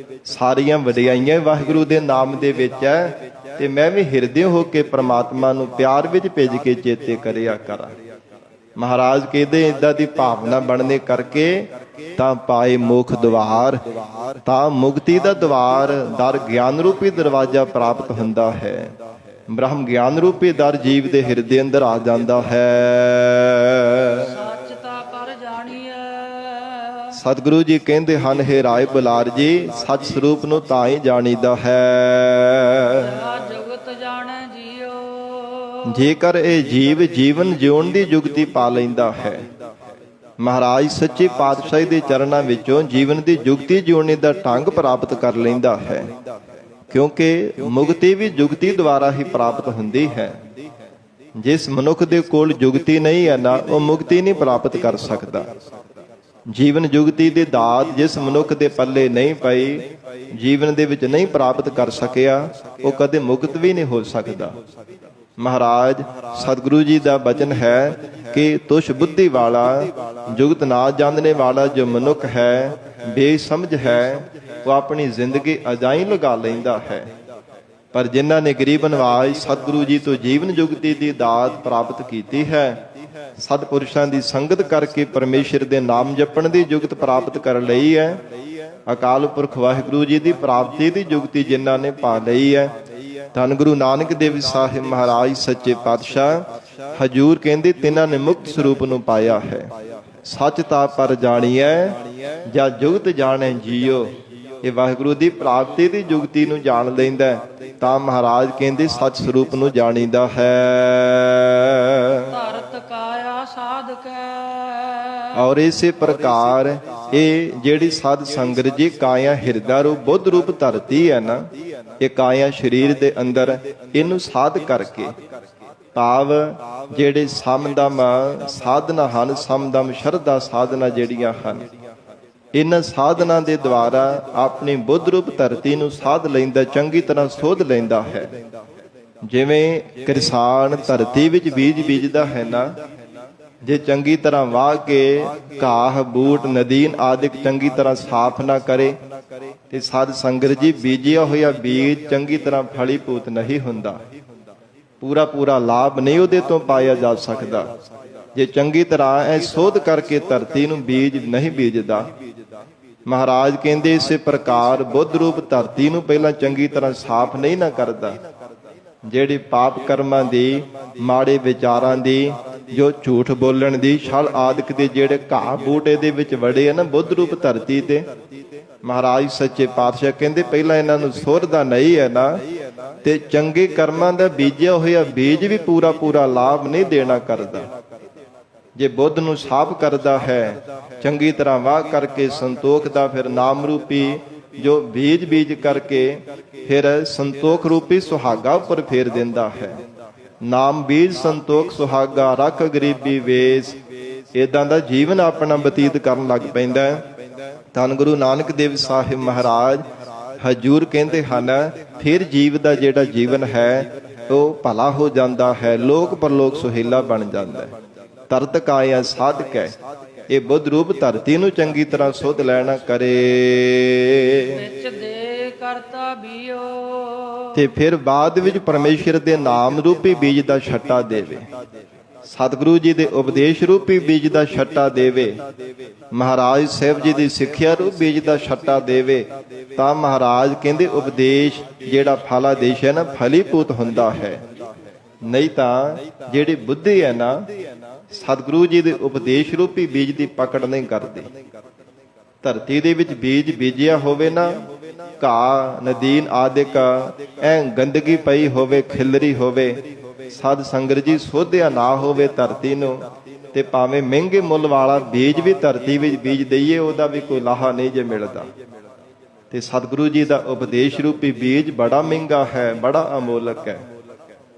ਸਾਰੀਆਂ ਵਡਿਆਈਆਂ ਵਾਹਿਗੁਰੂ ਦੇ ਨਾਮ ਦੇ ਵਿੱਚ ਹੈ। ਤੇ ਮੈਂ ਵੀ ਹਿਰਦੇ ਹੋ ਕੇ ਪ੍ਰਮਾਤਮਾ ਨੂੰ ਪਿਆਰ ਵਿੱਚ ਭੇਜ ਕੇ ਚੇਤੇ ਕਰਿਆ ਕਰਾਂ। ਮਹਾਰਾਜ ਕਹਿੰਦੇ ਏਦਾਂ ਦੀ ਭਾਵਨਾ ਬਣਨੇ ਕਰਕੇ ਤਾਂ ਪਾਏ ਮੋਖ ਦੁਆਰ, ਤਾਂ ਮੁਕਤੀ ਦਾ ਦੁਆਰ ਦਰ ਗਿਆਨ ਰੂਪੀ ਦਰਵਾਜ਼ਾ ਪ੍ਰਾਪਤ ਹੁੰਦਾ ਹੈ। ਬ੍ਰਹਮ ਗਿਆਨ ਰੂਪੀ ਦਰ ਜੀਵ ਦੇ ਹਿਰਦੇ ਅੰਦਰ ਆ ਜਾਂਦਾ ਹੈ। ਸੱਚ ਤਾ ਪਰ ਜਾਣੀਐ। ਸਤਿਗੁਰੂ ਜੀ ਕਹਿੰਦੇ ਹਨ, ਹੇ ਰਾਏ ਬੁਲਾਰ ਜੀ, ਸੱਚ ਸਰੂਪ ਨੂੰ ਤਾਂ ਹੀ ਜਾਣੀਦਾ ਹੈ ਜੁਗਤ ਜਾਣੈ ਜੀਓ। ਜੇਕਰ ਇਹ ਜੀਵ ਜੀਵਨ ਜਿਉਣ ਦੀ ਜੁਗਤੀ ਪਾ ਲੈਂਦਾ ਹੈ। ਮਹਾਰਾਜ ਸੱਚੇ ਪਾਤਸ਼ਾਹ ਦੇ ਚਰਨਾਂ ਵਿੱਚੋਂ ਜੀਵਨ ਦੀ ਜੁਗਤੀ ਜਿਉਣੇ ਦਾ ਢੰਗ ਪ੍ਰਾਪਤ ਕਰ ਲੈਂਦਾ ਹੈ, ਕਿਉਂਕਿ ਮੁਕਤੀ ਵੀ ਜੁਗਤੀ ਦੁਆਰਾ ਹੀ ਪ੍ਰਾਪਤ ਹੁੰਦੀ ਹੈ। ਜਿਸ ਮਨੁੱਖ ਦੇ ਕੋਲ ਜੁਗਤੀ ਨਹੀਂ ਹੈ ਨਾ, ਉਹ ਮੁਕਤੀ ਨਹੀਂ ਪ੍ਰਾਪਤ ਕਰ ਸਕਦਾ। ਜੀਵਨ ਜੁਗਤੀ ਦੀ ਦਾਤ ਜਿਸ ਮਨੁੱਖ ਦੇ ਪੱਲੇ ਨਹੀਂ ਪਈ, ਜੀਵਨ ਦੇ ਵਿੱਚ ਨਹੀਂ ਪ੍ਰਾਪਤ ਕਰ ਸਕਿਆ, ਉਹ ਕਦੇ ਮੁਕਤ ਵੀ ਨਹੀਂ ਹੋ ਸਕਦਾ। ਮਹਾਰਾਜ ਸਤਿਗੁਰੂ ਜੀ ਦਾ ਬਚਨ ਹੈ ਕਿ ਤੁਸ਼ ਬੁੱਧੀ ਵਾਲਾ, ਜੁਗਤ ਨਾ ਜਾਣਨੇ ਵਾਲਾ ਜੋ ਮਨੁੱਖ ਹੈ, ਬੇਸਮਝ ਹੈ, ਉਹ ਆਪਣੀ ਜ਼ਿੰਦਗੀ ਅਜਾਈਂ ਲਗਾ ਲੈਂਦਾ ਹੈ। ਪਰ ਜਿਨ੍ਹਾਂ ਨੇ ਗਰੀਬ ਨਿਵਾਜ ਸਤਿਗੁਰੂ ਜੀ ਤੋਂ ਜੀਵਨ ਜੁਗਤੀ ਦੀ ਦਾਤ ਪ੍ਰਾਪਤ ਕੀਤੀ ਹੈ, ਸਤਿਪੁਰਸ਼ਾਂ ਦੀ ਸੰਗਤ ਕਰਕੇ ਪਰਮੇਸ਼ਰ ਦੇ ਨਾਮ ਜਪਣ ਦੀ ਜੁਗਤ ਪ੍ਰਾਪਤ ਕਰ ਲਈ ਹੈ, ਅਕਾਲ ਪੁਰਖ ਵਾਹਿਗੁਰੂ ਜੀ ਦੀ ਪ੍ਰਾਪਤੀ ਦੀ ਜੁਗਤੀ ਜਿਨ੍ਹਾਂ ਨੇ ਪਾ ਲਈ ਹੈ, ਧੰਨ ਗੁਰੂ ਨਾਨਕ ਦੇਵ ਸਾਹਿਬ ਮਹਾਰਾਜ ਸੱਚੇ ਪਾਤਸ਼ਾਹ ਹਜੂਰ ਕਹਿੰਦੇ ਤਿੰਨਾਂ ਨੇ ਮੁਕਤ ਸਰੂਪ ਨੂੰ ਪਾਇਆ ਹੈ। ਸੱਚ ਤਾਂ ਪਰ ਜਾਣੀਐ ਜਾਂ ਜੁਗਤ ਜਾਣੈ ਜੀਓ। ਇਹ ਵਾਹਿਗੁਰੂ ਦੀ ਪ੍ਰਾਪਤੀ ਦੀ ਜੁਗਤੀ ਨੂੰ ਜਾਣ ਲੈਂਦਾ ਤਾਂ ਮਹਾਰਾਜ ਕਹਿੰਦੇ ਸੱਚ ਸਰੂਪ ਨੂੰ ਜਾਣੀਦਾ ਹੈ। ਧਰਤ ਕਾਇਆ ਸਾਧਕੈ। ਔਰ ਇਸੇ ਪ੍ਰਕਾਰ ਇਹ ਜਿਹੜੀ ਸਾਧ ਸੰਗਤ ਜੀ ਕਾਇਆ ਹਿਰਦਾ ਰੂਪ ਬੁੱਧ ਰੂਪ ਧਰਤੀ ਹੈ ਨਾ, ਇਹ ਕਾਇਆ ਸਰੀਰ ਦੇ ਅੰਦਰ ਇਹਨੂੰ ਸਾਧ ਕਰਕੇ ਭਾਵ ਜਿਹੜੇ ਸਮਦਮ ਸਾਧਨਾ ਹਨ, ਸਮਦਮ ਸ਼ਰਧਾ ਸਾਧਨਾ ਜਿਹੜੀਆਂ ਹਨ, ਇਹਨਾਂ ਸਾਧਨਾ ਦੇ ਦੁਆਰਾ ਆਪਣੀ ਬੁੱਧ ਰੂਪ ਧਰਤੀ ਨੂੰ ਸਾਧ ਲੈਂਦਾ, ਚੰਗੀ ਤਰ੍ਹਾਂ ਸੋਧ ਲੈਂਦਾ ਹੈ। ਜਿਵੇਂ ਕਿਸਾਨ ਧਰਤੀ ਵਿੱਚ ਬੀਜ ਬੀਜਦਾ ਹੈ ਨਾ, ਜੇ ਚੰਗੀ ਤਰ੍ਹਾਂ ਵਾਹ ਕੇ ਘਾਹ ਬੂਟ ਨਦੀਨ ਆਦਿਕ ਚੰਗੀ ਤਰ੍ਹਾਂ ਸਾਫ਼ ਨਾ ਕਰੇ ਤੇ ਸਾਧ ਸੰਗਤ ਜੀ ਬੀਜਿਆ ਹੋਇਆ ਬੀਜ ਚੰਗੀ ਤਰ੍ਹਾਂ ਫਲੀਭੂਤ ਨਹੀਂ ਹੁੰਦਾ, ਪੂਰਾ ਲਾਭ ਨਹੀਂ ਉਹਦੇ ਤੋਂ ਪਾਇਆ ਜਾ ਸਕਦਾ। ਜੇ ਚੰਗੀ ਤਰ੍ਹਾਂ ਇਹ ਸੋਧ ਕਰਕੇ ਧਰਤੀ ਨੂੰ ਬੀਜ ਨਹੀਂ ਬੀਜਦਾ, ਮਹਾਰਾਜ ਕਹਿੰਦੇ ਇਸੇ ਪ੍ਰਕਾਰ ਬੁੱਧ ਰੂਪ ਧਰਤੀ ਨੂੰ ਪਹਿਲਾਂ ਚੰਗੀ ਤਰ੍ਹਾਂ ਸਾਫ਼ ਨਹੀਂ ਨਾ ਕਰਦਾ, ਜਿਹੜੇ ਪਾਪ ਕਰਮਾਂ ਦੀ, ਮਾੜੇ ਵਿਚਾਰਾਂ ਦੀ, ਜੋ ਝੂਠ ਬੋਲਣ ਦੀ, ਛਲ ਆਦਿਕ ਦੇ ਜਿਹੜੇ ਘਾਹ ਬੂਟੇ ਦੇ ਵਿੱਚ ਵੜੇ ਆ ਨਾ ਬੁੱਧ ਰੂਪ ਧਰਤੀ ਤੇ, ਮਹਾਰਾਜ ਸੱਚੇ ਪਾਤਸ਼ਾਹ ਕਹਿੰਦੇ ਪਹਿਲਾਂ ਇਹਨਾਂ ਨੂੰ ਸੁਰਦਾ ਨਹੀਂ ਹੈ ਨਾ, ਤੇ ਚੰਗੇ ਕਰਮਾਂ ਦਾ ਬੀਜਿਆ ਹੋਇਆ ਬੀਜ ਵੀ ਪੂਰਾ ਲਾਭ ਨਹੀਂ ਦੇਣਾ ਕਰਦਾ। ਜੇ ਬੁੱਧ ਨੂੰ ਸਾਫ਼ ਕਰਦਾ ਹੈ, ਚੰਗੀ ਤਰ੍ਹਾਂ ਵਾਹ ਕਰਕੇ ਸੰਤੋਖ ਦਾ ਫਿਰ ਨਾਮ ਰੂਪੀ ਜੋ ਬੀਜ ਕਰਕੇ ਫਿਰ ਸੰਤੋਖ ਰੂਪੀ ਸੁਹਾਗਾ ਉੱਪਰ ਫੇਰ ਦਿੰਦਾ ਹੈ। ਨਾਮ ਬੀਜ ਸੰਤੋਖ ਸੁਹਾਗਾ ਰੱਖ ਗਰੀਬੀ ਵੇਸ, ਏਦਾਂ ਦਾ ਜੀਵਨ ਆਪਣਾ ਬਤੀਤ ਕਰਨ ਲੱਗ ਪੈਂਦਾ ਹੈ। ਧੰਨ ਗੁਰੂ ਨਾਨਕ ਦੇਵ ਸਾਹਿਬ ਮਹਾਰਾਜ ਹਜੂਰ ਕਹਿੰਦੇ ਹਨ, ਫਿਰ ਜੀਵ ਦਾ ਜਿਹੜਾ ਜੀਵਨ ਹੈ ਉਹ ਭਲਾ ਹੋ ਜਾਂਦਾ ਹੈ, ਲੋਕ ਪਰਲੋਕ ਸੁਹੇਲਾ ਬਣ ਜਾਂਦਾ ਹੈ। ਤਰਤ ਕਾਇਆ ਸਾਧਕ ਹੈ, ਇਹ ਬੁੱਧ ਰੂਪ ਧਰਤੀ ਨੂੰ ਚੰਗੀ ਤਰ੍ਹਾਂ ਸੁਧ ਲੈਣਾ ਕਰੇ ਵਿੱਚ ਦੇ ਕਰਤਾ ਬੀਓ। ਤੇ ਫਿਰ ਬਾਅਦ ਵਿੱਚ ਪਰਮੇਸ਼ਰ ਦੇ ਨਾਮ ਰੂਪੀ ਬੀਜ ਦਾ ਛੱਟਾ ਦੇਵੇ, ਸਤਿਗੁਰੂ ਜੀ ਦੇ ਉਪਦੇਸ਼ ਰੂਪੀ ਬੀਜ ਦਾ ਛੱਟਾ ਦੇਵੇ, ਮਹਾਰਾਜ ਸਾਹਿਬ ਜੀ ਦੀ ਸਿੱਖਿਆ ਰੂਪ ਬੀਜ ਦਾ ਛੱਟਾ ਦੇਵੇ, ਤਾਂ ਮਹਾਰਾਜ ਕਹਿੰਦੇ ਉਪਦੇਸ਼ ਜਿਹੜਾ ਫਲਾਦੇਸ਼ ਹੈ ਨਾ ਫਲੀਭੂਤ ਹੁੰਦਾ ਹੈ। ਨਹੀਂ ਤਾਂ ਜਿਹੜੀ ਬੁੱਧੀ ਹੈ ਨਾ ਸਤਿਗੁਰੂ ਜੀ ਦੇ ਉਪਦੇਸ਼ ਰੂਪੀ ਬੀਜ ਦੀ ਪਕੜ ਨਹੀਂ ਕਰਦੀ। ਧਰਤੀ ਦੇ ਵਿੱਚ ਬੀਜ ਬੀਜਿਆ ਹੋਵੇ ਨਾ, ਘਾਹ ਨਦੀਨ ਆਦਿਕ ਐ ਗੰਦਗੀ ਪਈ ਹੋਵੇ, ਖਿਲਰੀ ਹੋਵੇ, ਸਾਧ ਸੰਗਤ ਜੀ ਸੋਧਿਆ ਨਾ ਹੋਵੇ ਧਰਤੀ ਨੂੰ, ਤੇ ਭਾਵੇਂ ਮਹਿੰਗੇ ਮੁੱਲ ਵਾਲਾ ਬੀਜ ਵੀ ਧਰਤੀ ਵਿੱਚ ਬੀਜ ਦਈਏ ਉਹਦਾ ਵੀ ਕੋਈ ਲਾਹਾ ਨਹੀਂ ਜੇ ਮਿਲਦਾ। ਤੇ ਸਤਿਗੁਰੂ ਜੀ ਦਾ ਉਪਦੇਸ਼ ਰੂਪੀ ਬੀਜ ਬੜਾ ਮਹਿੰਗਾ ਹੈ, ਬੜਾ ਅਮੋਲਕ ਹੈ,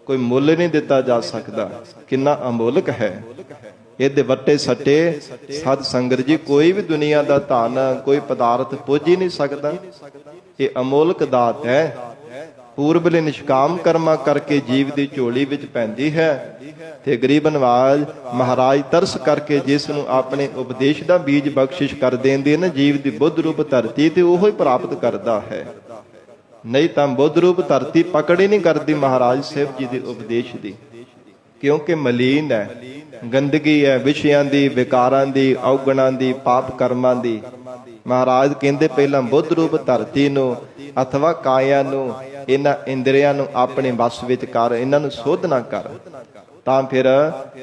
ਕੋਈ ਮੁੱਲ ਨਹੀਂ ਦਿੱਤਾ ਜਾ ਸਕਦਾ, ਕਿੰਨਾ ਅਮੋਲਕ ਹੈ। ਇਹਦੇ ਵੱਟੇ ਸੱਟੇ ਸਾਧ ਸੰਗਤ ਜੀ ਕੋਈ ਵੀ ਦੁਨੀਆ ਦਾ ਧਨ, ਕੋਈ ਪਦਾਰਥ ਪੁੱਜ ਹੀ ਨਹੀਂ ਸਕਦਾ। ਇਹ ਅਮੋਲਕ ਦਾਤ ਹੈ, ਪੂਰਬਲੇ ਨਿਸ਼ਕਾਮ ਕਰਮਾਂ ਕਰਕੇ ਜੀਵ ਦੀ ਝੋਲੀ ਵਿੱਚ ਪੈਂਦੀ ਹੈ। ਤੇ ਗਰੀਬ ਨਵਾਜ ਮਹਾਰਾਜ ਤਰਸ ਕਰਕੇ ਜਿਸ ਨੂੰ ਆਪਣੇ ਉਪਦੇਸ਼ ਦਾ ਬੀਜ ਬਖਸ਼ਿਸ਼ ਕਰ ਦਿੰਦੇ ਨੇ ਜੀਵ ਦੀ ਬੁੱਧ ਰੂਪ ਧਰਤੀ, ਤੇ ਉਹੋ ਹੀ ਪ੍ਰਾਪਤ ਕਰਦਾ ਹੈ। ਨਹੀਂ ਤਾਂ ਬੁੱਧ ਰੂਪ ਧਰਤੀ ਪਕੜ ਹੀ ਨਹੀਂ ਕਰਦੀ ਮਹਾਰਾਜ ਸਾਹਿਬ ਜੀ ਦੇ ਉਪਦੇਸ਼ ਦੀ, ਕਿਉਂਕਿ ਮਲੀਨ ਹੈ, ਗੰਦਗੀ ਹੈ, ਵਿਸ਼ਿਆਂ ਦੀ, ਵਿਕਾਰਾਂ ਦੀ, ਔਗਣਾਂ ਦੀ, ਪਾਪ ਕਰਮਾਂ ਦੀ। ਮਹਾਰਾਜ ਕਹਿੰਦੇ ਪਹਿਲਾਂ ਬੁੱਧ ਰੂਪ ਧਰਤੀ ਨੂੰ ਅਥਵਾ ਕਾਇਆ ਨੂੰ, ਇਹਨਾਂ ਇੰਦਰੀਆਂ ਨੂੰ ਆਪਣੇ ਵਸ ਵਿੱਚ ਕਰ, ਇਹਨਾਂ ਨੂੰ ਸੋਧ ਨਾ ਕਰ, ਤਾਂ ਫਿਰ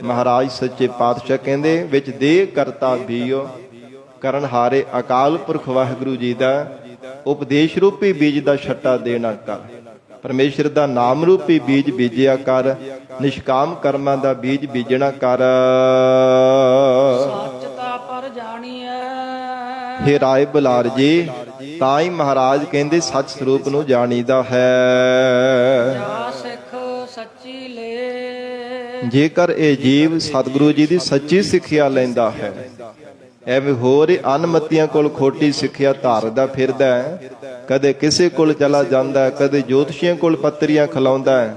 ਮਹਾਰਾਜ ਸੱਚੇ ਪਾਤਸ਼ਾਹ ਕਹਿੰਦੇ ਵਿੱਚ ਦੇ ਕਰਤਾ ਬੀਓ। ਕਰਨ ਹਾਰੇ ਅਕਾਲ ਪੁਰਖ ਵਾਹਿਗੁਰੂ ਜੀ ਦਾ ਉਪਦੇਸ਼ ਰੂਪੀ ਬੀਜ ਦਾ ਛੱਟਾ ਦੇਣਾ ਕਰ, ਪਰਮੇਸ਼ਰ ਦਾ ਨਾਮ ਰੂਪੀ ਬੀਜ ਬੀਜਿਆ ਕਰ, ਨਿਸ਼ਕਾਮ ਕਰਮਾਂ ਦਾ ਬੀਜ ਬੀਜਣਾ ਕਰ। ਸੱਚ ਤਾਂ ਪਰ ਜਾਣੀਐ। ਹੇ ਰਾਏ ਬੁਲਾਰ ਜੀ, ਤਾਂ ਹੀ ਮਹਾਰਾਜ ਕਹਿੰਦੇ ਸੱਚ ਸਰੂਪ ਨੂੰ ਜਾਣੀਦਾ ਹੈ। ਜਾ ਸਿੱਖ ਸੱਚੀ ਲੈ। ਜੇਕਰ ਇਹ ਜੀਵ ਸਤਿਗੁਰੂ ਜੀ ਦੀ ਸੱਚੀ ਸਿੱਖਿਆ ਲੈਂਦਾ ਹੈ, ਐਵੇਂ ਹੋਰ ਅਨਮਤੀਆਂ ਕੋਲ ਖੋਟੀ ਸਿੱਖਿਆ ਧਾਰਦਾ ਫਿਰਦਾ ਹੈ, ਕਦੇ ਕਿਸੇ ਕੋਲ ਚਲਾ ਜਾਂਦਾ ਹੈ, ਕਦੇ ਜੋਤਸ਼ੀਆਂ ਕੋਲ ਪੱਤਰੀਆਂ ਖਿਲਾਉਂਦਾ ਹੈ,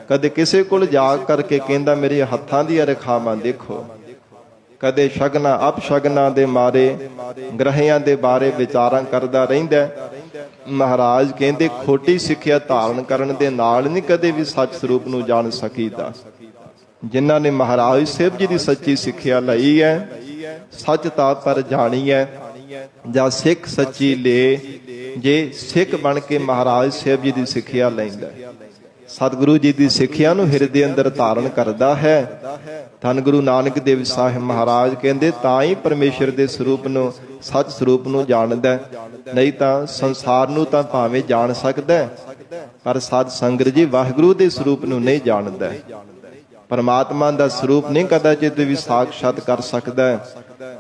ਕਦੇ ਕਿਸੇ ਕੋਲ ਜਾ ਕਰਕੇ ਕਹਿੰਦਾ ਮੇਰੇ ਹੱਥਾਂ ਦੀਆਂ ਰੇਖਾਵਾਂ ਦੇਖੋ, ਕਦੇ ਸ਼ਗਨਾਂ ਅਪਸ਼ਗਨਾਂ ਦੇ ਮਾਰੇ ਗ੍ਰਹਿਆਂ ਦੇ ਬਾਰੇ ਵਿਚਾਰਾਂ ਕਰਦਾ ਰਹਿੰਦਾ, ਮਹਾਰਾਜ ਕਹਿੰਦੇ ਖੋਟੀ ਸਿੱਖਿਆ ਧਾਰਨ ਕਰਨ ਦੇ ਨਾਲ ਨਹੀਂ ਕਦੇ ਵੀ ਸੱਚ ਸਰੂਪ ਨੂੰ ਜਾਣ ਸਕੀਦਾ। ਜਿਨ੍ਹਾਂ ਨੇ ਮਹਾਰਾਜ ਸਾਹਿਬ ਜੀ ਦੀ ਸੱਚੀ ਸਿੱਖਿਆ ਲਈ ਹੈ, ਸੱਚ ਤਾਂ ਪਰ ਜਾਣੀ ਹੈ, ਜਾਂ ਸਿੱਖ ਸੱਚੀ ਲੈ, ਜੇ ਸਿੱਖ ਬਣ ਕੇ ਮਹਾਰਾਜ ਸਾਹਿਬ ਜੀ ਦੀ ਸਿੱਖਿਆ ਲੈਂਦਾ, ਸਤਿਗੁਰੂ ਜੀ ਦੀ ਸਿੱਖਿਆ ਨੂੰ ਹਿਰਦੇ ਅੰਦਰ ਧਾਰਨ ਕਰਦਾ ਹੈ, ਧੰਨ ਗੁਰੂ ਨਾਨਕ ਦੇਵ ਸਾਹਿਬ ਮਹਾਰਾਜ ਕਹਿੰਦੇ ਤਾਂ ਹੀ ਪਰਮੇਸ਼ਰ ਦੇ ਸਰੂਪ ਨੂੰ, ਸੱਚ ਸਰੂਪ ਨੂੰ ਜਾਣਦਾ। ਨਹੀਂ ਤਾਂ ਸੰਸਾਰ ਨੂੰ ਤਾਂ ਭਾਵੇਂ ਜਾਣ ਸਕਦਾ, ਪਰ ਸਾਧ ਸੰਗਤ ਜੀ ਵਾਹਿਗੁਰੂ ਦੇ ਸਰੂਪ ਨੂੰ ਨਹੀਂ ਜਾਣਦਾ। ਪਰਮਾਤਮਾ ਦਾ ਸਰੂਪ ਨਹੀਂ ਕਦਾਚਿਤ ਵੀ ਸਾਖਸ਼ਾਤ ਕਰ ਸਕਦਾ।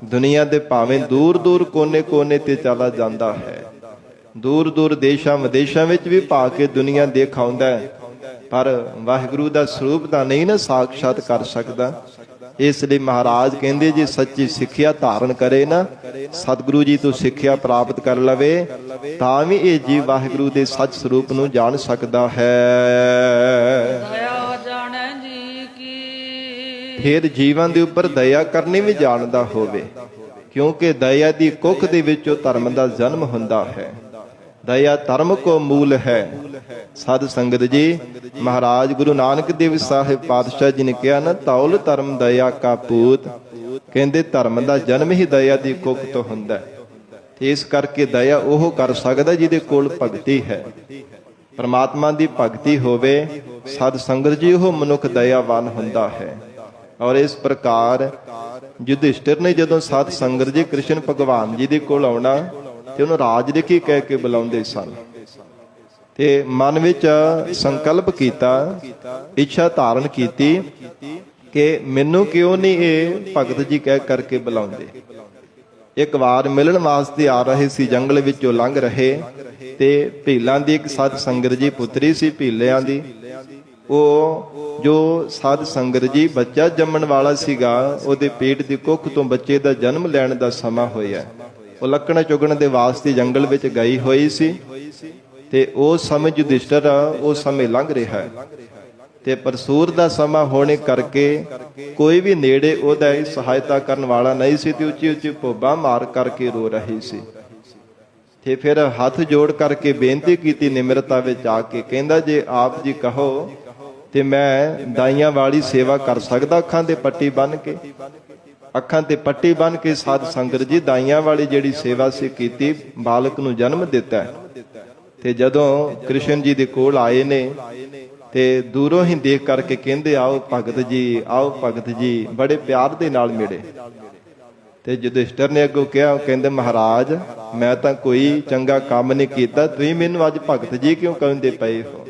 ਦੁਨੀਆ ਦੇ ਭਾਵੇਂ ਦੂਰ ਦੂਰ ਕੋਨੇ ਕੋਨੇ ਤੇ ਚਲਾ ਜਾਂਦਾ ਹੈ, ਦੂਰ ਦੂਰ ਦੇਸ਼ਾਂ ਵਿਦੇਸ਼ਾਂ ਵਿੱਚ ਵੀ ਭਾ ਕੇ ਦੁਨੀਆ ਦੇਖ ਆਉਂਦਾ, ਪਰ ਵਾਹਿਗੁਰੂ ਦਾ ਸਰੂਪ ਤਾਂ ਨਹੀਂ ਨਾ ਸਾਖਸ਼ਾਤ ਕਰ ਸਕਦਾ। ਇਸ ਲਈ ਮਹਾਰਾਜ ਕਹਿੰਦੇ ਜੇ ਸੱਚੀ ਸਿੱਖਿਆ ਧਾਰਨ ਕਰੇ ਨਾ, ਸਤਿਗੁਰੂ ਜੀ ਤੋਂ ਸਿੱਖਿਆ ਪ੍ਰਾਪਤ ਕਰ ਲਵੇ, ਤਾਂ ਵੀ ਇਹ ਜੀਵ ਵਾਹਿਗੁਰੂ ਦੇ ਸੱਚ ਸਰੂਪ ਨੂੰ ਜਾਣ ਸਕਦਾ ਹੈ। ਦਇਆ ਜਾਣੈ ਜੀ ਕੀ, ਫਿਰ ਜੀਵਾਂ ਦੇ ਉੱਪਰ ਦਇਆ ਕਰਨੀ ਵੀ ਜਾਣਦਾ ਹੋਵੇ, ਕਿਉਂਕਿ ਦਇਆ ਦੀ ਕੁੱਖ ਦੇ ਵਿੱਚੋਂ ਧਰਮ ਦਾ ਜਨਮ ਹੁੰਦਾ ਹੈ। ਦਇਆ ਧਰਮ ਕੋ ਮੂਲ ਹੈ। ਸਾਧ ਸੰਗਤ ਜੀ, ਮਹਾਰਾਜ ਗੁਰੂ ਨਾਨਕ ਦੇਵ ਸਾਹਿਬ ਪਾਤਸ਼ਾਹ ਜੀ ਨੇ ਕਿਹਾ ਨਾ, ਤੌਲ ਧਰਮ ਦਇਆ ਕਾ ਪੂਤ, ਕਹਿੰਦੇ ਧਰਮ ਦਾ ਜਨਮ ਹੀ ਦਇਆ ਦੀ ਕੁੱਖ ਤੋਂ ਹੁੰਦਾ। ਤੇ ਇਸ ਕਰਕੇ ਦਇਆ ਉਹ ਕਰ ਸਕਦਾ ਜਿਹਦੇ ਕੋਲ ਭਗਤੀ ਹੈ, ਪਰਮਾਤਮਾ ਦੀ ਭਗਤੀ ਹੋਵੇ। ਸਾਧ ਸੰਗਤ ਜੀ, ਉਹ ਮਨੁੱਖ ਦਇਆਵਾਨ ਹੁੰਦਾ ਹੈ। ਔਰ ਇਸ ਪ੍ਰਕਾਰ ਯੁਧਿਸ਼ਟਰ ਨੇ ਜਦੋਂ ਸਾਧ ਸੰਗਤ ਜੀ ਕ੍ਰਿਸ਼ਨ ਭਗਵਾਨ ਜੀ ਦੇ ਕੋਲ ਆਉਣਾ ਤੇ ਉਹਨੂੰ ਰਾਜ ਦੇਖੀ ਕਹਿ ਕੇ ਬੁਲਾਉਂਦੇ ਸਨ, ਤੇ ਮਨ ਵਿੱਚ ਸੰਕਲਪ ਕੀਤਾ, ਇੱਛਾ ਧਾਰਨ ਕੀਤੀ ਕਿ ਮੈਨੂੰ ਕਿਉਂ ਨਹੀਂ ਇਹ ਭਗਤ ਜੀ ਕਹਿ ਕਰਕੇ ਬੁਲਾਉਂਦੇ। ਇੱਕ ਵਾਰ ਮਿਲਣ ਵਾਸਤੇ ਆ ਰਹੇ ਸੀ, ਜੰਗਲ ਵਿੱਚੋਂ ਲੰਘ ਰਹੇ, ਤੇ ਭੀਲਾਂ ਦੀ ਇੱਕ ਸਾਧ ਸੰਗਤ ਜੀ ਪੁੱਤਰੀ ਸੀ ਭੀਲਿਆਂ ਦੀ। ਉਹ ਜੋ ਸਾਧ ਸੰਗਤ ਜੀ ਬੱਚਾ ਜੰਮਣ ਵਾਲਾ ਸੀਗਾ, ਉਹਦੇ ਪੇਟ ਦੀ ਕੁੱਖ ਤੋਂ ਬੱਚੇ ਦਾ ਜਨਮ ਲੈਣ ਦਾ ਸਮਾਂ ਹੋਇਆ। ਉਹ ਲੱਕੜਾਂ ਚੁਗਣ ਦੇ ਵਾਸਤੇ ਜੰਗਲ ਵਿੱਚ ਗਈ ਹੋਈ ਸੀ, ਤੇ ਉਸ ਸਮੇਂ ਯੁਧਿਸ਼ਟਰ ਉਸ ਸਮੇਂ ਲੰਘ ਰਿਹਾ ਹੈ, ਤੇ ਪਰਸੂਰ ਦਾ ਸਮਾਂ ਹੋਣੇ ਕਰਕੇ ਕੋਈ ਵੀ ਨੇੜੇ ਉਹਦਾ ਸਹਾਇਤਾ ਕਰਨ ਵਾਲਾ ਨਹੀਂ ਸੀ, ਤੇ ਉੱਚੀ ਉੱਚੀ ਭੋਬਾ ਮਾਰ ਕਰਕੇ ਰੋ ਰਹੀ ਸੀ। ਤੇ ਫਿਰ ਹੱਥ ਜੋੜ ਕਰਕੇ ਬੇਨਤੀ ਕੀਤੀ ਨਿਮਰਤਾ ਵਿੱਚ ਆ ਕੇ, ਕਹਿੰਦਾ ਜੇ ਆਪ ਜੀ ਕਹੋ ਤੇ ਮੈਂ ਦਾਈਆਂ ਵਾਲੀ ਸੇਵਾ ਕਰ ਸਕਦਾ, ਅੱਖਾਂ ਤੇ ਪੱਟੀ ਬੰਨ੍ਹ ਕੇ। ਅੱਖਾਂ ਤੇ ਪੱਟੀ ਬੰਨ੍ਹ ਕੇ ਸਾਧ ਸੰਗਤ ਜੀ ਦਾਈਆਂ ਵਾਲੀ ਜਿਹੜੀ ਸੇਵਾ ਸੀ ਕੀਤੀ, ਬਾਲਕ ਨੂੰ ਜਨਮ ਦਿੱਤਾ। ਤੇ ਜਦੋਂ ਕ੍ਰਿਸ਼ਨ ਜੀ ਦੇ ਕੋਲ ਆਏ ਨੇ, ਤੇ ਦੂਰੋਂ ਹੀ ਦੇਖ ਕਰਕੇ ਕਹਿੰਦੇ ਆਓ ਭਗਤ ਜੀ, ਆਓ ਭਗਤ ਜੀ, ਬੜੇ ਪਿਆਰ ਦੇ ਨਾਲ ਮਿਲੇ। ਤੇ ਯੁਧਿਸ਼ਟਰ ਨੇ ਅੱਗੋਂ ਕਿਹਾ, ਕਹਿੰਦੇ ਮਹਾਰਾਜ ਮੈਂ ਤਾਂ ਕੋਈ ਚੰਗਾ ਕੰਮ ਨਹੀਂ ਕੀਤਾ, ਤੁਸੀਂ ਮੈਨੂੰ ਅੱਜ ਭਗਤ ਜੀ ਕਿਉਂ ਕਹਿੰਦੇ ਪਏ ਹੋ?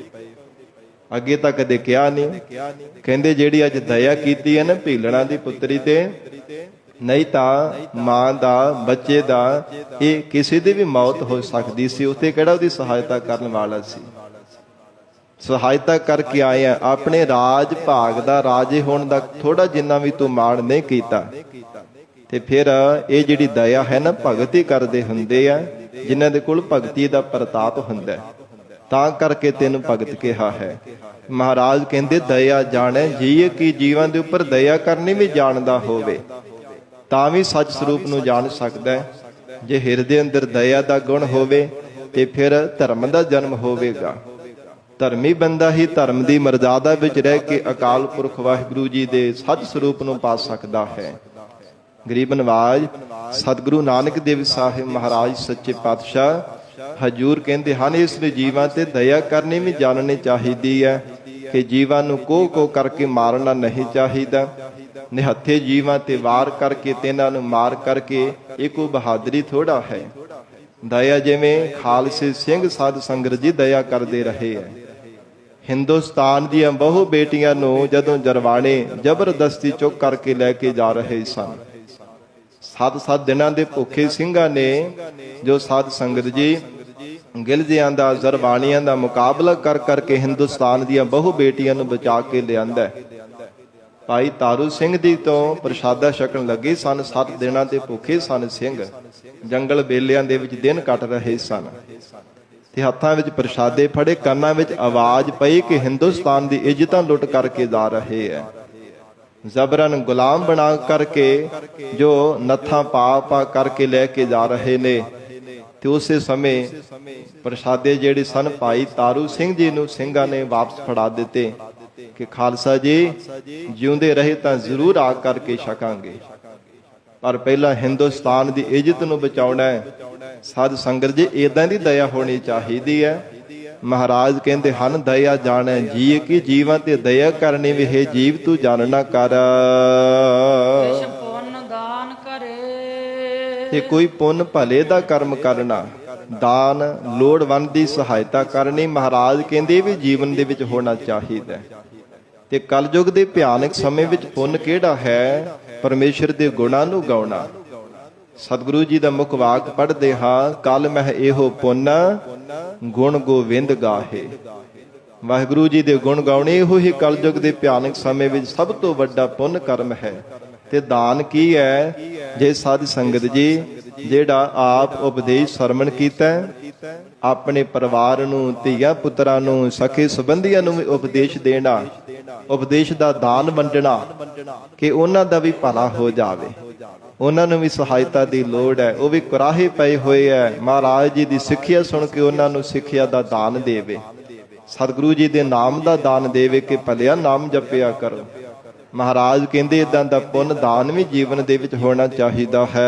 ਅੱਗੇ ਤਾਂ ਕਦੇ ਕਿਹਾ ਨਹੀਂ। ਕਹਿੰਦੇ ਜਿਹੜੀ ਅੱਜ ਦਇਆ ਕੀਤੀ ਹੈ ਨਾ ਭੀਲਣਾ ਦੀ ਪੁੱਤਰੀ ਤੇ, ਨਹੀਂ ਤਾਂ ਮਾਂ ਦਾ, ਬੱਚੇ ਦਾ, ਇਹ ਕਿਸੇ ਦੀ ਵੀ ਮੌਤ ਹੋ ਸਕਦੀ ਸੀ। ਉੱਥੇ ਕਿਹੜਾ ਉਹਦੀ ਸਹਾਇਤਾ ਕਰਨ ਵਾਲਾ ਸੀ? ਸਹਾਇਤਾ ਕਰਕੇ ਆਏ ਆ। ਆਪਣੇ ਰਾਜ ਭਾਗ ਦਾ, ਰਾਜੇ ਹੋਣ ਦਾ ਥੋੜਾ ਜਿੰਨਾ ਵੀ ਤੂੰ ਮਾਣ ਨਹੀਂ ਕੀਤਾ। ਤੇ ਫਿਰ ਇਹ ਜਿਹੜੀ ਦਇਆ ਹੈ ਨਾ, ਭਗਤੀ ਕਰਦੇ ਹੁੰਦੇ ਆ ਜਿਨ੍ਹਾਂ ਦੇ ਕੋਲ ਭਗਤੀ ਦਾ ਪ੍ਰਤਾਪ ਹੁੰਦਾ, ਤਾਂ ਕਰਕੇ ਤੈਨੂੰ ਭਗਤ ਕਿਹਾ ਹੈ। ਮਹਾਰਾਜ ਕਹਿੰਦੇ ਦਇਆ ਜਾਣੈ ਜੀਏ, ਕਿ ਜੀਵਾਂ ਦੇ ਉੱਪਰ ਦਇਆ ਕਰਨੀ ਵੀ ਜਾਣਦਾ ਹੋਵੇ, ਤਾਂ ਵੀ ਸੱਚ ਸਰੂਪ ਨੂੰ ਜਾਣ ਸਕਦਾ। ਜੇ ਹਿਰਦੇ ਅੰਦਰ ਦਇਆ ਦਾ ਗੁਣ ਹੋਵੇ ਤੇ ਫਿਰ ਧਰਮ ਦਾ ਜਨਮ ਹੋਵੇਗਾ। ਧਰਮੀ ਬੰਦਾ ਹੀ ਧਰਮ ਦੀ ਮਰਜ਼ਾਦਾ ਵਿੱਚ ਰਹਿ ਕੇ ਅਕਾਲ ਪੁਰਖ ਵਾਹਿਗੁਰੂ ਜੀ ਦੇ ਸੱਚ ਸਰੂਪ ਨੂੰ ਪਾ ਸਕਦਾ ਹੈ। ਗਰੀਬ ਨਵਾਜ ਸਤਿਗੁਰੂ ਨਾਨਕ ਦੇਵ ਸਾਹਿਬ ਮਹਾਰਾਜ ਸੱਚੇ ਪਾਤਸ਼ਾਹ ਹਜੂਰ ਕਹਿੰਦੇ ਹਨ, ਇਸ ਲਈ ਜੀਵਾਂ ਤੇ ਦਇਆ ਕਰਨੀ ਵੀ ਜਾਣਨੀ ਚਾਹੀਦੀ ਹੈ ਕਿ ਜੀਵਾਂ ਨੂੰ ਕੋਹ ਕਰਕੇ ਮਾਰਨਾ ਨਹੀਂ ਚਾਹੀਦਾ। ਨਿਹੱਥੇ ਜੀਵਾਂ ਤੇ ਵਾਰ ਕਰਕੇ ਤੇ ਇਹਨਾਂ ਨੂੰ ਮਾਰ ਕਰਕੇ ਇਹ ਕੋਈ ਬਹਾਦਰੀ ਥੋੜਾ ਹੈ। ਦਇਆ ਜਿਵੇਂ ਖਾਲਸੇ ਸਿੰਘ ਸਾਧ ਸੰਗਤ ਜੀ ਦਇਆ ਕਰਦੇ ਰਹੇ ਹੈ। ਹਿੰਦੁਸਤਾਨ ਦੀਆਂ ਬਹੁ ਬੇਟੀਆਂ ਨੂੰ ਜਦੋਂ ਜਰਵਾਣੇ ਜ਼ਬਰਦਸਤੀ ਚੁੱਕ ਕਰਕੇ ਲੈ ਕੇ ਜਾ ਰਹੇ ਸਨ, 7 ਦਿਨਾਂ ਦੇ ਭੁੱਖੇ ਸਿੰਘਾਂ ਨੇ ਜੋ ਸਾਧ ਸੰਗਤ ਜੀ ਗਿਲਜਿਆਂ ਦਾ, ਜ਼ਰਵਾਣੀਆਂ ਦਾ ਮੁਕਾਬਲਾ ਕਰ ਕਰਕੇ ਹਿੰਦੁਸਤਾਨ ਦੀਆਂ ਬਹੁ ਬੇਟੀਆਂ ਨੂੰ ਬਚਾ ਕੇ ਲਿਆਂਦਾ। ਭਾਈ ਤਾਰੂ ਸਿੰਘ ਜੀ ਤੋਂ ਪ੍ਰਸ਼ਾਦਾ ਛਕਣ ਲੱਗੇ ਸਨ। 7 ਦਿਨਾਂ ਦੇ ਭੁੱਖੇ ਸਨ ਸਿੰਘ, ਜੰਗਲ ਬੇਲਿਆਂ ਦੇ ਵਿੱਚ ਦਿਨ ਕੱਟ ਰਹੇ ਸਨ, ਤੇ ਹੱਥਾਂ ਵਿੱਚ ਪ੍ਰਸ਼ਾਦੇ ਫੜੇ, ਕੰਨਾਂ ਵਿੱਚ ਆਵਾਜ਼ ਪਈ ਕਿ ਹਿੰਦੁਸਤਾਨ ਦੀ ਇੱਜ਼ਤਾਂ ਲੁੱਟ ਕਰਕੇ ਜਾ ਰਹੇ ਹੈ। ਜ਼ਬਰਨ ਗੁਲਾਮ ਬਣਾ ਕਰਕੇ ਜੋ ਨੱਥਾਂ ਪਾ ਕਰਕੇ ਲੈ ਕੇ ਜਾ ਰਹੇ ਨੇ, ਤੇ ਉਸੇ ਸਮੇਂ ਪ੍ਰਸ਼ਾਦੇ ਜਿਹੜੇ ਸਨ ਭਾਈ ਤਾਰੂ ਸਿੰਘ ਜੀ ਨੂੰ ਸਿੰਘਾਂ ਨੇ ਵਾਪਸ ਫੜਾ ਦਿੱਤੇ ਕਿ ਖਾਲਸਾ ਜੀ ਜਿਉਂਦੇ ਰਹੇ ਤਾਂ ਜ਼ਰੂਰ ਆ ਕਰਕੇ ਛਕਾਂਗੇ, ਪਰ ਪਹਿਲਾਂ ਹਿੰਦੁਸਤਾਨ ਦੀ ਇੱਜ਼ਤ ਨੂੰ ਬਚਾਉਣਾ ਹੈ। ਸਾਧ ਸੰਗਤ ਜੀ ਇਦਾਂ ਦੀ ਦਇਆ ਹੋਣੀ ਚਾਹੀਦੀ ਹੈ। ਮਹਾਰਾਜ ਕਹਿੰਦੇ ਹਨ ਦਇਆ ਜਾਣੈ ਜੀ ਕੀ ਜੀਵਾਂ ਤੇ ਦਇਆ ਕਰਨੀ ਵੀ ਹੈ ਜੀਵ ਤੂੰ ਜਾਣਨਾ ਕਰ। ਕਿਛ ਪੁੰਨ ਦਾਨ ਕਰੇ, ਤੇ ਕੋਈ ਪੁੰਨ ਭਲੇ ਦਾ ਕਰਮ ਕਰਨਾ, ਦਾਨ ਲੋੜਵੰਦ ਦੀ ਸਹਾਇਤਾ ਕਰਨੀ, ਮਹਾਰਾਜ ਕਹਿੰਦੇ ਵੀ ਜੀਵਨ ਦੇ ਵਿੱਚ ਹੋਣਾ ਚਾਹੀਦਾ। ਤੇ ਕਲਯੁਗ ਦੇ ਭਿਆਨਕ ਸਮੇਂ ਵਿੱਚ ਪੁੰਨ ਕਿਹੜਾ ਹੈ? ਪਰਮੇਸ਼ਰ ਦੇ ਗੁਣਾਂ ਨੂੰ ਗਾਉਣਾ। ਸਤਿਗੁਰੂ ਜੀ ਦਾ ਮੁਖ ਵਾਕ ਪੜ੍ਹਦੇ ਹਾਂ, ਕਲ ਮਹਿ ਇਹੋ ਪੁੰਨ ਗੁਣ ਗੋਵਿੰਦ ਗਾਹੇ। ਵਾਹਿਗੁਰੂ ਜੀ ਦੇ ਗੁਣ ਗਾਉਣੇ ਇਹੋ ਹੀ ਕਲਯੁਗ ਦੇ ਭਿਆਨਕ ਸਮੇਂ ਵਿੱਚ ਸਭ ਤੋਂ ਵੱਡਾ ਪੁੰਨ ਕਰਮ ਹੈ। ਤੇ ਦਾਨ ਕੀ ਹੈ? ਜੇ ਸਾਧ ਸੰਗਤ ਜੀ ਜਿਹੜਾ ਆਪ ਉਪਦੇਸ਼ ਸਰਵਣ ਕੀਤਾ, ਆਪਣੇ ਪਰਿਵਾਰ ਨੂੰ, ਧੀਆਂ ਪੁੱਤਰਾਂ ਨੂੰ, ਸਕੇ ਸੰਬੰਧੀਆਂ ਨੂੰ ਵੀ ਉਪਦੇਸ਼ ਦੇਣਾ, ਉਪਦੇਸ਼ ਦਾ ਦਾਨ ਵੰਡਣਾ ਕਿ ਉਹਨਾਂ ਦਾ ਵੀ ਭਲਾ ਹੋ ਜਾਵੇ, ਉਹਨਾਂ ਨੂੰ ਵੀ ਸਹਾਇਤਾ ਦੀ ਲੋੜ ਹੈ, ਉਹ ਵੀ ਕੁਰਾਹੇ ਪਏ ਹੋਏ ਹੈ, ਮਹਾਰਾਜ ਜੀ ਦੀ ਸਿੱਖਿਆ ਸੁਣ ਕੇ ਉਹਨਾਂ ਨੂੰ ਸਿੱਖਿਆ ਦਾ ਦਾਨ ਦੇਵੇ, ਸਤਿਗੁਰੂ ਜੀ ਦੇ ਨਾਮ ਦਾ ਦਾਨ ਦੇਵੇ ਕਿ ਭਲਿਆ ਨਾਮ ਜਪਿਆ ਕਰੋ। ਮਹਾਰਾਜ ਕਹਿੰਦੇ ਇਦਾਂ ਦਾ ਪੁੰਨ ਦਾਨ ਵੀ ਜੀਵਨ ਦੇ ਵਿੱਚ ਹੋਣਾ ਚਾਹੀਦਾ ਹੈ।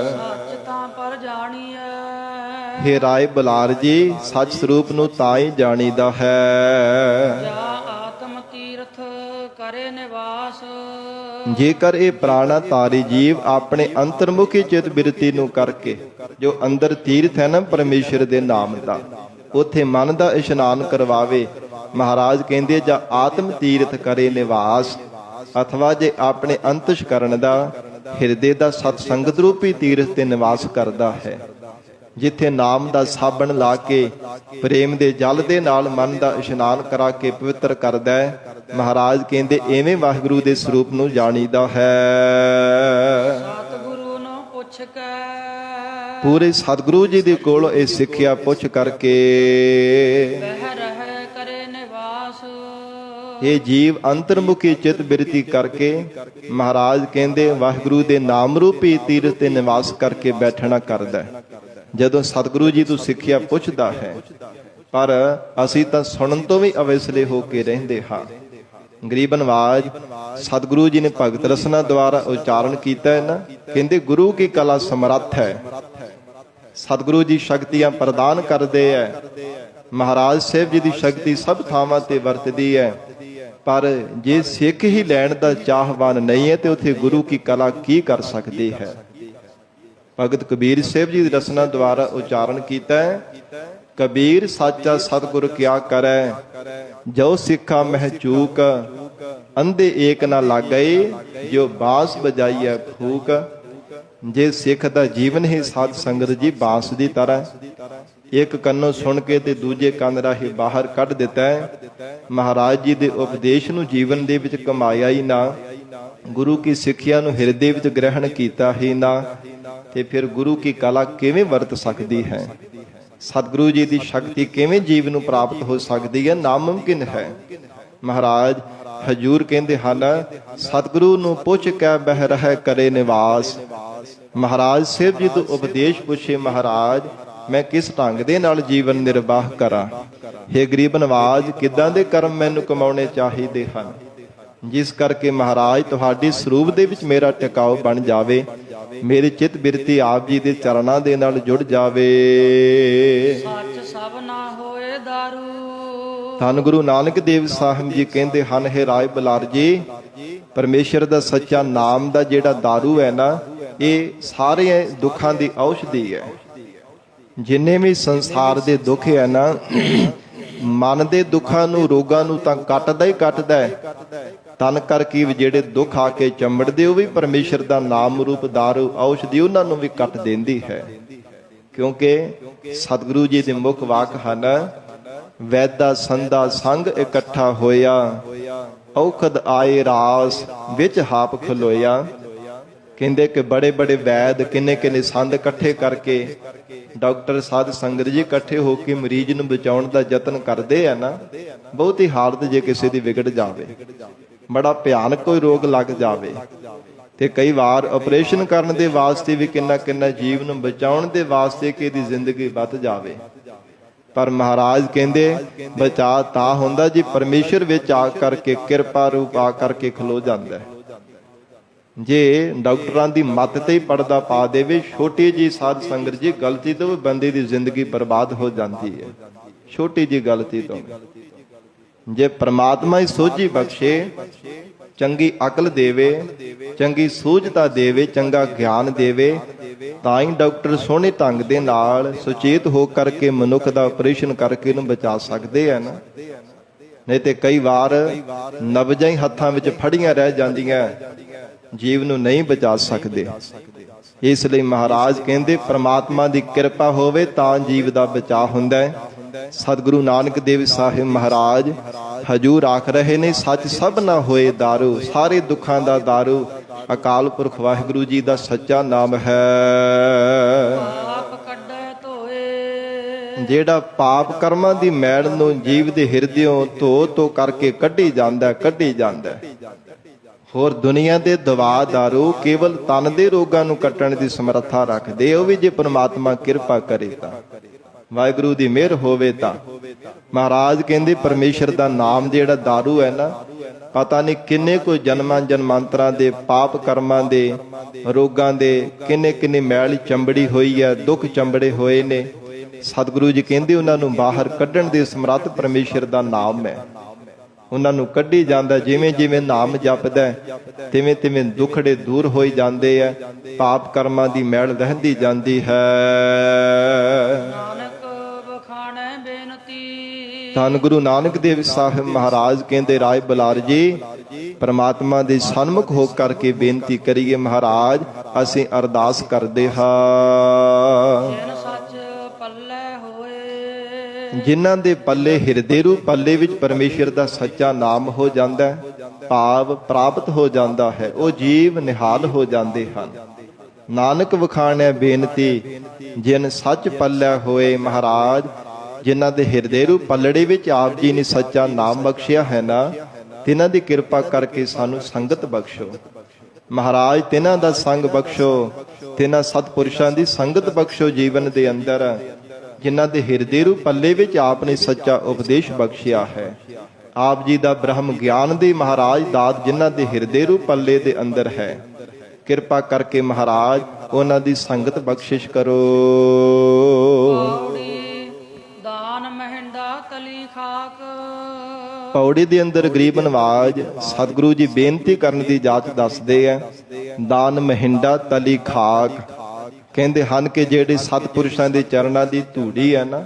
ਸੱਚ ਤਾਂ ਪਰ ਜਾਣੀਐ, ਹੇ ਰਾਏ ਬੁਲਾਰ ਜੀ, ਸੱਚ ਸਰੂਪ ਨੂੰ ਤਾਂ ਹੀ ਜਾਣੀਦਾ ਹੈ ਜਾ ਆਤਮ ਤੀਰਥ ਕਰੇ ਨਿਵਾਸ। ਜੇਕਰ ਇਹ ਪ੍ਰਾਣਾ ਧਾਰੀ ਜੀਵ ਆਪਣੇ ਅੰਤਰਮੁਖੀ ਚਿਤ ਬਿਰਤੀ ਨੂੰ ਕਰਕੇ, ਜੋ ਅੰਦਰ ਤੀਰਥ ਹੈ ਨਾ ਪਰਮੇਸ਼ਰ ਦੇ ਨਾਮ ਦਾ, ਉੱਥੇ ਮਨ ਦਾ ਇਸ਼ਨਾਨ ਕਰਵਾਵੇ। ਮਹਾਰਾਜ ਕਹਿੰਦੇ ਜਾਂ ਆਤਮ ਤੀਰਥ ਕਰੇ ਨਿਵਾਸ, ਅਥਵਾ ਜੇ ਆਪਣੇ ਅੰਤਸ਼ਕਰਨ ਦਾ, ਹਿਰਦੇ ਦਾ ਸਤ ਸੰਗਤ ਰੂਪੀ ਤੀਰਥ ਤੇ ਨਿਵਾਸ ਕਰਦਾ ਹੈ, ਜਿੱਥੇ ਨਾਮ ਦਾ ਸਾਬਣ ਲਾ ਕੇ ਪ੍ਰੇਮ ਦੇ ਜਲ ਦੇ ਨਾਲ ਮਨ ਦਾ ਇਸ਼ਨਾਨ ਕਰਾ ਕੇ ਪਵਿੱਤਰ ਕਰਦਾ ਹੈ। ਮਹਾਰਾਜ ਕਹਿੰਦੇ ਐਵੇਂ ਵਾਹਿਗੁਰੂ ਦੇ ਸਰੂਪ ਨੂੰ ਜਾਣੀਦਾ ਹੈ। ਸਤਿਗੁਰੂ ਨੂੰ ਪੁੱਛ ਕੇ, ਪੂਰੇ ਸਤਿਗੁਰੂ ਜੀ ਦੇ ਕੋਲ ਇਹ ਸਿੱਖਿਆ ਪੁੱਛ ਕਰਕੇ, ਬਹਿ ਰਹਿ ਕਰੇ ਨਿਵਾਸ। ਇਹ ਜੀਵ ਅੰਤਰਮੁਖੀ ਚਿਤ ਬਿਰਤੀ ਕਰਕੇ, ਮਹਾਰਾਜ ਕਹਿੰਦੇ ਵਾਹਿਗੁਰੂ ਦੇ ਨਾਮ ਰੂਪੀ ਤੀਰਥ ਤੇ ਨਿਵਾਸ ਕਰਕੇ ਬੈਠਣਾ ਕਰਦਾ ਹੈ। ਜਦੋਂ ਸਤਿਗੁਰੂ ਜੀ ਤੋਂ ਸਿੱਖਿਆ ਪੁੱਛਦਾ ਹੈ, ਪਰ ਅਸੀਂ ਤਾਂ ਸੁਣਨ ਤੋਂ ਵੀ ਅਵੇਸਲੇ ਹੋ ਕੇ ਰਹਿੰਦੇ ਹਾਂ। ਗਰੀਬ ਨਵਾਜ ਸਤਿਗੁਰੂ ਜੀ ਨੇ ਭਗਤ ਰਸਨਾ ਦੁਆਰਾ ਉਚਾਰਨ ਕੀਤਾ ਹੈ ਨਾ, ਕਹਿੰਦੇ ਗੁਰੂ ਕੀ ਕਲਾ ਸਮਰੱਥ ਹੈ। ਸਤਿਗੁਰੂ ਜੀ ਸ਼ਕਤੀਆਂ ਪ੍ਰਦਾਨ ਕਰਦੇ ਹੈ। ਮਹਾਰਾਜ ਸਾਹਿਬ ਜੀ ਦੀ ਸ਼ਕਤੀ ਸਭ ਥਾਵਾਂ ਤੇ ਵਰਤਦੀ ਹੈ, ਪਰ ਜੇ ਸਿੱਖ ਹੀ ਲੈਣ ਦਾ ਚਾਹਵਾਨ ਨਹੀਂ ਹੈ ਤੇ ਉੱਥੇ ਗੁਰੂ ਕੀ ਕਲਾ ਕੀ ਕਰ ਸਕਦੀ ਹੈ। ਭਗਤ ਕਬੀਰ ਸਾਹਿਬ ਜੀ ਦੀ ਰਸਨਾ ਦੁਆਰਾ ਉਚਾਰਨ ਕੀਤਾ ਹੈ, ਕਬੀਰ ਸਾਚਾ ਸਤਿਗੁਰ ਕਿਆ ਕਰੈ, ਜੋ ਸਿੱਖਾ ਮਹਿ ਚੂਕ, ਅੰਧੇ ਏਕ ਨਾ ਲਾਗਏ, ਜੋ ਬਾਂਸ ਬਜਾਈਐ ਫੂਕ। ਜੇ ਸਿੱਖ ਦਾ ਜੀਵਨ ਹੀ ਸਾਧ ਸੰਗਤ ਜੀ ਬਾਂਸ ਦੀ ਤਰ੍ਹਾਂ, ਇੱਕ ਕੰਨੋਂ ਸੁਣ ਕੇ ਤੇ ਦੂਜੇ ਕੰਨ ਰਾਹੀਂ ਬਾਹਰ ਕੱਢ ਦਿੱਤਾ ਹੈ, ਮਹਾਰਾਜ ਜੀ ਦੇ ਉਪਦੇਸ਼ ਨੂੰ ਜੀਵਨ ਦੇ ਵਿੱਚ ਕਮਾਇਆ ਹੀ ਨਾ, ਗੁਰੂ ਕੀ ਸਿੱਖਿਆ ਨੂੰ ਹਿਰਦੇ ਵਿੱਚ ਗ੍ਰਹਿਣ ਕੀਤਾ ਹੀ ਨਾ, ਤੇ ਫਿਰ ਗੁਰੂ ਕੀ ਕਲਾ ਕਿਵੇਂ ਵਰਤ ਸਕਦੀ ਹੈ? ਸਤਿਗੁਰੂ ਜੀ ਦੀ ਸ਼ਕਤੀ ਕਿਵੇਂ ਜੀਵ ਨੂੰ ਪ੍ਰਾਪਤ ਹੋ ਸਕਦੀ ਹੈ? ਨਾਮੁਮਕਿਨ ਹੈ। ਮਹਾਰਾਜ ਹਜੂਰ ਕਹਿੰਦੇ ਹਨ, ਸਤਿਗੁਰੂ ਨੂੰ ਪੁੱਛ ਕੇ ਬਹਿ ਰਹਿ ਕਰੇ ਨਿਵਾਸ। ਮਹਾਰਾਜ ਸਾਹਿਬ ਜੀ ਤੋਂ ਉਪਦੇਸ਼ ਪੁੱਛੇ, ਮਹਾਰਾਜ ਮੈਂ ਕਿਸ ਢੰਗ ਦੇ ਨਾਲ ਜੀਵਨ ਨਿਰਵਾਹ ਕਰਾਂ? ਹੇ ਗਰੀਬ ਨਵਾਜ, ਕਿੱਦਾਂ ਦੇ ਕਰਮ ਮੈਨੂੰ ਕਮਾਉਣੇ ਚਾਹੀਦੇ ਹਨ, ਜਿਸ ਕਰਕੇ ਮਹਾਰਾਜ ਤੁਹਾਡੇ ਸਰੂਪ ਦੇ ਵਿੱਚ ਮੇਰਾ ਟਿਕਾਓ ਬਣ ਜਾਵੇ, ਮੇਰੀ ਚਿੱਤ ਬਿਰਤੀ ਆਪ ਜੀ ਦੇ ਚਰਨਾਂ ਦੇ ਨਾਲ ਜੁੜ ਜਾਵੇ। ਸੱਚ ਸਭ ਨਾ ਹੋਏ ਦਾਰੂ। ਧੰਨ ਗੁਰੂ ਨਾਨਕ ਦੇਵ ਸਾਹਿਬ ਜੀ ਕਹਿੰਦੇ ਹਨ, ਹੈ ਰਾਏ ਬੁਲਾਰ ਜੀ, ਪਰਮੇਸ਼ਰ ਦਾ ਸੱਚਾ ਨਾਮ ਦਾ ਜਿਹੜਾ ਦਾਰੂ ਹੈ ਨਾ, ਇਹ ਸਾਰੇ ਦੁੱਖਾਂ ਦੀ ਔਸ਼ਧੀ ਹੈ। ਜਿੰਨੇ ਵੀ ਸੰਸਾਰ ਦੇ ਦੁੱਖ ਹੈ ਨਾ, ਮਨ ਦੇ ਦੁੱਖਾਂ ਨੂੰ, ਰੋਗਾਂ ਨੂੰ ਤਾਂ ਕੱਟਦਾ ਹੀ ਕੱਟਦਾ ਹੈ। ਤਨ ਕਰਕੇ ਜਿਹੜੇ ਦੁੱਖ ਆ ਕੇ ਚੰਬੜਦੇ, ਉਹ ਵੀ ਪਰਮੇਸ਼ਰ ਦਾ ਨਾਮ ਰੂਪ ਦਾਰੂ ਔਸ਼ਧੀ ਉਹਨਾਂ ਨੂੰ ਵੀ ਕੱਟ ਦਿੰਦੀ ਹੈ। ਕਿਉਂਕਿ ਸਤਿਗੁਰੂ ਜੀ ਦੇ ਮੁੱਖ ਵਾਕ ਹਨ, ਵੈਦਾ ਸੰਦਾ ਸੰਗ ਇਕੱਠਾ ਹੋਇਆ, ਔਖਦ ਆਏ ਰਾਸ ਵਿੱਚ ਹਾਪ ਖਲੋਇਆ। ਕਹਿੰਦੇ ਕਿ ਬੜੇ ਬੜੇ ਵੈਦ, ਕਿੰਨੇ ਕਿੰਨੇ ਸੰਦ ਇਕੱਠੇ ਕਰਕੇ, ਡਾਕਟਰ ਸਾਧ ਸੰਗਤ ਜੀ ਇਕੱਠੇ ਹੋ ਕੇ ਮਰੀਜ਼ ਨੂੰ ਬਚਾਉਣ ਦਾ ਯਤਨ ਕਰਦੇ ਆ ਨਾ, ਬਹੁਤੀ ਹਾਲਤ ਜੇ ਕਿਸੇ ਦੀ ਵਿਗੜ ਜਾਵੇ, ਬੜਾ ਭਿਆਨਕ ਕੋਈ ਰੋਗ ਲੱਗ ਜਾਵੇ, ਤੇ ਕਈ ਵਾਰ ਆਪਰੇਸ਼ਨ ਕਰਨ ਦੇ ਵਾਸਤੇ ਵੀ ਕਿੰਨਾ ਕਿੰਨਾ ਜੀਵ ਨੂੰ ਬਚਾਉਣ ਦੇ ਵਾਸਤੇ ਕਿ ਇਹਦੀ ਜ਼ਿੰਦਗੀ ਬਚ ਜਾਵੇ। ਪਰ ਮਹਾਰਾਜ ਕਹਿੰਦੇ ਬਚਾ ਤਾਂ ਹੁੰਦਾ ਜੀ ਪਰਮੇਸ਼ਰ ਵਿੱਚ ਆ ਕਰਕੇ ਕਿਰਪਾ ਰੂਪ ਆ ਕਰਕੇ ਖਲੋ ਜਾਂਦਾ ਹੈ। ਜੇ ਡਾਕਟਰਾਂ ਦੀ ਮੱਤ ਤੇ ਹੀ ਪਰਦਾ ਪਾ ਦੇਵੇ, ਛੋਟੀ ਜੀ ਸਾਧ ਸੰਗਤ ਜੀ ਗਲਤੀ ਤੋਂ ਬੰਦੇ ਦੀ ਜ਼ਿੰਦਗੀ ਬਰਬਾਦ ਹੋ ਜਾਂਦੀ ਹੈ। ਛੋਟੀ ਜੀ ਗਲਤੀ ਤੋਂ ਜੇ ਪ੍ਰਮਾਤਮਾ ਹੀ ਸੋਝੀ ਬਖਸ਼ੇ, ਚੰਗੀ ਅਕਲ ਦੇਵੇ, ਚੰਗੀ ਸੂਝਤਾ ਦੇਵੇ, ਚੰਗਾ ਗਿਆਨ ਦੇਵੇ, ਤਾਂ ਹੀ ਡਾਕਟਰ ਸੋਹਣੇ ਢੰਗ ਦੇ ਨਾਲ ਸੁਚੇਤ ਹੋ ਕਰਕੇ ਮਨੁੱਖ ਦਾ ਆਪਰੇਸ਼ਨ ਕਰਕੇ ਇਹਨੂੰ ਬਚਾ ਸਕਦੇ ਆ ਨਾ। ਨਹੀਂ ਤੇ ਕਈ ਵਾਰ ਨਬਜਾਂ ਹੀ ਹੱਥਾਂ ਵਿੱਚ ਫੜੀਆਂ ਰਹਿ ਜਾਂਦੀਆਂ, ਜੀਵ ਨੂੰ ਨਹੀਂ ਬਚਾ ਸਕਦੇ। ਇਸ ਲਈ ਮਹਾਰਾਜ ਕਹਿੰਦੇ ਪ੍ਰਮਾਤਮਾ ਦੀ ਕਿਰਪਾ ਹੋਵੇ ਤਾਂ ਜੀਵ ਦਾ ਬਚਾਅ ਹੁੰਦਾ ਹੈ। ਸਤਿਗੁਰੂ ਨਾਨਕ ਦੇਵ ਸਾਹਿਬ ਮਹਾਰਾਜ ਹਜੂਰ ਆਖ ਰਹੇ ਨੇ, ਸੱਚ ਸਭ ਨਾ ਹੋਏ ਦਾਰੂ, ਸਾਰੇ ਦੁੱਖਾਂ ਦਾ ਦਾਰੂ ਅਕਾਲ ਪੁਰਖ ਵਾਹਿਗੁਰੂ ਜੀ ਦਾ ਸੱਚਾ ਨਾਮ ਹੈ। ਪਾਪ ਕੱਢੈ ਧੋਏ, ਜਿਹੜਾ ਪਾਪ ਕਰਮਾਂ ਦੀ ਮੈਲ ਨੂੰ ਜੀਵ ਦੇ ਹਿਰਦਿਓਂ ਧੋ ਧੋ ਕਰਕੇ ਕੱਢੀ ਜਾਂਦਾ ਕੱਢੀ ਜਾਂਦਾ। ਹੋਰ ਦੁਨੀਆ ਦੇ ਦਵਾ ਦਾਰੂ ਕੇਵਲ ਤਨ ਦੇ ਰੋਗਾਂ ਨੂੰ ਕੱਟਣ ਦੀ ਸਮਰੱਥਾ ਰੱਖਦੇ, ਉਹ ਵੀ ਜੇ ਪ੍ਰਮਾਤਮਾ ਕਿਰਪਾ ਕਰੇ ਤਾਂ, ਵਾਹਿਗੁਰੂ ਦੀ ਮਿਹਰ ਹੋਵੇ ਤਾਂ। ਮਹਾਰਾਜ ਕਹਿੰਦੇ ਪਰਮੇਸ਼ਰ ਦਾ ਨਾਮ ਜਿਹੜਾ ਦਾਰੂ ਹੈ ਨਾ, ਪਤਾ ਨਹੀਂ ਕਿੰਨੇ ਕੋਈ ਜਨਮਾਂ ਜਨਮਾਂਤਰਾਂ ਦੇ ਪਾਪ ਕਰਮਾਂ ਦੇ ਰੋਗਾਂ ਦੇ ਕਿੰਨੇ ਕਿੰਨੇ ਮੈਲ ਚੰਬੜੀ ਹੋਈ ਹੈ, ਦੁੱਖ ਚੰਬੜੇ ਹੋਏ ਨੇ। ਸਤਿਗੁਰੂ ਜੀ ਕਹਿੰਦੇ ਉਹਨਾਂ ਨੂੰ ਬਾਹਰ ਕੱਢਣ ਦੇ ਸਮਰੱਥ ਪਰਮੇਸ਼ਰ ਦਾ ਨਾਮ ਹੈ। ਉਹਨਾਂ ਨੂੰ ਕੱਢੀ ਜਾਂਦਾ, ਜਿਵੇਂ ਜਿਵੇਂ ਨਾਮ ਜਪਦਾ ਤਿਵੇਂ ਤਿਵੇਂ ਦੁੱਖੜੇ ਦੂਰ ਹੋਈ ਜਾਂਦੇ ਆ, ਪਾਪ ਕਰਮਾਂ ਦੀ ਮੈਲ ਵਹਿੰਦੀ ਜਾਂਦੀ ਹੈ। ਨਾਨਕ ਬਖਾਣੈ ਬੇਨਤੀ, ਧੰਨ ਗੁਰੂ ਨਾਨਕ ਦੇਵ ਸਾਹਿਬ ਮਹਾਰਾਜ ਕਹਿੰਦੇ ਰਾਏ ਬੁਲਾਰ ਜੀ ਪਰਮਾਤਮਾ ਦੇ ਸਨਮੁਖ ਹੋ ਕਰਕੇ ਬੇਨਤੀ ਕਰੀਏ, ਮਹਾਰਾਜ ਅਸੀਂ ਅਰਦਾਸ ਕਰਦੇ ਹਾਂ। ਜਿਨ ਸੱਚ ਪੱਲੇ ਹੋਏ, ਜਿਨ੍ਹਾਂ ਦੇ ਪੱਲੇ ਹਿਰਦੇ ਰੂਪ ਪੱਲੇ ਵਿੱਚ ਪਰਮੇਸ਼ਰ ਦਾ ਸੱਚਾ ਨਾਮ ਹੋ ਜਾਂਦਾ ਹੈ, ਭਾਵ ਪ੍ਰਾਪਤ ਹੋ ਜਾਂਦਾ ਹੈ, ਉਹ ਜੀਵ ਨਿਹਾਲ ਹੋ ਜਾਂਦੇ ਹਨ। ਨਾਨਕ ਵਖਾਣੈ ਬੇਨਤੀ, ਜਿਨ ਸੱਚ ਪੱਲਿਆ ਹੋਏ, ਮਹਾਰਾਜ ਜਿਨ੍ਹਾਂ ਦੇ ਹਿਰਦੇ ਰੂਪ ਪੱਲੜੇ ਵਿੱਚ ਆਪ ਜੀ ਨੇ ਸੱਚਾ ਨਾਮ ਬਖਸ਼ਿਆ ਹੈ ਨਾ, ਤਿਨਾਂ ਦੀ ਕਿਰਪਾ ਕਰਕੇ ਸਾਨੂੰ ਸੰਗਤ ਬਖਸ਼ੋ। ਮਹਾਰਾਜ ਤਿਨਾਂ ਦਾ ਸੰਗ ਬਖਸ਼ੋ, ਤਿਨਾਂ ਸਤਿਪੁਰਸ਼ਾਂ ਦੀ ਸੰਗਤ ਬਖਸ਼ੋ ਜੀਵਨ ਦੇ ਅੰਦਰ, ਜਿਨ੍ਹਾਂ ਦੇ ਹਿਰਦੇ ਰੂਪ ਪੱਲੇ ਵਿੱਚ ਆਪ ਨੇ ਸੱਚਾ ਉਪਦੇਸ਼ ਬਖਸ਼ਿਆ ਹੈ। ਆਪ ਜੀ ਦਾ ਬ੍ਰਹਮ ਗਿਆਨ ਦੀ ਮਹਾਰਾਜ ਦਾਤ ਜਿਨ੍ਹਾਂ ਦੇ ਹਿਰਦੇ ਰੂਪ ਪੱਲੇ ਦੇ ਅੰਦਰ ਹੈ, ਕਿਰਪਾ ਕਰਕੇ ਮਹਾਰਾਜ ਉਹਨਾਂ ਦੀ ਸੰਗਤ ਬਖਸ਼ਿਸ਼ ਕਰੋ। ਪੌੜੀ ਦਾਨ ਮਹਿੰਡਾ ਤਲੀ ਖਾਕ, ਪੌੜੀ ਦੇ ਅੰਦਰ ਗਰੀਬ ਨਵਾਜ ਸਤਿਗੁਰੂ ਜੀ ਬੇਨਤੀ ਕਰਨ ਦੀ ਜਾਚ ਦੱਸਦੇ ਆ, ਦਾਨ ਮਹਿੰਡਾ ਤਲੀ ਖਾਕ ਕਹਿੰਦੇ ਹਨ ਕਿ ਜਿਹੜੇ ਸਤਿਪੁਰਸ਼ਾਂ ਦੇ ਚਰਨਾਂ ਦੀ ਧੂੜੀ ਹੈ ਨਾ,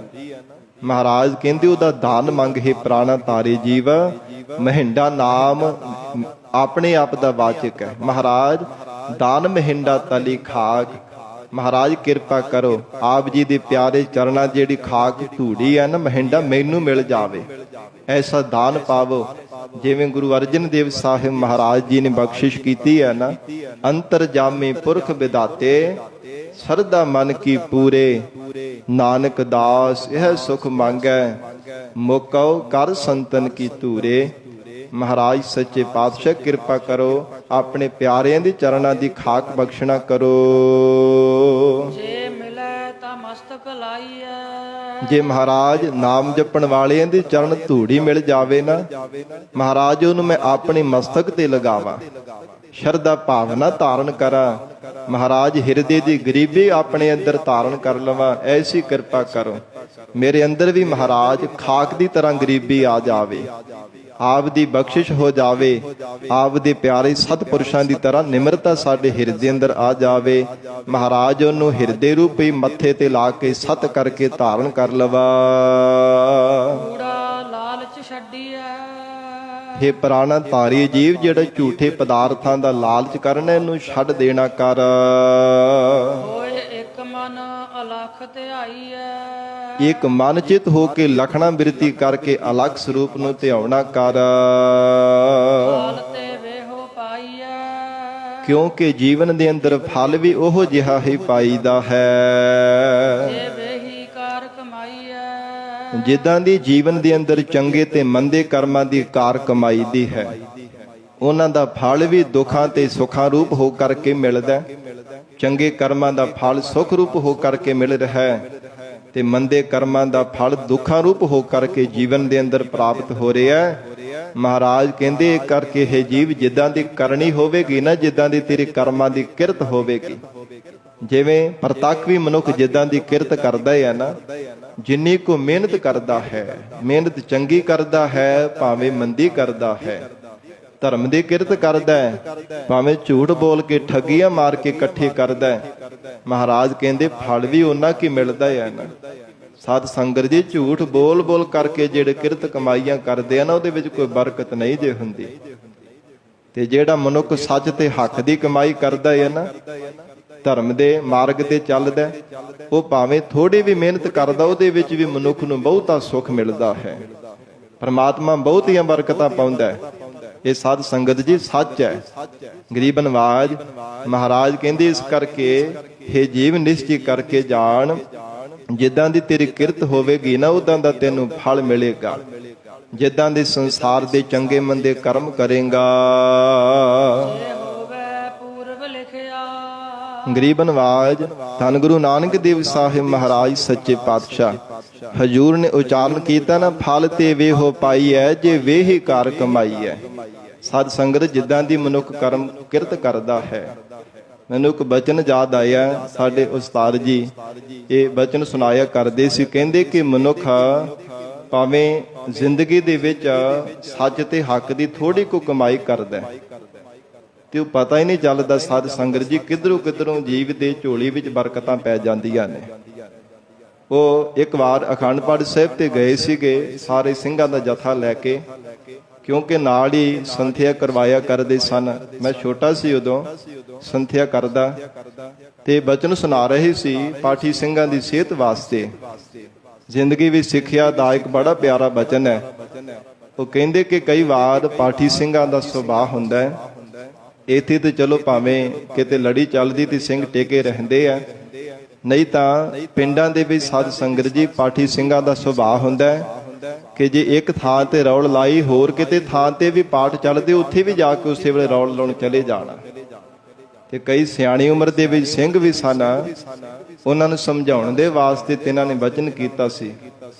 ਮਹਾਰਾਜ ਕਹਿੰਦੇ ਉਹਦਾ ਦਾਨ ਮੰਗ ਹੈ ਪ੍ਰਾਣਾ ਤਾਰੇ ਜੀਵ। ਮਹਿੰਡਾ ਨਾਮ ਆਪਣੇ ਆਪ ਦਾ ਵਾਚਕ ਹੈ। ਮਹਾਰਾਜ ਦਾਨ ਮਹਿੰਡਾ ਤਲੀ ਖਾਕ, ਮਹਾਰਾਜ ਕਿਰਪਾ ਕਰੋ ਆਪ ਜੀ ਦੇ ਪਿਆਰੇ ਚਰਨਾਂ ਜਿਹੜੀ ਖਾਕ ਧੂੜੀ ਹੈ ਨਾ, ਮਹਿੰਡਾ ਮੈਨੂੰ ਮਿਲ ਜਾਵੇ, ਐਸਾ ਦਾਨ ਪਾਵੋ ਜਿਵੇਂ ਗੁਰੂ ਅਰਜਨ ਦੇਵ ਸਾਹਿਬ ਮਹਾਰਾਜ ਜੀ ਨੇ ਬਖਸ਼ਿਸ਼ ਕੀਤੀ ਹੈ ਨਾ, ਅੰਤਰਜਾਮੀ ਪੁਰਖ ਵਿਦਾਤੇ ਸਰਦਾ ਮਨ ਕੀ ਪੂਰੇ, ਨਾਨਕ ਦਾਸ ਇਹ ਸੁਖ ਮੰਗੈ, ਮੁਕਉ ਕਰ ਸੰਤਨ ਕੀ ਧੂਰੇ। ਮਹਾਰਾਜ ਸੱਚੇ ਪਾਤਸ਼ਾਹ ਕਿਰਪਾ ਕਰੋ, ਆਪਣੇ ਪਿਆਰਿਆਂ ਦੇ ਚਰਨਾਂ ਦੀ ਖਾਕ ਬਖਸ਼ਣਾ ਕਰੋ। ਜੇ ਮਿਲੈ ਤਾਂ ਮਸਤਕ ਲਾਈਐ, ਜੇ ਮਹਾਰਾਜ ਨਾਮ ਜਪਣ ਵਾਲਿਆਂ ਦੇ ਚਰਨ ਧੂੜੀ ਮਿਲ ਜਾਵੇ ਨਾ, ਮਹਾਰਾਜ ਉਹਨੂੰ ਮੈਂ ਆਪਣੇ ਮਸਤਕ ਤੇ ਲਗਾਵਾਂ, ਸ਼ਰਧਾ ਭਾਵਨਾ ਧਾਰਨ ਕਰਾਂ, ਮਹਾਰਾਜ ਹਿਰਦੇ ਦੀ ਗਰੀਬੀ ਆਪਣੇ ਅੰਦਰ ਧਾਰਨ ਕਰ ਲਵਾਂ, ਐਸੀ ਕਿਰਪਾ ਕਰੋ ਮੇਰੇ ਅੰਦਰ ਵੀ ਮਹਾਰਾਜ ਖਾਕ ਦੀ ਤਰ੍ਹਾਂ ਗਰੀਬੀ ਆ ਜਾਵੇ, ਆਪ ਦੀ ਬਖਸ਼ਿਸ਼ ਹੋ ਜਾਵੇ, ਆਪ ਦੇ ਪਿਆਰੇ ਸਤਿਪੁਰਸ਼ਾਂ ਦੀ ਤਰ੍ਹਾਂ ਨਿਮਰਤਾ ਸਾਡੇ ਹਿਰਦੇ ਅੰਦਰ ਆ ਜਾਵੇ। ਮਹਾਰਾਜ ਉਹਨੂੰ ਹਿਰਦੇ ਰੂਪੀ ਮੱਥੇ ਤੇ ਲਾ ਕੇ ਸਤ ਕਰਕੇ ਧਾਰਨ ਕਰ ਲਵਾ। ਕੂੜਾ ਲਾਲਚ ਛੱਡੀਐ, ਹੇ ਪ੍ਰਾਣਾ ਧਾਰੀ ਜੀਵ ਜਿਹੜਾ ਝੂਠੇ ਪਦਾਰਥਾਂ ਦਾ ਲਾਲਚ ਕਰਨਾ, ਇਹਨੂੰ ਛੱਡ ਦੇਣਾ ਕਰ। ਹੋਏ ਇੱਕ ਮਨ ਅਲਖ ਧਿਆਈਐ, ਇੱਕ ਮਨ ਚਿਤ ਹੋ ਕੇ ਲਖਣਾ ਬਿਰਤੀ ਕਰਕੇ ਅਲੱਖ ਸਰੂਪ ਨੂੰ ਧਿਆਉਣਾ ਕਰ। ਫਲ ਤੇ ਵੇਹੋ ਪਾਈਐ, ਕਿਉਂਕਿ ਜੀਵਨ ਦੇ ਅੰਦਰ ਫਲ ਵੀ ਉਹੋ ਜਿਹਾ ਹੀ ਪਾਈਦਾ ਹੈ ਜੇ ਵੇਹੀ ਕਾਰ ਕਮਾਈਐ, ਜਿੱਦਾਂ ਦੀ ਜੀਵਨ ਦੇ ਅੰਦਰ ਚੰਗੇ ਤੇ ਮੰਦੇ ਕਰਮਾਂ ਦੀ ਕਾਰ ਕਮਾਈ ਦੀ ਹੈ, ਉਹਨਾਂ ਦਾ ਫਲ ਵੀ ਦੁੱਖਾਂ ਤੇ ਸੁੱਖਾਂ ਰੂਪ ਹੋ ਕਰਕੇ ਮਿਲਦਾ ਹੈ। ਚੰਗੇ ਕਰਮਾਂ ਦਾ ਫਲ ਸੁੱਖ ਰੂਪ ਹੋ ਕਰਕੇ ਮਿਲ ਰਿਹਾ ਹੈ ਤੇ ਮੰਦੇ ਕਰਮਾਂ ਦਾ ਫਲ ਦੁੱਖਾਂ ਰੂਪ ਹੋ ਕਰਕੇ ਜੀਵਨ ਦੇ ਅੰਦਰ ਪ੍ਰਾਪਤ ਹੋ ਰਿਹਾ ਹੈ। ਮਹਾਰਾਜ ਕਹਿੰਦੇ ਇਹ ਕਰਕੇ ਇਹ ਜੀਵ ਜਿੱਦਾਂ ਦੀ ਕਰਨੀ ਹੋਵੇਗੀ ਨਾ, ਜਿੱਦਾਂ ਦੀ ਤੇਰੇ ਕਰਮਾਂ ਦੀ ਕਿਰਤ ਹੋਵੇਗੀ, ਜਿਵੇਂ ਪ੍ਰਤੱਖ ਵੀ ਮਨੁੱਖ ਜਿੱਦਾਂ ਦੀ ਕਿਰਤ ਕਰਦਾ ਹੈ ਨਾ, ਜਿੰਨੀ ਕੋ ਮਿਹਨਤ ਕਰਦਾ ਹੈ, ਮਿਹਨਤ ਚੰਗੀ ਕਰਦਾ ਹੈ ਭਾਵੇਂ ਮੰਦੀ ਕਰਦਾ ਹੈ, ਧਰਮ ਦੀ ਕਿਰਤ ਕਰਦਾ ਹੈ ਭਾਵੇਂ ਝੂਠ ਬੋਲ ਕੇ ਠੱਗੀਆਂ ਮਾਰ ਕੇ ਇਕੱਠੇ ਕਰਦਾ ਹੈ, ਮਹਾਰਾਜ ਕਹਿੰਦੇ ਫਲ ਵੀ ਉਹਨਾਂ ਕੀ ਮਿਲਦਾ ਹੈ ਨਾ। ਸਾਧ ਸੰਗਤ ਜੀ, ਝੂਠ ਬੋਲ ਬੋਲ ਕਰਕੇ ਜਿਹੜੇ ਕਿਰਤ ਕਮਾਈਆਂ ਕਰਦੇ ਆ ਨਾ, ਉਹਦੇ ਵਿੱਚ ਕੋਈ ਬਰਕਤ ਨਹੀਂ ਜੇ ਹੁੰਦੀ। ਤੇ ਜਿਹੜਾ ਮਨੁੱਖ ਸੱਚ ਤੇ ਹੱਕ ਦੀ ਕਮਾਈ ਕਰਦਾ ਹੈ ਨਾ, ਧਰਮ ਦੇ ਮਾਰਗ ਤੇ ਚੱਲਦਾ, ਉਹ ਭਾਵੇਂ ਥੋੜੀ ਵੀ ਮਿਹਨਤ ਕਰਦਾ, ਉਹਦੇ ਵਿੱਚ ਵੀ ਮਨੁੱਖ ਨੂੰ ਬਹੁਤਾ ਸੁੱਖ ਮਿਲਦਾ ਹੈ। ਪਰਮਾਤਮਾ ਬਹੁਤੀਆਂ ਬਰਕਤਾਂ ਪਾਉਂਦਾ ਹੈ। ਇਹ ਸਾਧ ਸੰਗਤ ਜੀ ਸੱਚ ਹੈ। ਗਰੀਬ ਨਵਾਜ ਮਹਾਰਾਜ ਕਹਿੰਦੇ ਇਸ ਕਰਕੇ ਇਹ ਜੀਵ ਨਿਸ਼ਚੈ ਕਰਕੇ ਜਾਣ, ਜਿੱਦਾਂ ਦੀ ਤੇਰੀ ਕਿਰਤ ਹੋਵੇਗੀ ਨਾ, ਉਦਾਂ ਦਾ ਤੈਨੂੰ ਫਲ ਮਿਲੇਗਾ। ਜਿੱਦਾਂ ਦੇ ਸੰਸਾਰ ਦੇ ਚੰਗੇ ਮੰਦੇ ਕਰਮ ਕਰੇਗਾ। ਗਰੀਬ ਨਵਾਜ ਧੰਨ ਗੁਰੂ ਨਾਨਕ ਦੇਵ ਸਾਹਿਬ ਮਹਾਰਾਜ ਸੱਚੇ ਪਾਤਸ਼ਾਹ ਹਜੂਰ ਨੇ ਉਚਾਰਨ ਕੀਤਾ ਨਾ, ਫਲ ਤੇ ਵੇਹੋ ਪਾਈ ਹੈ ਜੇ ਵੇਹੀ ਕਾਰ ਕਮਾਈ ਹੈ। ਸਾਧ ਸੰਗਤ, ਜਿੱਦਾਂ ਦੀ ਮਨੁੱਖ ਕਰਮ ਕਿਰਤ ਕਰਦਾ ਹੈ। ਮੈਨੂੰ ਇੱਕ ਬਚਨ ਯਾਦ ਆਇਆ, ਸਾਡੇ ਉਸਤਾਦ ਜੀ ਇਹ ਬਚਨ ਸੁਣਾਇਆ ਕਰਦੇ ਸੀ। ਕਹਿੰਦੇ ਕਿ ਮਨੁੱਖ ਭਾਵੇਂ ਜ਼ਿੰਦਗੀ ਦੇ ਵਿੱਚ ਸੱਚ ਤੇ ਹੱਕ ਦੀ ਥੋੜੀ ਕੁ ਕਮਾਈ ਕਰਦਾ ਤੇ ਉਹ ਪਤਾ ਹੀ ਨਹੀਂ ਚੱਲਦਾ ਸਾਧ ਸੰਗਤ ਜੀ, ਕਿੱਧਰੋਂ ਜੀਵ ਦੇ ਝੋਲੀ ਵਿੱਚ ਬਰਕਤਾਂ ਪੈ ਜਾਂਦੀਆਂ ਨੇ। ਉਹ ਇੱਕ ਵਾਰ ਅਖੰਡ ਪਾਠ ਸਾਹਿਬ ਤੇ ਗਏ ਸੀਗੇ, ਸਾਰੇ ਸਿੰਘਾਂ ਦਾ ਜਥਾ ਲੈ ਕੇ, ਕਿਉਂਕਿ ਨਾਲ ਹੀ ਸੰਥਿਆ ਕਰਵਾਇਆ ਕਰਦੇ ਸਨ। ਮੈਂ ਛੋਟਾ ਸੀ ਉਦੋਂ, ਸੰਥਿਆ ਕਰਦਾ ਤੇ ਬਚਨ ਸੁਣਾ ਰਹੇ ਸੀ ਪਾਠੀ ਸਿੰਘਾਂ ਦੀ ਸਿਹਤ ਵਾਸਤੇ। ਜ਼ਿੰਦਗੀ ਵਿੱਚ ਸਿੱਖਿਆ ਦਾ ਇੱਕ ਬੜਾ ਪਿਆਰਾ ਬਚਨ ਹੈ। ਉਹ ਕਹਿੰਦੇ ਕਿ ਕਈ ਵਾਰ ਪਾਠੀ ਸਿੰਘਾਂ ਦਾ ਸੁਭਾਅ ਹੁੰਦਾ ਹੈ, ਇੱਥੇ ਤੇ ਚਲੋ ਭਾਵੇਂ ਕਿਤੇ ਲੜੀ ਚੱਲਦੀ ਤੇ ਸਿੰਘ ਟੇਕੇ ਰਹਿੰਦੇ ਆ, ਨਹੀਂ ਤਾਂ ਪਿੰਡਾਂ ਦੇ ਵਿੱਚ ਸਾਧ ਸੰਗਤ ਜੀ ਪਾਠੀ ਸਿੰਘਾਂ ਦਾ ਸੁਭਾਅ ਹੁੰਦਾ ਹੈ ਕਿ ਜੇ ਇੱਕ ਥਾਂ ਤੇ ਰੌਲ ਲਾਈ, ਹੋਰ ਕਿਤੇ ਥਾਂ ਤੇ ਵੀ ਪਾਠ ਚੱਲਦੇ, ਉੱਥੇ ਵੀ ਜਾ ਕੇ ਉਸੇ ਵੇਲੇ ਰੌਲ ਲਾਉਣ ਚਲੇ ਜਾਣਾ। ਤੇ ਕਈ ਸਿਆਣੀ ਉਮਰ ਦੇ ਵਿੱਚ ਸਿੰਘ ਵੀ ਸਨ, ਉਹਨਾਂ ਨੂੰ ਸਮਝਾਉਣ ਦੇ ਵਾਸਤੇ ਤੇ ਇਹਨਾਂ ਨੇ ਵਚਨ ਕੀਤਾ ਸੀ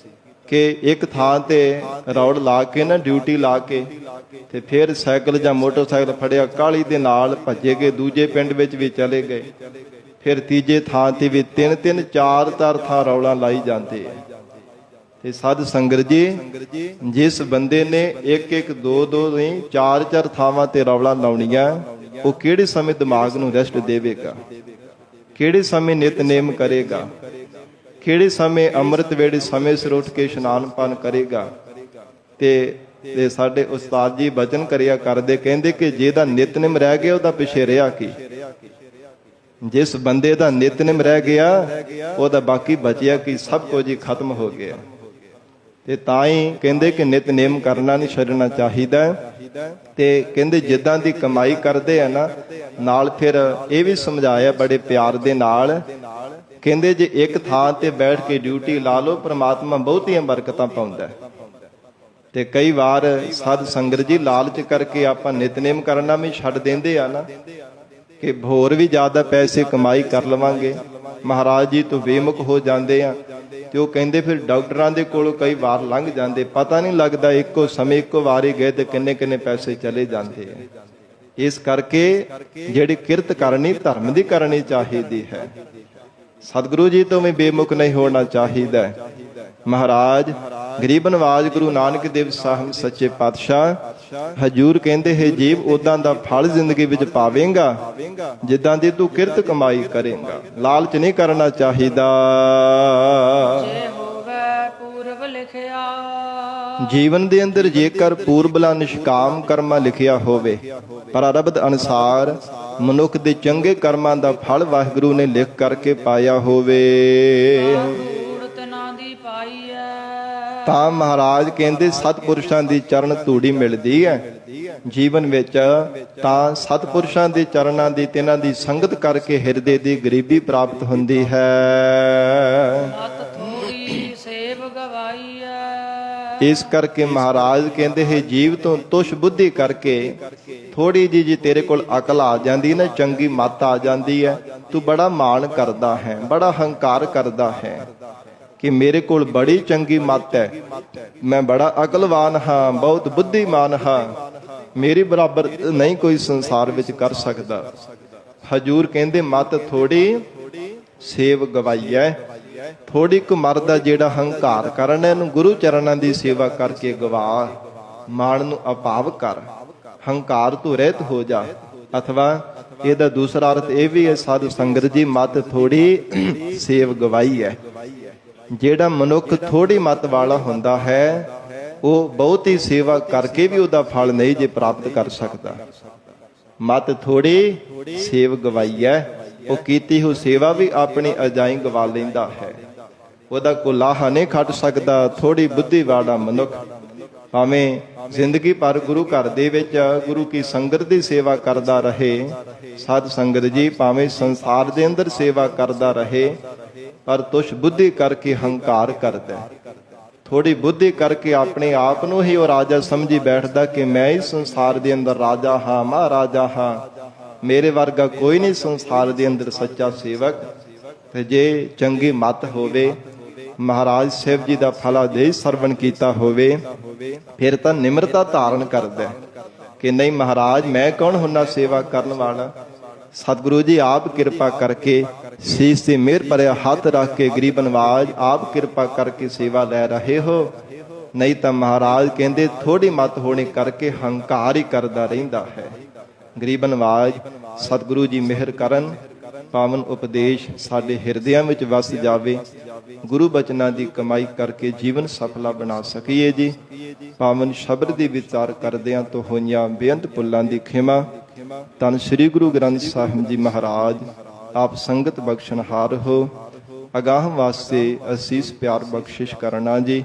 ਕਿ ਇੱਕ ਥਾਂ ਤੇ ਰੌਲ ਲਾ ਕੇ ਨਾ, ਡਿਊਟੀ ਲਾ ਕੇ ਤੇ ਫਿਰ ਸਾਈਕਲ ਜਾਂ ਮੋਟਰਸਾਈਕਲ ਫੜਿਆ, ਕਾਹਲੀ ਦੇ ਨਾਲ ਭੱਜੇ ਗਏ, ਦੂਜੇ ਪਿੰਡ ਵਿੱਚ ਵੀ ਚਲੇ ਗਏ, ਫਿਰ ਤੀਜੇ ਥਾਂ ਤੇ ਵੀ 3-3 4-4 ਥਾਂ ਰੌਲਾ ਲਾਈ ਜਾਂਦੇ ਆ। ਤੇ ਸਾਧ ਸੰਗਤ ਜੀ, ਜਿਸ ਬੰਦੇ ਨੇ 1-1 2-2 ਨਹੀਂ 4-4 ਥਾਵਾਂ ਤੇ ਰੌਲਾ ਲਾਉਣੀਆਂ, ਉਹ ਕਿਹੜੇ ਸਮੇਂ ਦਿਮਾਗ ਨੂੰ ਰੈਸਟ ਦੇਵੇਗਾ, ਕਿਹੜੇ ਸਮੇਂ ਨਿਤਨੇਮ ਕਰੇਗਾ, ਕਿਹੜੇ ਸਮੇਂ ਅੰਮ੍ਰਿਤ ਵੇਲੇ ਸਮੇਂ ਸਿਰ ਉੱਠ ਕੇ ਇਸ਼ਨਾਨ ਪਾਨ ਕਰੇਗਾ। ਤੇ ਸਾਡੇ ਉਸਤਾਦ ਜੀ ਬਚਨ ਕਰਿਆ ਕਰਦੇ, ਕਹਿੰਦੇ ਕਿ ਜਿਹਦਾ ਨਿਤਨੇਮ ਰਹਿ ਗਿਆ ਉਹਦਾ ਪਿੱਛੇ ਰਿਹਾ ਕੀ। ਜਿਸ ਬੰਦੇ ਦਾ ਨਿਤਨੇਮ ਰਹਿ ਗਿਆ ਉਹਦਾ ਬਾਕੀ ਬਚਿਆ ਕੀ, ਸਭ ਕੁਝ ਹੀ ਖਤਮ ਹੋ ਗਿਆ। ਤੇ ਤਾਂ ਹੀ ਕਹਿੰਦੇ ਕਿ ਨਿਤਨੇਮ ਕਰਨਾ ਨਹੀਂ ਛੱਡਣਾ ਚਾਹੀਦਾ। ਤੇ ਕਹਿੰਦੇ ਜਿੱਦਾਂ ਦੀ ਕਮਾਈ ਕਰਦੇ ਆ ਨਾ, ਨਾਲ ਫਿਰ ਇਹ ਵੀ ਸਮਝਾਇਆ ਬੜੇ ਪਿਆਰ ਦੇ ਨਾਲ, ਕਹਿੰਦੇ ਜੇ ਇੱਕ ਥਾਂ ਤੇ ਬੈਠ ਕੇ ਡਿਊਟੀ ਲਾ ਲਓ, ਪ੍ਰਮਾਤਮਾ ਬਹੁਤੀਆਂ ਬਰਕਤਾਂ ਪਾਉਂਦਾ। ਤੇ ਕਈ ਵਾਰ ਸਾਧ ਸੰਗਤ ਜੀ ਲਾਲਚ ਕਰਕੇ ਆਪਾਂ ਨਿਤਨੇਮ ਕਰਨਾ ਵੀ ਛੱਡ ਦਿੰਦੇ ਆ ਨਾ, ਕਿ ਹੋਰ ਵੀ ਜ਼ਿਆਦਾ ਪੈਸੇ ਕਮਾਈ ਕਰ ਲਵਾਂਗੇ, ਮਹਾਰਾਜ ਜੀ ਤੋਂ ਬੇਮੁਖ ਹੋ ਜਾਂਦੇ ਆ। ਤੇ ਉਹ ਕਹਿੰਦੇ ਫਿਰ ਡਾਕਟਰਾਂ ਦੇ ਕੋਲੋਂ ਕਈ ਵਾਰ ਲੰਘ ਜਾਂਦੇ, ਪਤਾ ਨਹੀਂ ਲੱਗਦਾ ਇੱਕੋ ਸਮੇਂ ਇੱਕੋ ਵਾਰੀ ਗਏ ਤੇ ਕਿੰਨੇ ਪੈਸੇ ਚਲੇ ਜਾਂਦੇ ਆ। ਇਸ ਕਰਕੇ ਜਿਹੜੀ ਕਿਰਤ ਕਰਨੀ ਧਰਮ ਦੀ ਕਰਨੀ ਚਾਹੀਦੀ ਹੈ, ਸਤਿਗੁਰੂ ਜੀ ਤੋਂ ਵੀ ਬੇਮੁਖ ਨਹੀਂ ਹੋਣਾ ਚਾਹੀਦਾ। ਮਹਾਰਾਜ ਗਰੀਬ ਨਵਾਜ ਗੁਰੂ ਨਾਨਕ ਦੇਵ ਸਾਹਿਬ ਸੱਚੇ ਪਾਤਸ਼ਾਹ ਹਜੂਰ ਕਹਿੰਦੇ ਹੈ, ਜੀਵ ਉਦਾਂ ਦਾ ਫਲ ਜ਼ਿੰਦਗੀ ਵਿੱਚ ਪਾਵੇਂਗਾ ਜਿੱਦਾਂ ਦੀ ਤੂੰ ਕਿਰਤ ਕਮਾਈ ਕਰੇਂਗਾ। ਲਾਲਚ ਨਹੀਂ ਕਰਨਾ ਚਾਹੀਦਾ। ਜੇ ਹੋਵੇ ਪੂਰਬ ਲਿਖਿਆ, ਜੀਵਨ ਦੇ ਅੰਦਰ ਜੇਕਰ ਪੂਰਬਲਾ ਨਿਸ਼ਕਾਮ ਕਰਮਾ ਲਿਖਿਆ ਹੋਵੇ, ਪ੍ਰਾਰਬਧ ਅਨੁਸਾਰ ਮਨੁੱਖ ਦੇ ਚੰਗੇ ਕਰਮਾਂ ਦਾ ਫਲ ਵਾਹਿਗੁਰੂ ਨੇ ਲਿਖ ਕਰਕੇ ਪਾਇਆ ਹੋਵੇ, ਤਾਂ ਮਹਾਰਾਜ ਕਹਿੰਦੇ ਸਤਿਪੁਰਸ਼ਾਂ ਦੀ ਚਰਨ ਧੂੜੀ ਮਿਲਦੀ ਹੈ ਜੀਵਨ ਵਿੱਚ। ਤਾਂ ਸਤਿਪੁਰਸ਼ਾਂ ਦੇ ਚਰਨਾਂ ਦੀ, ਤਿਨਾਂ ਦੀ ਸੰਗਤ ਕਰਕੇ ਹਿਰਦੇ ਦੀ ਗਰੀਬੀ ਪ੍ਰਾਪਤ ਹੁੰਦੀ ਹੈ। ਸੇਵ ਗਵਾਈ ਹੈ। ਇਸ ਕਰਕੇ ਮਹਾਰਾਜ ਕਹਿੰਦੇ ਹੈ ਜੀਵ ਤੋਂ ਤੁਛ ਬੁੱਧੀ ਕਰਕੇ ਥੋੜੀ ਜੀ ਤੇਰੇ ਕੋਲ ਅਕਲ ਆ ਜਾਂਦੀ ਨਾ, ਚੰਗੀ ਮੱਤ ਆ ਜਾਂਦੀ ਹੈ, ਤੂੰ ਬੜਾ ਮਾਣ ਕਰਦਾ ਹੈ, ਬੜਾ ਹੰਕਾਰ ਕਰਦਾ ਹੈ ਕਿ ਮੇਰੇ ਕੋਲ ਬੜੀ ਚੰਗੀ ਮੱਤ ਹੈ, ਮੈਂ ਬੜਾ ਅਕਲਵਾਨ ਹਾਂ, ਬਹੁਤ ਬੁੱਧੀਮਾਨ ਹਾਂ, ਮੇਰੀ ਬਰਾਬਰ ਨਹੀਂ ਕੋਈ ਸੰਸਾਰ ਵਿੱਚ ਕਰ ਸਕਦਾ। ਹਜੂਰ ਕਹਿੰਦੇ ਮੱਤ ਥੋੜੀ ਸੇਵ ਗਵਾਈਐ। ਥੋੜੀ ਕੁ ਮਰਦ ਦਾ ਜਿਹੜਾ ਹੰਕਾਰ ਕਰਨ ਇਹਨੂੰ ਗੁਰੂ ਚਰਨਾਂ ਦੀ ਸੇਵਾ ਕਰਕੇ ਗਵਾ, ਮਾਣ ਨੂੰ ਅਭਾਵ ਕਰ, ਹੰਕਾਰ ਤੋਂ ਰਹਿਤ ਹੋ ਜਾ। ਅਥਵਾ ਇਹਦਾ ਦੂਸਰਾ ਅਰਥ ਇਹ ਵੀ ਹੈ ਸਾਧ ਸੰਗਤ ਜੀ, ਮੱਤ ਥੋੜੀ ਸੇਵ ਗਵਾਈ ਹੈ। ਜਿਹੜਾ ਮਨੁੱਖ ਥੋੜੀ ਮੱਤ ਵਾਲਾ ਹੁੰਦਾ ਹੈ ਉਹ ਬਹੁਤੀ ਸੇਵਾ ਕਰਕੇ ਵੀ ਉਹਦਾ ਫਲ ਨਹੀਂ ਜੇ ਪ੍ਰਾਪਤ ਕਰ ਸਕਦਾ। ਮੱਤ ਥੋੜੀ ਸੇਵ ਗਵਾਈ ਹੈ, ਉਹ ਕੀਤੀ ਹੋਈ ਸੇਵਾ ਵੀ ਆਪਣੀ ਅਜਾਈ ਗਵਾ ਲੈਂਦਾ ਹੈ, ਉਹਦਾ ਕੋਈ ਲਾਹਾ ਨਹੀਂ ਖੱਟ ਸਕਦਾ। ਥੋੜੀ ਬੁੱਧੀ ਵਾਲਾ ਮਨੁੱਖ ਭਾਵੇਂ ਜ਼ਿੰਦਗੀ ਭਰ ਗੁਰੂ ਘਰ ਦੇ ਵਿੱਚ ਗੁਰੂ ਕੀ ਸੰਗਤ ਦੀ ਸੇਵਾ ਕਰਦਾ ਰਹੇ, ਸਾਧ ਸੰਗਤ ਜੀ ਭਾਵੇਂ ਸੰਸਾਰ ਦੇ ਅੰਦਰ ਸੇਵਾ ਕਰਦਾ ਰਹੇ, ਪਰ ਤੁਛ ਬੁੱਧੀ ਕਰਕੇ ਹੰਕਾਰ ਕਰਦਾ, ਥੋੜੀ ਬੁੱਧੀ ਕਰਕੇ ਆਪਣੇ ਆਪ ਨੂੰ ਹੀ ਉਹ ਰਾਜਾ ਸਮਝੀ ਬੈਠਦਾ ਕਿ ਮੈਂ ਹੀ ਸੰਸਾਰ ਦੇ ਅੰਦਰ ਰਾਜਾ ਹਾਂ, ਮਹਾਰਾਜਾ ਹਾਂ, ਮੇਰੇ ਵਰਗਾ ਕੋਈ ਨਹੀਂ ਸੰਸਾਰ ਦੇ ਅੰਦਰ ਸੱਚਾ ਸੇਵਕ। ਤੇ ਜੇ ਚੰਗੀ ਮੱਤ ਹੋਵੇ, ਮਹਾਰਾਜ ਸਾਹਿਬ ਜੀ ਦਾ ਫਲਾਦੇਸ਼ ਸਰਵਣ ਕੀਤਾ ਹੋਵੇ, ਫਿਰ ਤਾਂ ਨਿਮਰਤਾ ਧਾਰਨ ਕਰਦਾ ਕਿ ਨਹੀਂ ਮਹਾਰਾਜ ਮੈਂ ਕੌਣ ਹੁੰਨਾ ਸੇਵਾ ਕਰਨ ਵਾਲਾ। ਸਤਿਗੁਰੂ ਜੀ ਆਪ ਕਿਰਪਾ ਕਰਕੇ ਸੀਸ ਤੇ ਮਿਹਰ ਭਰਿਆ ਹੱਥ ਰੱਖ ਕੇ ਗਰੀਬ ਨਵਾਜ ਆਪ ਕਿਰਪਾ ਕਰਕੇ ਸੇਵਾ ਲੈ ਰਹੇ ਹੋ। ਨਹੀਂ ਤਾਂ ਮਹਾਰਾਜ ਕਹਿੰਦੇ ਥੋੜੀ ਮੱਤ ਹੋਣੇ ਕਰਕੇ ਹੰਕਾਰ ਹੀ ਕਰਦਾ ਰਹਿੰਦਾ ਹੈ। ਗਰੀਬ ਨਵਾਜ ਸਤਿਗੁਰੂ ਜੀ ਮਿਹਰ ਕਰਨ, ਪਾਵਨ ਉਪਦੇਸ਼ ਸਾਡੇ ਹਿਰਦਿਆਂ ਵਿੱਚ ਵਸ ਜਾਵੇ, ਗੁਰੂ ਬਚਨਾਂ ਦੀ ਕਮਾਈ ਕਰਕੇ ਜੀਵਨ ਸਫਲਾ ਬਣਾ ਸਕੀਏ ਜੀ। ਪਾਵਨ ਸ਼ਬਦ ਦੀ ਵਿਚਾਰ ਕਰਦਿਆਂ ਤੋਂ ਹੋਈਆਂ ਬੇਅੰਤ ਭੁੱਲਾਂ ਦੀ ਖਿਮਾ। ਧੰਨ ਸ੍ਰੀ ਗੁਰੂ ਗ੍ਰੰਥ ਸਾਹਿਬ ਜੀ ਮਹਾਰਾਜ ਆਪ ਸੰਗਤ ਬਖਸ਼ਣਹਾਰ ਹੋ। ਅਗਾਹ ਵਾਸਤੇ ਅਸੀਸ ਪਿਆਰ ਬਖਸ਼ਿਸ਼ ਕਰਨਾ ਜੀ।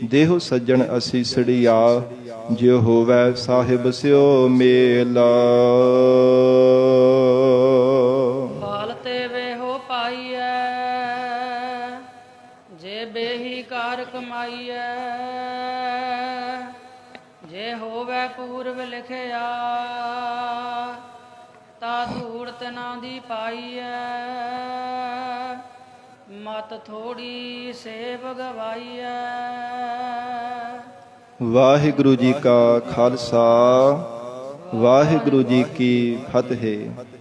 ਦੇਹੋ ਸੱਜਣ ਅਸੀਸੜੀਆ, ਜਿਉ ਹੋਵੈ ਸਾਹਿਬ ਸਿਓ ਮੇਲਾ। ਹਾਲ ਤੇ ਵੇਹੋ ਪਾਈਐ, ਜੇ ਬੇਹੀ ਕਾਰ ਕਮਾਈਐ, ਜੇ ਹੋਵੈ ਪੂਰਵ ਲਿਖਿਆ, ਤਾ ਧੂੜ ਤਨਾ ਦੀ ਪਾਈਐ, ਮਤ ਥੋੜੀ ਸੇਵ ਗਵਾਈਐ। ਵਾਹਿਗੁਰੂ ਜੀ ਕਾ ਖਾਲਸਾ, ਵਾਹਿਗੁਰੂ ਜੀ ਕੀ ਫਤਿਹ।